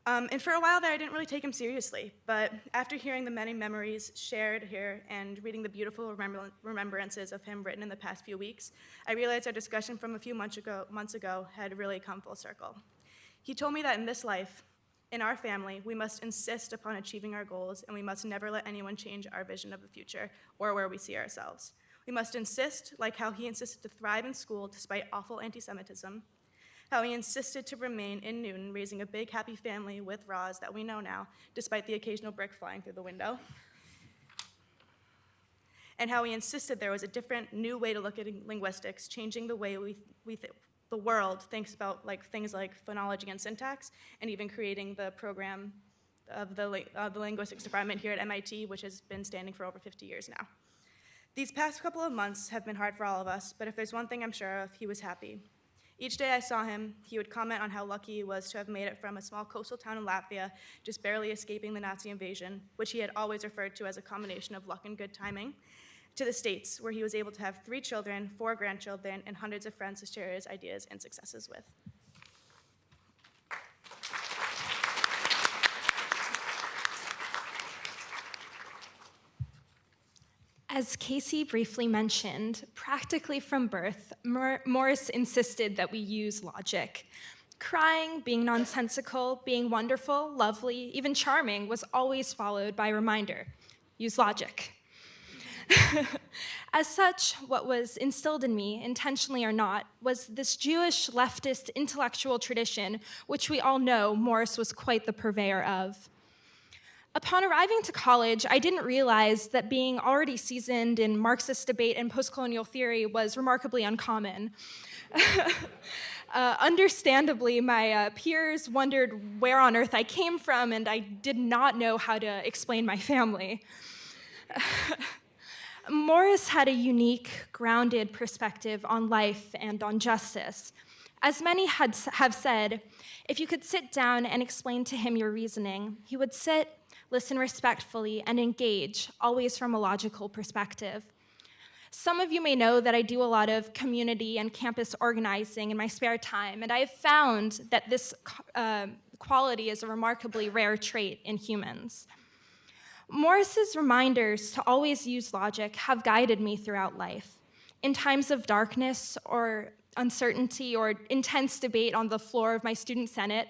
And for a while there, I didn't really take him seriously, but after hearing the many memories shared here and reading the beautiful remembrances of him written in the past few weeks, I realized our discussion from a few months ago had really come full circle. He told me that in this life, in our family, we must insist upon achieving our goals, and we must never let anyone change our vision of the future or where we see ourselves. We must insist, like how he insisted to thrive in school despite awful anti-Semitism, how he insisted to remain in Newton, raising a big, happy family with Roz that we know now, despite the occasional brick flying through the window, and how he insisted there was a different, new way to look at linguistics, changing the way the world thinks about things like phonology and syntax, and even creating the program of the linguistics department here at MIT, which has been standing for over 50 years now. These past couple of months have been hard for all of us, but if there's one thing I'm sure of, he was happy. Each day I saw him, he would comment on how lucky he was to have made it from a small coastal town in Latvia, just barely escaping the Nazi invasion, which he had always referred to as a combination of luck and good timing, to the States, where he was able to have 3 children, 4 grandchildren, and hundreds of friends to share his ideas and successes with. As Casey briefly mentioned, practically from birth, Morris insisted that we use logic. Crying, being nonsensical, being wonderful, lovely, even charming was always followed by a reminder: use logic. As such, what was instilled in me, intentionally or not, was this Jewish leftist intellectual tradition, which we all know Morris was quite the purveyor of. Upon arriving to college, I didn't realize that being already seasoned in Marxist debate and postcolonial theory was remarkably uncommon. Understandably, my peers wondered where on earth I came from, and I did not know how to explain my family. Morris had a unique, grounded perspective on life and on justice. As many have said, if you could sit down and explain to him your reasoning, he would sit, listen respectfully, and engage, always from a logical perspective. Some of you may know that I do a lot of community and campus organizing in my spare time, and I have found that this quality is a remarkably rare trait in humans. Morris's reminders to always use logic have guided me throughout life. In times of darkness or uncertainty or intense debate on the floor of my student senate,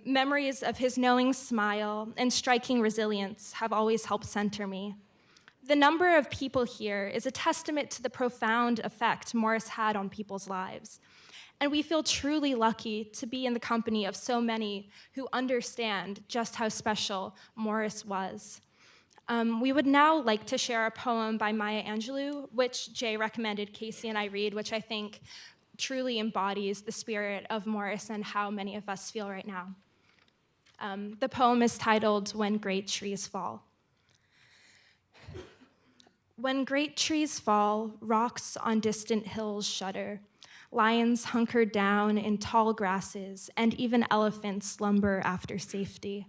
memories of his knowing smile and striking resilience have always helped center me. The number of people here is a testament to the profound effect Morris had on people's lives. And we feel truly lucky to be in the company of so many who understand just how special Morris was. We would now like to share a poem by Maya Angelou, which Jay recommended Casey and I read, which I think truly embodies the spirit of Morris and how many of us feel right now. The poem is titled When Great Trees Fall. When great trees fall, rocks on distant hills shudder. Lions hunker down in tall grasses, and even elephants slumber after safety.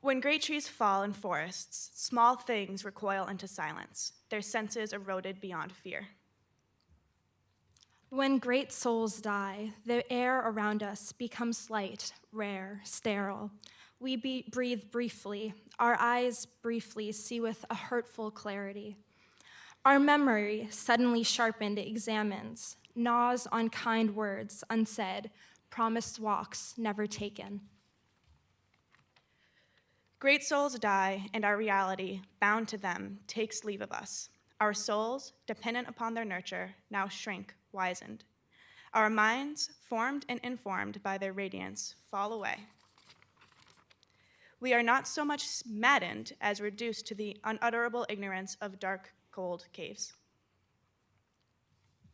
When great trees fall in forests, small things recoil into silence, their senses eroded beyond fear. When great souls die, the air around us becomes light, rare, sterile. We breathe briefly, our eyes briefly see with a hurtful clarity. Our memory, suddenly sharpened, examines, gnaws on kind words unsaid, promised walks never taken. Great souls die, and our reality, bound to them, takes leave of us. Our souls, dependent upon their nurture, now shrink, wizened. Our minds, formed and informed by their radiance, fall away. We are not so much maddened as reduced to the unutterable ignorance of dark, cold caves.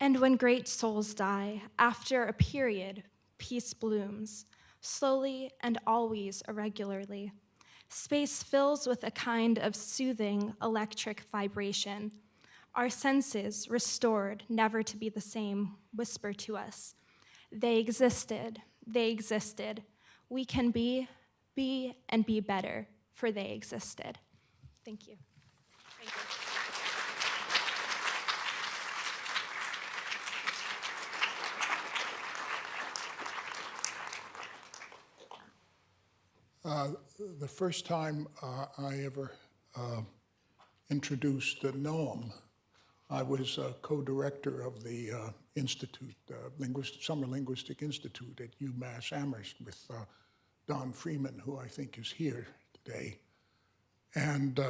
And when great souls die, after a period, peace blooms, slowly and always irregularly. Space fills with a kind of soothing electric vibration. Our senses, restored, never to be the same, whisper to us. They existed. We can be, and be better, for they existed. Thank you. Thank you. The first time I ever introduced Noam, I was co-director of the Institute, Summer Linguistic Institute at UMass Amherst with Don Freeman, who I think is here today. And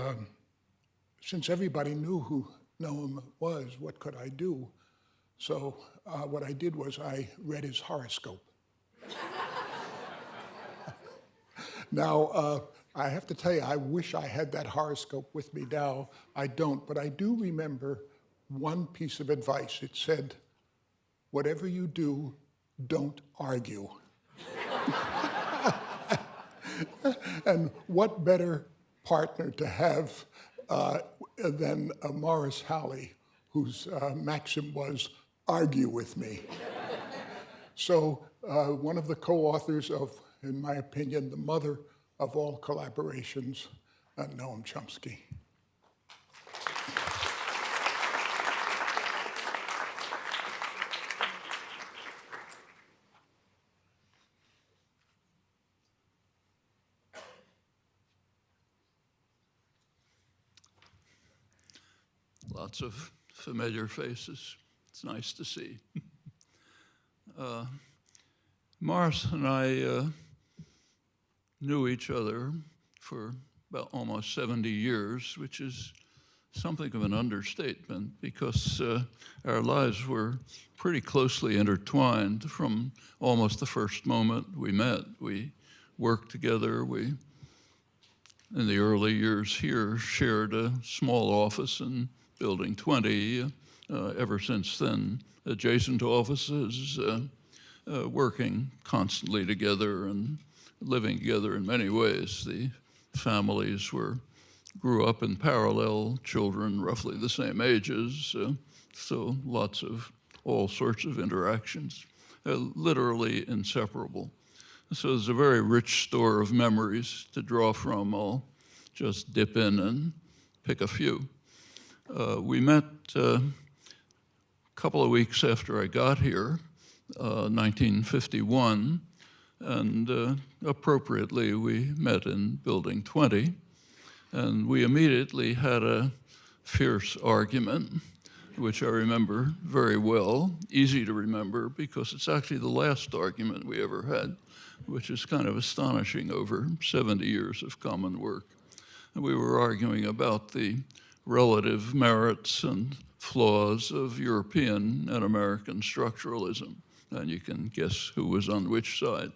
since everybody knew who Noam was, what could I do? So what I did was I read his horoscope. Now, I have to tell you, I wish I had that horoscope with me now. I don't, but I do remember one piece of advice. It said, whatever you do, don't argue. And what better partner to have than Morris Halle, whose maxim was, argue with me. So one of the co-authors of, in my opinion, the mother of all collaborations, Noam Chomsky. Lots of familiar faces. It's nice to see. Morris and I knew each other for about almost 70 years, which is something of an understatement because our lives were pretty closely intertwined from almost the first moment we met. We worked together. We, in the early years here, shared a small office in Building 20. Ever since then, adjacent offices, working constantly together and living together in many ways. The families grew up in parallel, children roughly the same ages, so lots of all sorts of interactions, literally inseparable. So there's a very rich store of memories to draw from. I'll just dip in and pick a few. We met a couple of weeks after I got here, 1951, and appropriately we met in Building 20, and we immediately had a fierce argument, which I remember very well, easy to remember because it's actually the last argument we ever had, which is kind of astonishing over 70 years of common work. And we were arguing about the relative merits and flaws of European and American structuralism, and you can guess who was on which side.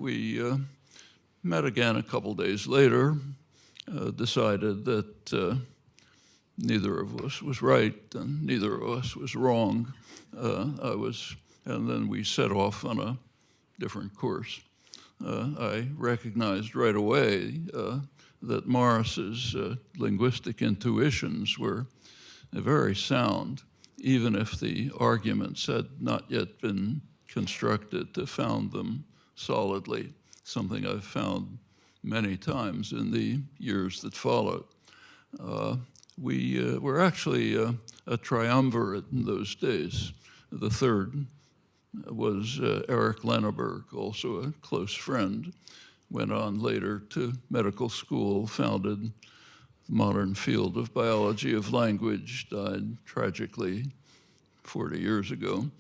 We met again a couple days later, decided that neither of us was right and neither of us was wrong. And then we set off on a different course. I recognized right away that Morris's linguistic intuitions were very sound, even if the arguments had not yet been constructed to found them solidly, something I've found many times in the years that followed. We were actually a triumvirate in those days. The third was Eric Lenneberg, also a close friend, went on later to medical school, founded the modern field of biology of language, died tragically 40 years ago.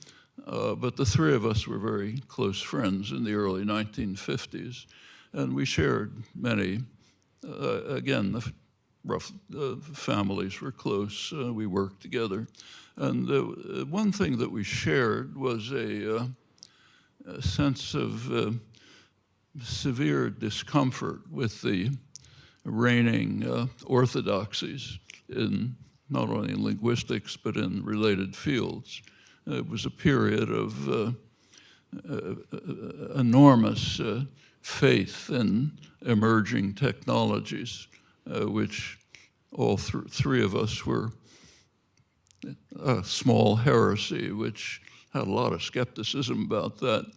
But the three of us were very close friends in the early 1950s, and we shared many, again, the families were close, we worked together. And one thing that we shared was a sense of severe discomfort with the reigning orthodoxies in not only in linguistics but in related fields. It was a period of enormous faith in emerging technologies, which all three of us were a small heresy, which had a lot of skepticism about that,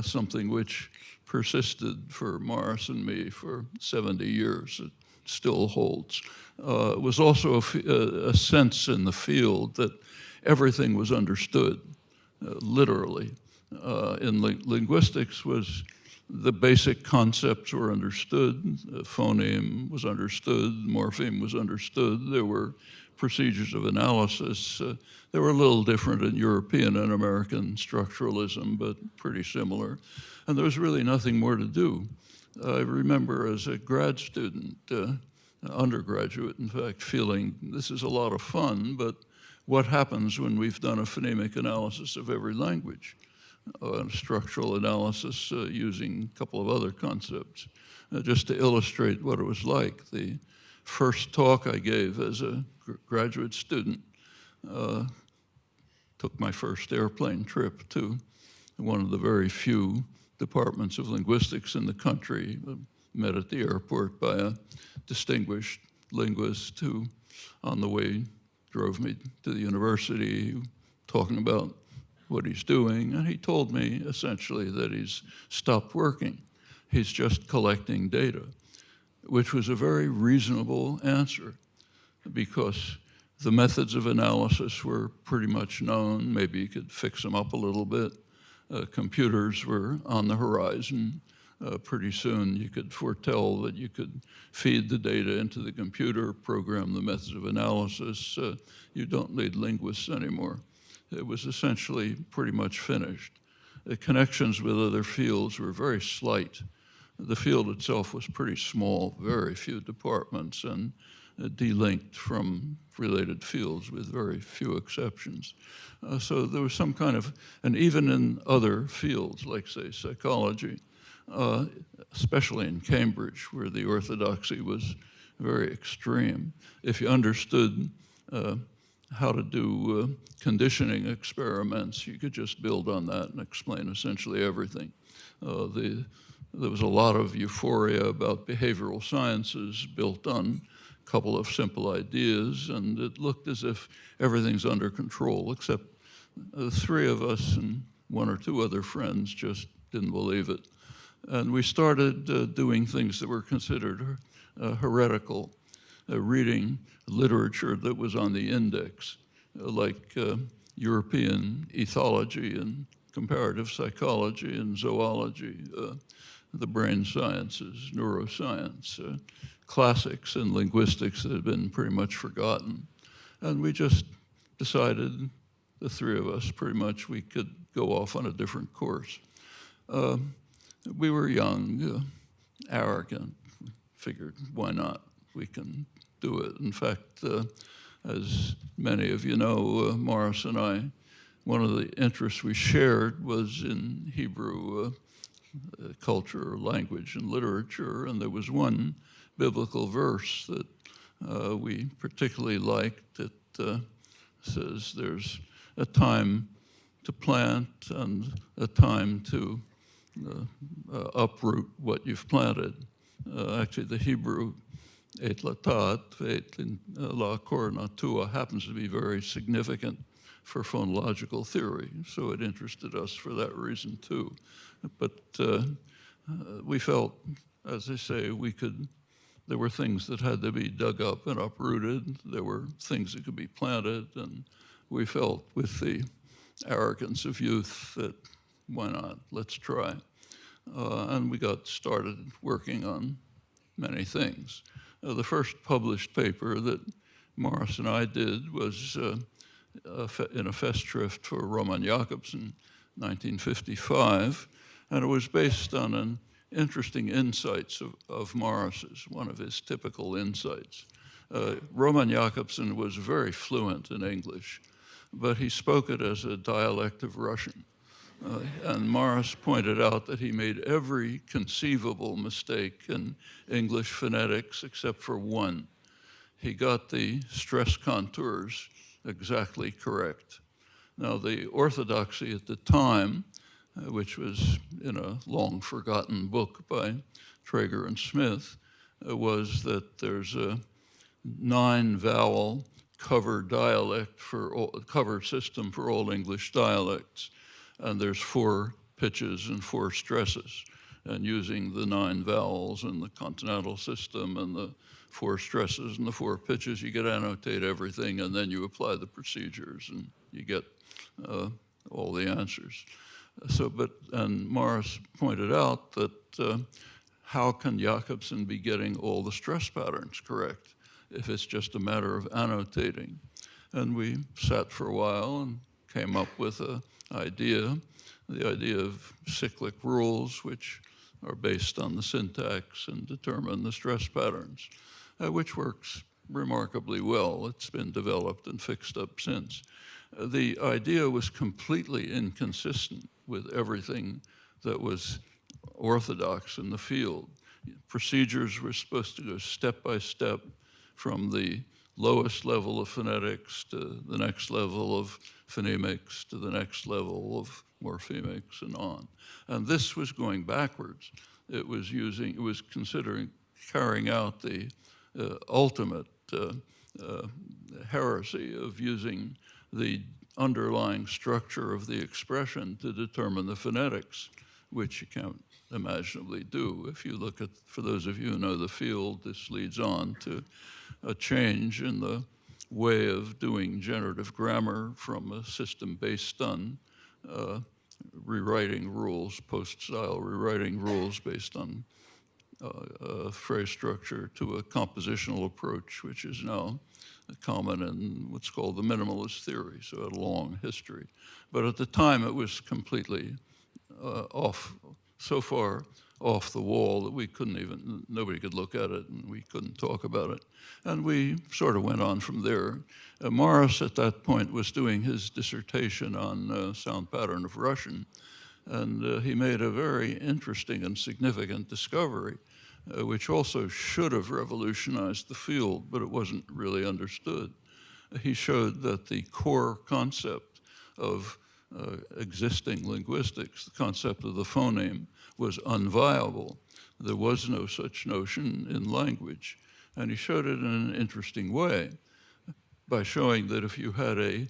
something which persisted for Morris and me for 70 years. It still holds. It was also a sense in the field that everything was understood, literally. In linguistics was the basic concepts were understood, phoneme was understood, morpheme was understood, there were procedures of analysis. They were a little different in European and American structuralism, but pretty similar. And there was really nothing more to do. I remember as a grad student, undergraduate in fact, feeling this is a lot of fun, but what happens when we've done a phonemic analysis of every language? Structural analysis using a couple of other concepts, just to illustrate what it was like. The first talk I gave as a graduate student took my first airplane trip to one of the very few departments of linguistics in the country, met at the airport by a distinguished linguist who, on the way, drove me to the university, talking about what he's doing, and he told me essentially that he's stopped working. He's just collecting data, which was a very reasonable answer because the methods of analysis were pretty much known. Maybe you could fix them up a little bit. Computers were on the horizon. Pretty soon you could foretell that you could feed the data into the computer, program the methods of analysis. You don't need linguists anymore. It was essentially pretty much finished. The connections with other fields were very slight. The field itself was pretty small, very few departments, and delinked from related fields with very few exceptions. So there was some kind of, and even in other fields, like say psychology, especially in Cambridge, where the orthodoxy was very extreme, if you understood how to do conditioning experiments, you could just build on that and explain essentially everything. There was a lot of euphoria about behavioral sciences built on a couple of simple ideas, and it looked as if everything's under control, except the three of us and one or two other friends just didn't believe it. And we started doing things that were considered heretical, reading literature that was on the index, like European ethology and comparative psychology and zoology, the brain sciences, neuroscience, classics in linguistics that had been pretty much forgotten. And we just decided, the three of us pretty much, we could go off on a different course. We were young, arrogant, figured, why not? We can do it. In fact, as many of you know, Morris and I, one of the interests we shared was in Hebrew culture, language, and literature, and there was one biblical verse that we particularly liked. It says there's a time to plant and a time to uproot what you've planted. Actually, the Hebrew et latat, et la kornatua, happens to be very significant for phonological theory, so it interested us for that reason too. But we felt, as I say, there were things that had to be dug up and uprooted, there were things that could be planted, and we felt with the arrogance of youth that why not, let's try. And we got started working on many things. The first published paper that Morris and I did was in a Festschrift for Roman Jakobsen, 1955, and it was based on an interesting insights of Morris's, one of his typical insights. Roman Jakobsen was very fluent in English, but he spoke it as a dialect of Russian. And Morris pointed out that he made every conceivable mistake in English phonetics except for one. He got the stress contours exactly correct. Now, the orthodoxy at the time, which was in a long forgotten book by Traeger and Smith, was that there's a 9-vowel cover system for all English dialects. And there's 4 pitches and 4 stresses. And using the 9 vowels and the consonantal system and the 4 stresses and the 4 pitches, you could annotate everything, and then you apply the procedures, and you get all the answers. And Morris pointed out that how can Jakobsen be getting all the stress patterns correct if it's just a matter of annotating? And we sat for a while and came up with the idea of cyclic rules, which are based on the syntax and determine the stress patterns, which works remarkably well. It's been developed and fixed up since. The idea was completely inconsistent with everything that was orthodox in the field. Procedures were supposed to go step by step from the lowest level of phonetics to the next level of phonemics to the next level of morphemics and on. And this was going backwards. It was considering carrying out the ultimate heresy of using the underlying structure of the expression to determine the phonetics, which you can't imaginably do. If you look at, for those of you who know the field, this leads on to a change in the way of doing generative grammar from a system based on rewriting rules, post-style rewriting rules based on phrase structure, to a compositional approach, which is now common in what's called the minimalist theory, so a long history. But at the time, it was completely so far off the wall that we couldn't even, nobody could look at it, and we couldn't talk about it. And we sort of went on from there. Morris, at that point, was doing his dissertation on sound pattern of Russian, and he made a very interesting and significant discovery, which also should have revolutionized the field, but it wasn't really understood. He showed that the core concept of existing linguistics, the concept of the phoneme, was unviable. There was no such notion in language. And he showed it in an interesting way by showing that if you had a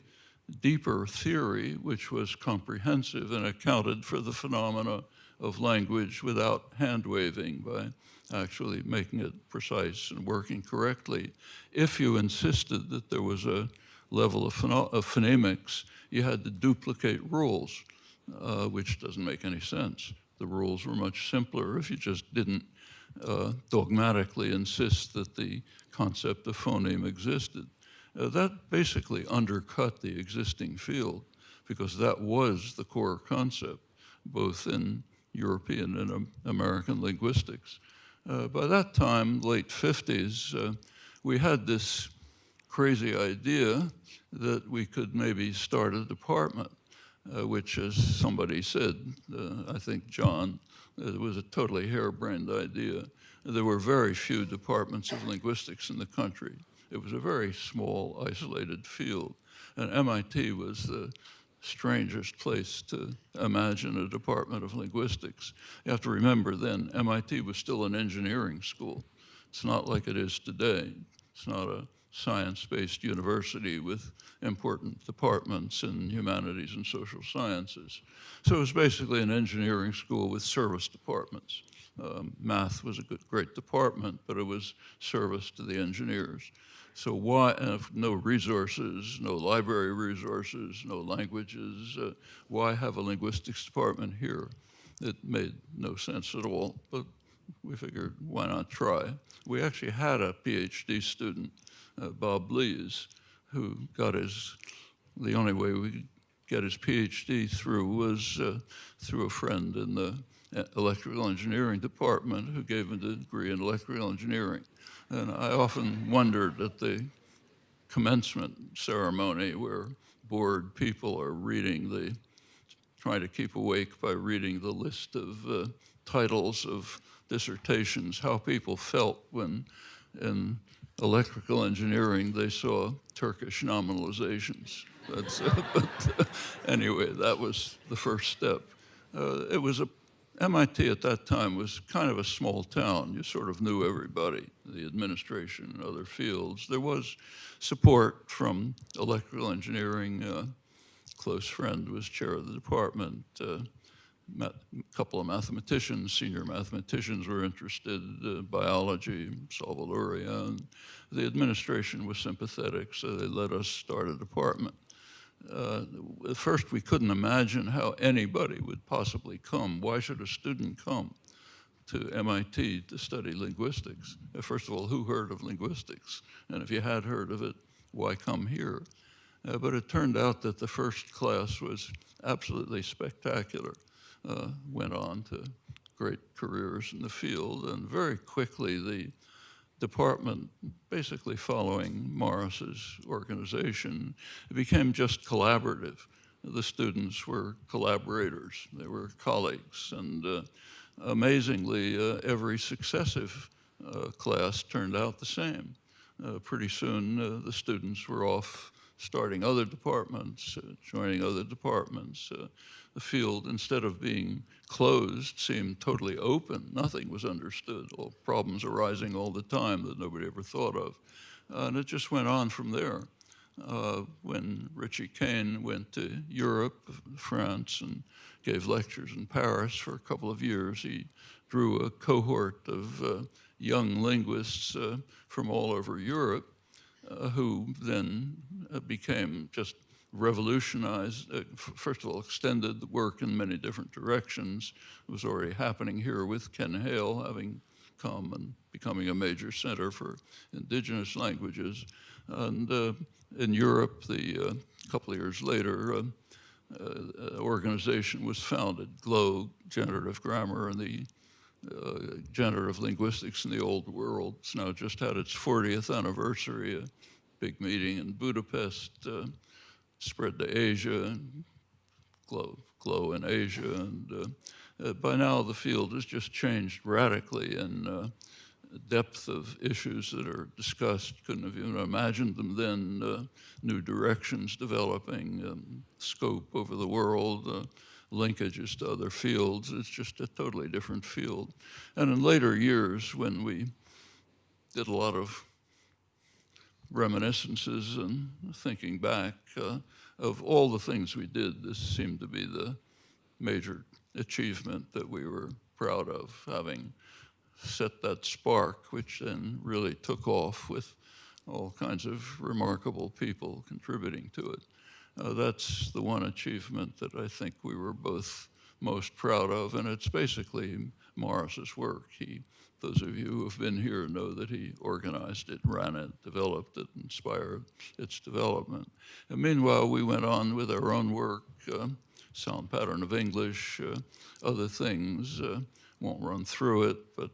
deeper theory, which was comprehensive and accounted for the phenomena of language without hand-waving, by actually making it precise and working correctly, if you insisted that there was a level of phonemics, you had to duplicate rules, which doesn't make any sense. The rules were much simpler if you just didn't dogmatically insist that the concept of phoneme existed. That basically undercut the existing field, because that was the core concept, both in European and American linguistics. By that time, late 50s, we had this crazy idea that we could maybe start a department, which, as somebody said, I think John, it was a totally harebrained idea. There were very few departments of linguistics in the country. It was a very small, isolated field. And MIT was the strangest place to imagine a department of linguistics. You have to remember then, MIT was still an engineering school. It's not like it is today. It's not a science-based university with important departments in humanities and social sciences. So it was basically an engineering school with service departments. Math was a great department, but it was service to the engineers. So why, no resources, no library resources, no languages, why have a linguistics department here? It made no sense at all, but we figured, why not try? We actually had a PhD student, Bob Lees, who got the only way we could get his PhD through was through a friend in the electrical engineering department who gave him a degree in electrical engineering. And I often wondered at the commencement ceremony where bored people are trying to keep awake by reading the list of titles of dissertations, how people felt when in electrical engineering they saw Turkish nominalizations. Anyway, that was the first step. MIT at that time was kind of a small town. You sort of knew everybody, the administration and other fields. There was support from electrical engineering. A close friend was chair of the department. A couple of mathematicians, senior mathematicians were interested, biology, Salvaluria. And the administration was sympathetic, so they let us start a department. At first, we couldn't imagine how anybody would possibly come. Why should a student come to MIT to study linguistics? First of all, who heard of linguistics? And if you had heard of it, why come here? But it turned out that the first class was absolutely spectacular. Went on to great careers in the field, and very quickly the department, basically following Morris's organization, it became just collaborative. The students were collaborators, they were colleagues, and amazingly, every successive class turned out the same. Pretty soon, the students were off starting other departments, joining other departments. The field, instead of being closed, seemed totally open. Nothing was understood. All problems arising all the time that nobody ever thought of. And it just went on from there. When Richie Kane went to Europe, France, and gave lectures in Paris for a couple of years, he drew a cohort of young linguists from all over Europe who then became just revolutionized, first of all, extended the work in many different directions. It was already happening here with Ken Hale having come and becoming a major center for indigenous languages. And in Europe, a couple of years later, organization was founded, GLOW, Generative Grammar, and the Generative Linguistics in the Old World. It's now just had its 40th anniversary, a big meeting in Budapest, spread to Asia, GLOW in Asia, and by now the field has just changed radically in depth of issues that are discussed. Couldn't have even imagined them then. New directions developing, scope over the world, linkages to other fields. It's just a totally different field. And in later years, when we did a lot of reminiscences and thinking back, of all the things we did, this seemed to be the major achievement that we were proud of, having set that spark, which then really took off with all kinds of remarkable people contributing to it. That's the one achievement that I think we were both most proud of, and it's basically Morris's work. Those of you who have been here know that he organized it, ran it, developed it, inspired its development. And meanwhile, we went on with our own work, sound pattern of English, other things. Won't run through it, but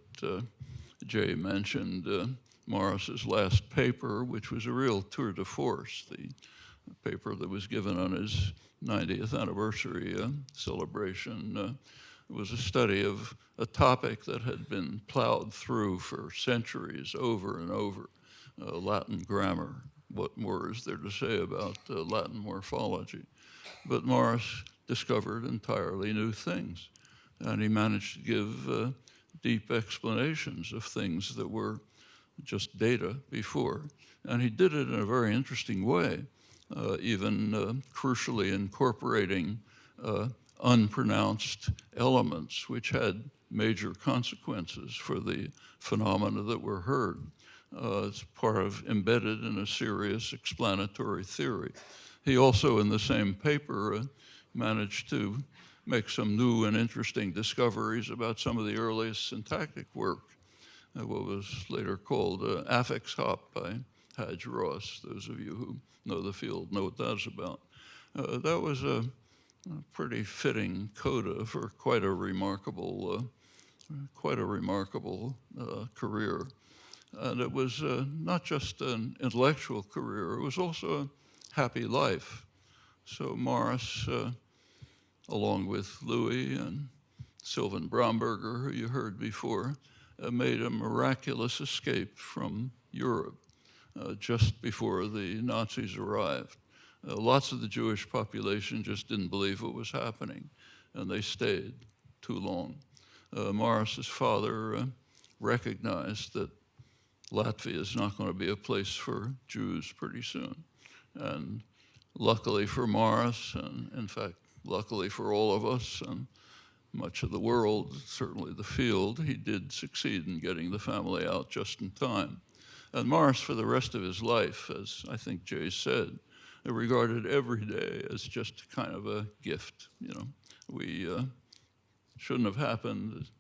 Jay mentioned Morris's last paper, which was a real tour de force, the paper that was given on his 90th anniversary celebration. It was a study of a topic that had been plowed through for centuries over and over, Latin grammar. What more is there to say about Latin morphology? But Morris discovered entirely new things, and he managed to give deep explanations of things that were just data before. And he did it in a very interesting way, even crucially incorporating unpronounced elements which had major consequences for the phenomena that were heard. It's part of embedded in a serious explanatory theory. He also, in the same paper, managed to make some new and interesting discoveries about some of the earliest syntactic work, what was later called affix hop by Hadge Ross. Those of you who know the field know what that's about. That was a pretty fitting coda for quite a remarkable career. And it was not just an intellectual career, it was also a happy life. So Morris, along with Louis and Sylvan Bromberger, who you heard before, made a miraculous escape from Europe just before the Nazis arrived. Lots of the Jewish population just didn't believe what was happening, and they stayed too long. Morris's father recognized that Latvia is not going to be a place for Jews pretty soon. And luckily for Morris, and in fact, luckily for all of us and much of the world, certainly the field, he did succeed in getting the family out just in time. And Morris, for the rest of his life, as I think Jay said, regarded every day as just kind of a gift. You know, we shouldn't have happened. There's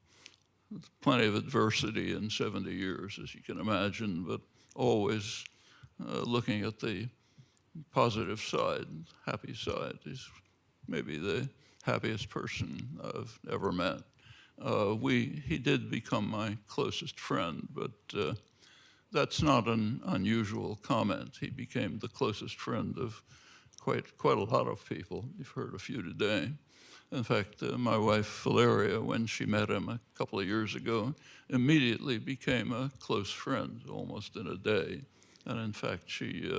plenty of adversity in 70 years, as you can imagine, but always looking at the positive side, happy side. He's maybe the happiest person I've ever met. He did become my closest friend, but that's not an unusual comment. He became the closest friend of quite a lot of people. You've heard a few today. In fact, my wife, Valeria, when she met him a couple of years ago, immediately became a close friend, almost in a day. And in fact, she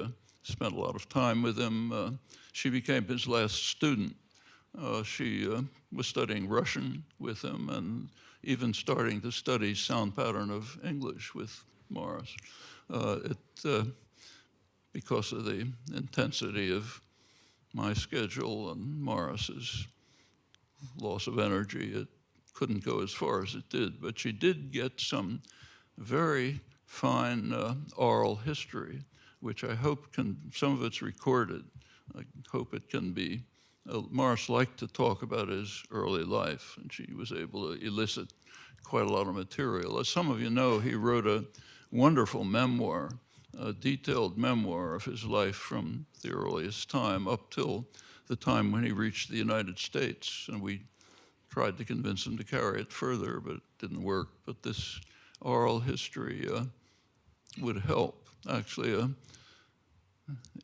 spent a lot of time with him. She became his last student. She was studying Russian with him and even starting to study sound pattern of English with Morris. Because of the intensity of my schedule and Morris's loss of energy, it couldn't go as far as it did, but she did get some very fine oral history, which I hope some of it's recorded. I hope it can be. Morris liked to talk about his early life, and she was able to elicit quite a lot of material. As some of you know, he wrote a wonderful memoir, a detailed memoir of his life from the earliest time up till the time when he reached the United States. And we tried to convince him to carry it further, but it didn't work. But this oral history would help. Actually, an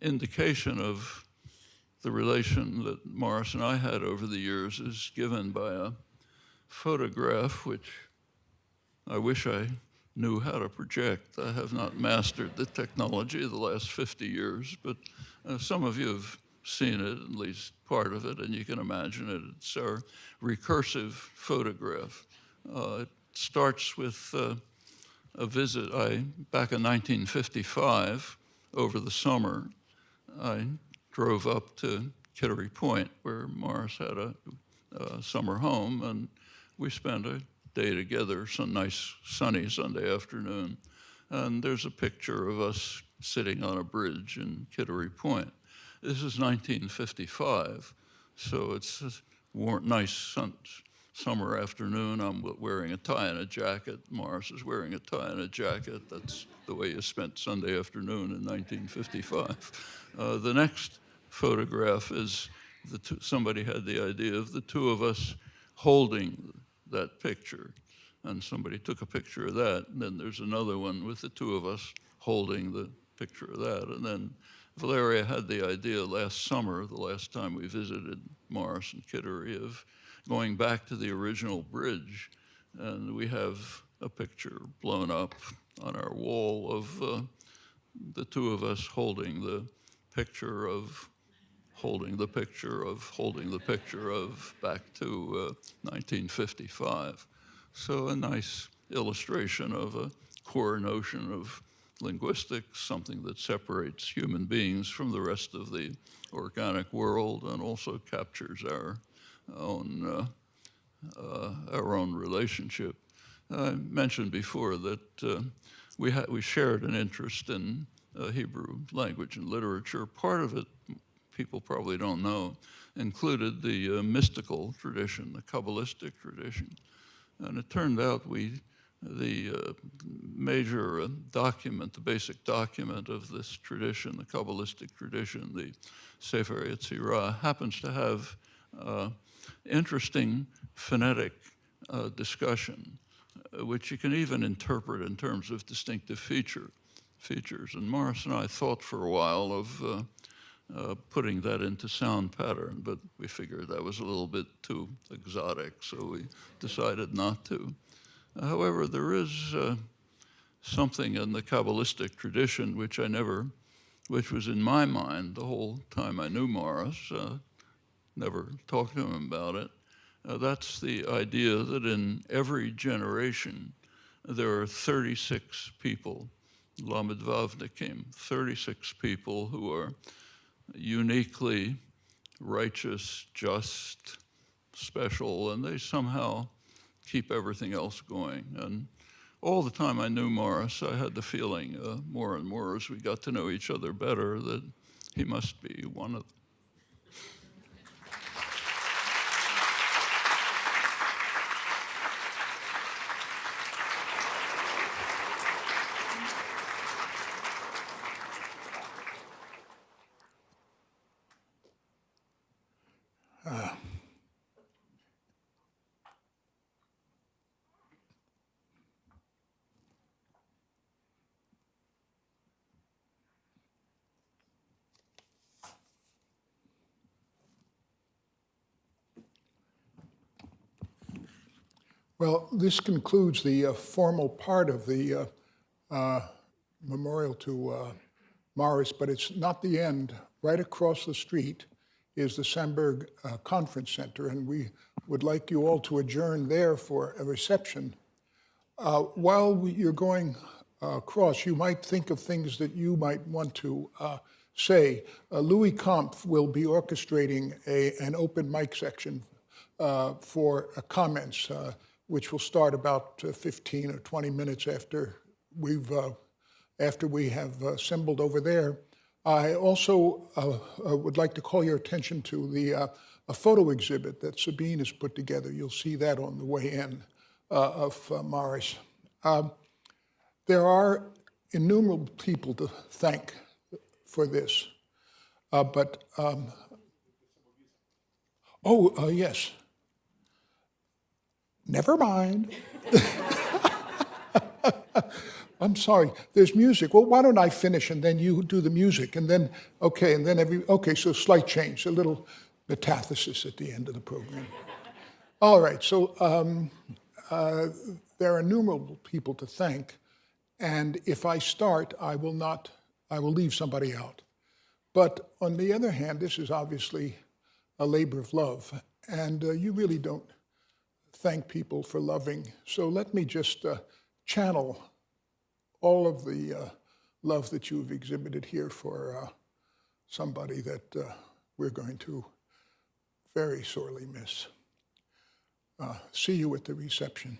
indication of the relation that Morris and I had over the years is given by a photograph, which I wish I knew how to project. I have not mastered the technology of the last 50 years, but some of you have seen it, at least part of it, and you can imagine it. It's our recursive photograph. It starts with a visit. Back in 1955, over the summer, I drove up to Kittery Point, where Morris had a summer home, and we spent a day together, some nice sunny Sunday afternoon. And there's a picture of us sitting on a bridge in Kittery Point. This is 1955, so it's nice summer afternoon. I'm wearing a tie and a jacket. Morris is wearing a tie and a jacket. That's the way you spent Sunday afternoon in 1955. The next photograph is somebody had the idea of the two of us holding that picture. And somebody took a picture of that. And then there's another one with the two of us holding the picture of that. And then Valeria had the idea last summer, the last time we visited Morris and Kittery, of going back to the original bridge. And we have a picture blown up on our wall of the two of us holding the picture of holding the picture of back to 1955. So a nice illustration of a core notion of linguistics, something that separates human beings from the rest of the organic world and also captures our own relationship. I mentioned before that we shared an interest in Hebrew language and literature. Part of it, people probably don't know, included the mystical tradition, the Kabbalistic tradition. And it turned out the major document, the basic document of this tradition, the Kabbalistic tradition, the Sefer Yetzirah, happens to have interesting phonetic discussion, which you can even interpret in terms of distinctive features. And Morris and I thought for a while of putting that into sound pattern, but we figured that was a little bit too exotic, so we decided not to. However, there is something in the Kabbalistic tradition which was in my mind the whole time I knew Morris, never talked to him about it. That's the idea that in every generation there are 36 people, Lamed Vav Nekim, 36 people who are uniquely righteous, just, special, and they somehow keep everything else going. And all the time I knew Morris, I had the feeling more and more as we got to know each other better that he must be one of them. Well, this concludes the formal part of the memorial to Morris, but it's not the end. Right across the street is the Sandberg Conference Center, and we would like you all to adjourn there for a reception. While you're going across, you might think of things that you might want to say. Louis Kampf will be orchestrating an open mic section for comments, which will start about 15 or 20 minutes after we have assembled over there. I also would like to call your attention to a photo exhibit that Sabine has put together. You'll see that on the way in of Morris. There are innumerable people to thank for this, yes. Never mind. I'm sorry, there's music. Well, why don't I finish and then you do the music and then, so slight change, a little metathesis at the end of the program. All right, so there are innumerable people to thank, and if I start, I will leave somebody out. But on the other hand, this is obviously a labor of love, and you really don't thank people for loving. So let me just channel all of the love that you've exhibited here for somebody that we're going to very sorely miss. See you at the reception.